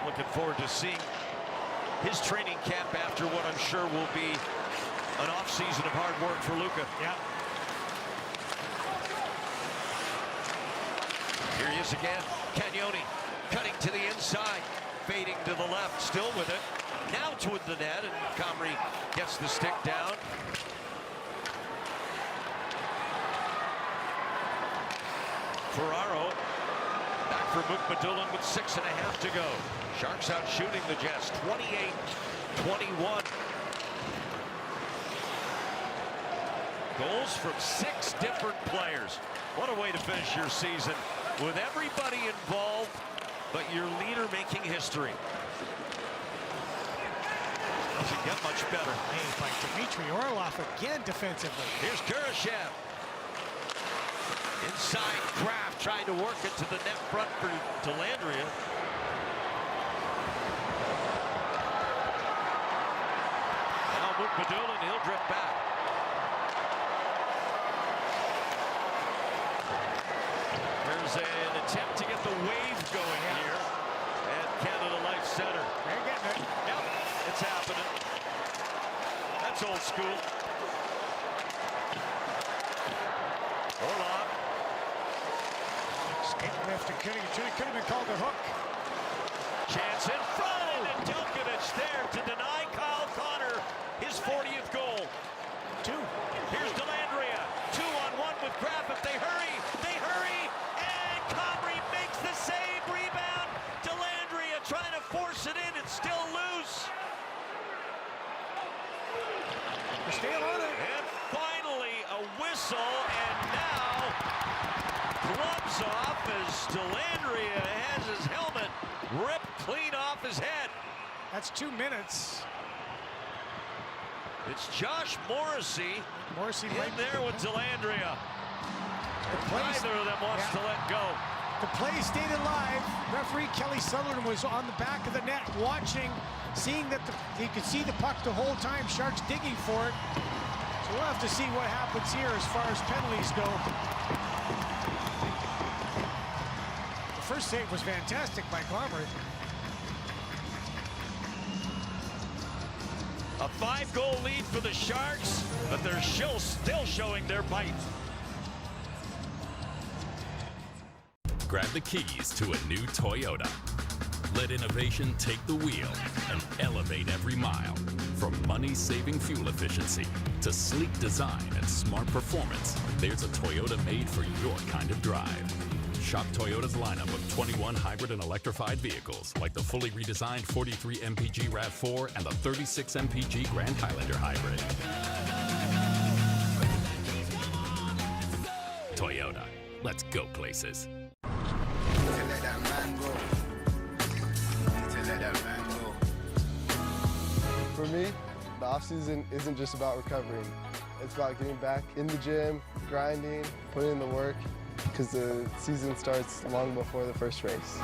looking forward to seeing his training camp after what I'm sure will be an off-season of hard work for Luca. Yeah. Here he is again. Kenyoni cutting to the inside, fading to the left, still with it. Now toward the net, and Comrie gets the stick down. Ferraro back for Mukhamadullin with 6.5 to go. Sharks out shooting the Jets 28-21. Goals from 6 different players. What a way to finish your season with everybody involved, but your leader making history. Doesn't get much better. Made by Dmitry Orlov again defensively. Here's Kurashev. Inside Kraft trying to work it to the net front for Dellandrea. Now Mukhamadullin, he'll drift back. There's an attempt to get the wave going here at Canada Life Center. They're getting it. Yep, it's happening. That's old school. Orlov. Lift, it could have been called a hook. Chance in front, and Delkovich there to deny Kyle Connor his 40th goal. 2. Here's Dellandrea, 2-on-1 with Graff. If they hurry, and Comrie makes the save. Rebound, Dellandrea trying to force it in. It's still loose. They're still on it. And finally a whistle, and now gloves off as Dellandrea has his helmet ripped clean off his head. That's 2 minutes. It's Josh Morrissey in there with Dellandrea. Neither of them wants to let go. The play stayed alive. Referee Kelly Sutherland was on the back of the net watching, seeing that he could see the puck the whole time. Sharks digging for it. So we'll have to see what happens here as far as penalties go. The first save was fantastic by Comrie. A 5-goal lead for the Sharks, but they're still showing their bite. Grab the keys to a new Toyota. Let innovation take the wheel and elevate every mile. From money-saving fuel efficiency to sleek design and smart performance, there's a Toyota made for your kind of drive. Shop Toyota's lineup of 21 hybrid and electrified vehicles, like the fully redesigned 43 MPG RAV4 and the 36 MPG Grand Highlander Hybrid. Toyota, let's go places. For me, the off-season isn't just about recovering. It's about getting back in the gym, grinding, putting in the work, because the season starts long before the first race.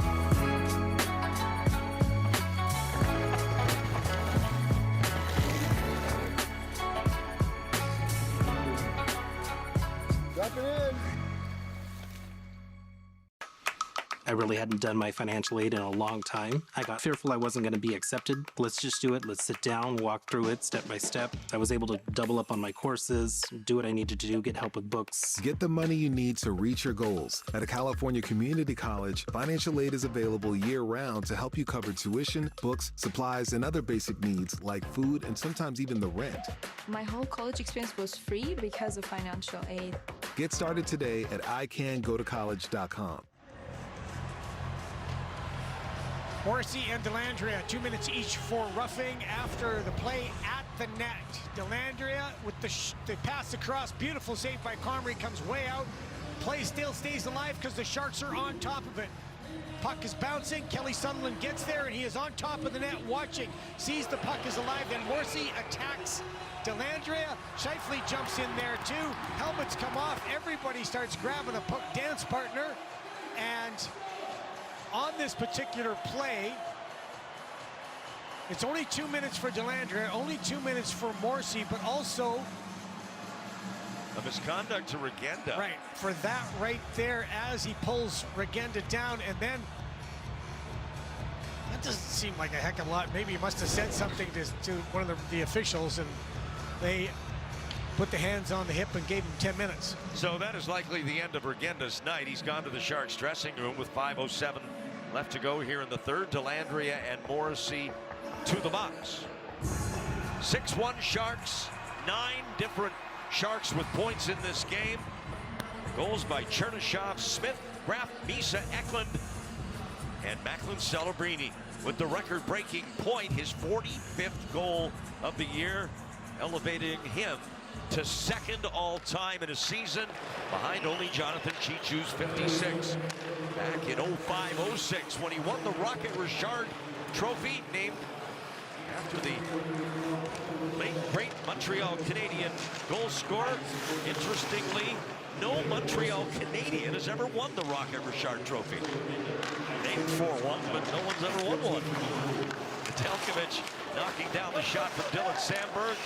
Drop it in. I really hadn't done my financial aid in a long time. I got fearful I wasn't going to be accepted. Let's just do it. Let's sit down, walk through it step by step. I was able to double up on my courses, do what I needed to do, get help with books. Get the money you need to reach your goals. At a California community college, financial aid is available year-round to help you cover tuition, books, supplies, and other basic needs like food and sometimes even the rent. My whole college experience was free because of financial aid. Get started today at icangotocollege.com. Morrissey and Dellandrea, 2 minutes each for roughing after the play at the net. Dellandrea with the pass across, beautiful save by Comrie, comes way out. Play still stays alive because the Sharks are on top of it. Puck is bouncing, Kelly Sutherland gets there and he is on top of the net watching, sees the puck is alive, then Morrissey attacks Dellandrea. Scheifele jumps in there too, helmets come off, everybody starts grabbing a puck dance partner, and on this particular play, it's only 2 minutes for Dellandrea, only 2 minutes for Morrissey, but also a misconduct to Regenda. Right, for that right there as he pulls Regenda down, and then that doesn't seem like a heck of a lot. Maybe he must have said something to one of the officials, and they put the hands on the hip and gave him 10 minutes. So that is likely the end of Regenda's night. He's gone to the Sharks dressing room with 5:07 left to go here in the third. Dellandrea and Morrissey to the box. 6-1 Sharks, 9 different Sharks with points in this game. Goals by Chernyshov, Smith, Graf, Misa, Eklund, and Macklin Celebrini with the record-breaking point, his 45th goal of the year, elevating him to second all-time in a season, behind only Jonathan Chichu's 56. Back in 05-06 when he won the Rocket Richard Trophy, named after the late great Montreal Canadian goal scorer. Interestingly, no Montreal Canadian has ever won the Rocket Richard Trophy. Named 4-1, but no one's ever won one. Nedeljkovic knocking down the shot from Dylan Sandberg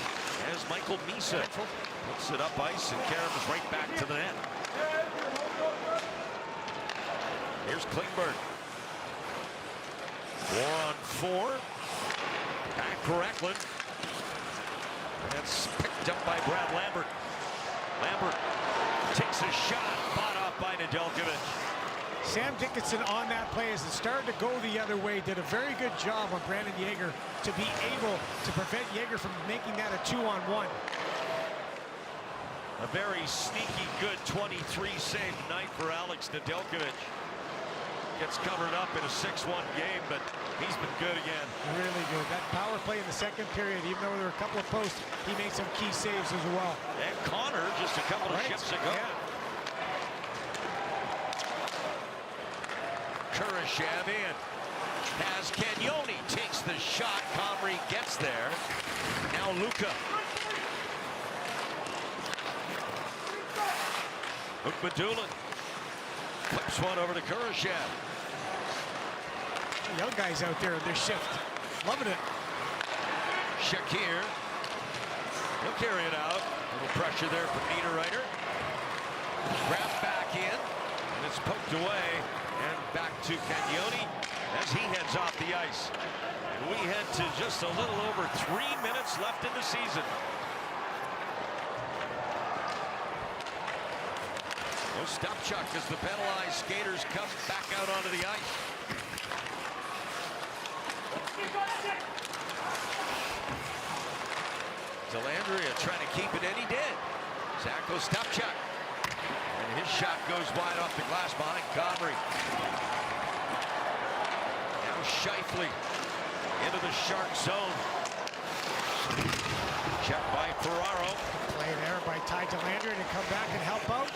as Michael Misa puts it up ice and caroms right back to the net. Here's Klingberg. 4-on-4. Back for Eklund. That's picked up by Brad Lambert. Lambert takes a shot, fought off by Nedeljkovic. Sam Dickinson on that play as it started to go the other way, did a very good job on Brandon Yager to be able to prevent Yager from making that a 2-on-1. A very sneaky good 23 save night for Alex Nedeljkovic. Gets covered up in a 6-1 game, but he's been good again. Really good. That power play in the second period, even though there were a couple of posts, he made some key saves as well. And Connor just a couple of shifts ago. Yeah. Kurashev in. Has Cagnoni, takes the shot. Comrie gets there. Now Luka Ukmadulin flips one over to Kurashev. Young guys out there in their shift. Loving it. Shakir. He'll carry it out. A little pressure there from Niederreiter. Grabbed back in. And it's poked away. And back to Cagnoni as he heads off the ice. And we head to just a little over 3 minutes left in the season. Ostapchuk as the penalized skaters come back out onto the ice. Dellandrea trying to keep it, and he did. Zach Ostapchuk. And his shot goes wide off the glass behind Comrie. Now Scheifele into the Shark zone. Check by Ferraro. Play there by Ty Dellandrea to come back and help out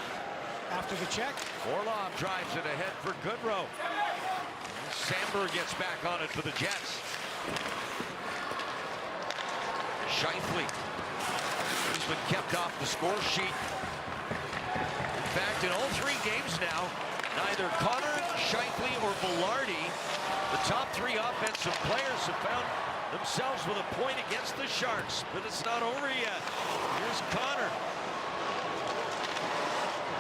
after the check. Orlov drives it ahead for Goodrow. Samberg gets back on it for the Jets. Scheifele. He's been kept off the score sheet. In fact, in all 3 games now, neither Connor, Scheifele, or Velarde, the top 3 offensive players, have found themselves with a point against the Sharks. But it's not over yet. Here's Connor.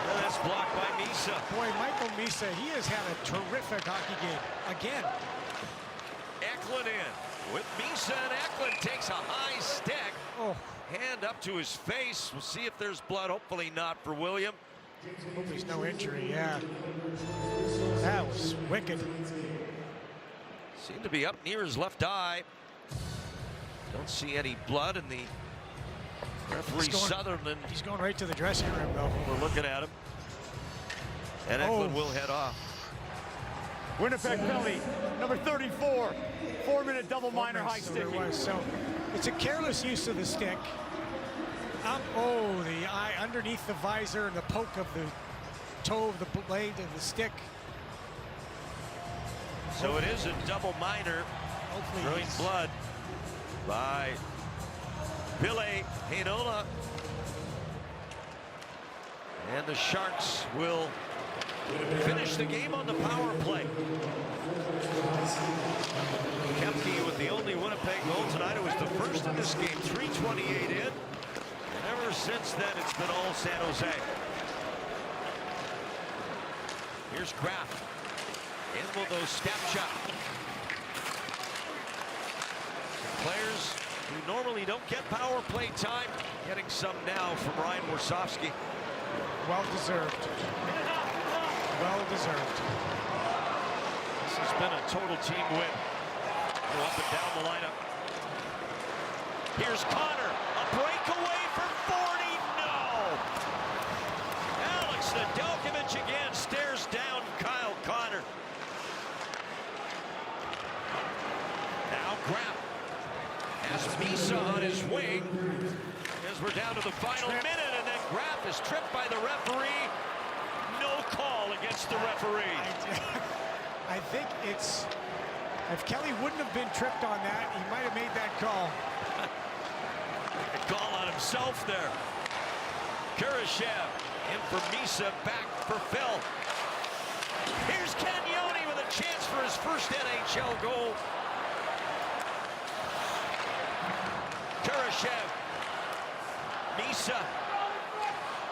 And that's blocked by Misa. Boy, Michael Misa, he has had a terrific hockey game. Again. Eklund in. With Misa, and Eklund takes a high stick. Oh. Hand up to his face. We'll see if there's blood. Hopefully not for William. Hope there's no injury, yeah. That was wicked. Seemed to be up near his left eye. Don't see any blood, and the referee Sutherland. He's going right to the dressing room, though. We're looking at him. And Eklund will head off. Winnipeg penalty, number 34. 4-minute double minor high sticking. So it's a careless use of the stick. The eye underneath the visor and the poke of the toe of the blade of the stick. So it is a double minor. Throwing blood by Ville Heinola. And the Sharks will finish the game on the power play. Kempke with the only Winnipeg goal tonight. It was the first in this game, 3:28 in. And ever since then, it's been all San Jose. Here's Kraft. In will those Stapchuk. Players who normally don't get power play time, getting some now from Ryan Warsofsky. Well deserved. Well deserved. This has been a total team win. Go up and down the lineup. Here's Connor. A breakaway for 40. No! Alex Nedeljkovic again stares down Kyle Connor. Now Graf has Misa on his wing as we're down to the final minute, and then Graf is tripped by the referee. No call against the referee. I think it's, if Kelly wouldn't have been tripped on that, he might have made that call. A call on himself there. Kurashev in for Misa, back for Phil. Here's Cagnoni with a chance for his first NHL goal. Kurashev. Misa.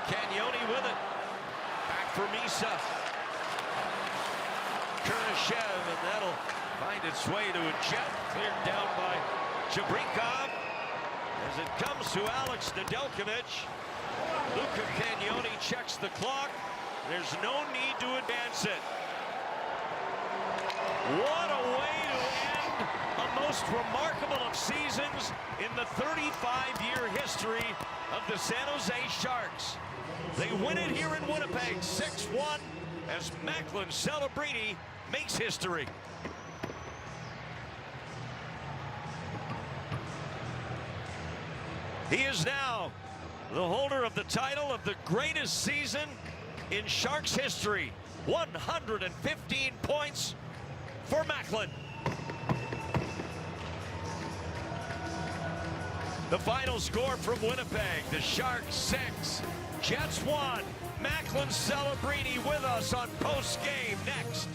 Cagnoni with it. Back for Misa. Kurashev, and that'll find its way to a jet. Cleared down by Chabrikov. As it comes to Alex Nedeljkovic. Luca Cagnoni checks the clock. There's no need to advance it. What a way to end a most remarkable of seasons in the 35-year history of the San Jose Sharks. They win it here in Winnipeg, 6-1, as Macklin Celebrini makes history. He is now the holder of the title of the greatest season in Sharks history. 115 points for Macklin. The final score from Winnipeg, the Sharks 6, Jets 1. Macklin Celebrini with us on Post Game next.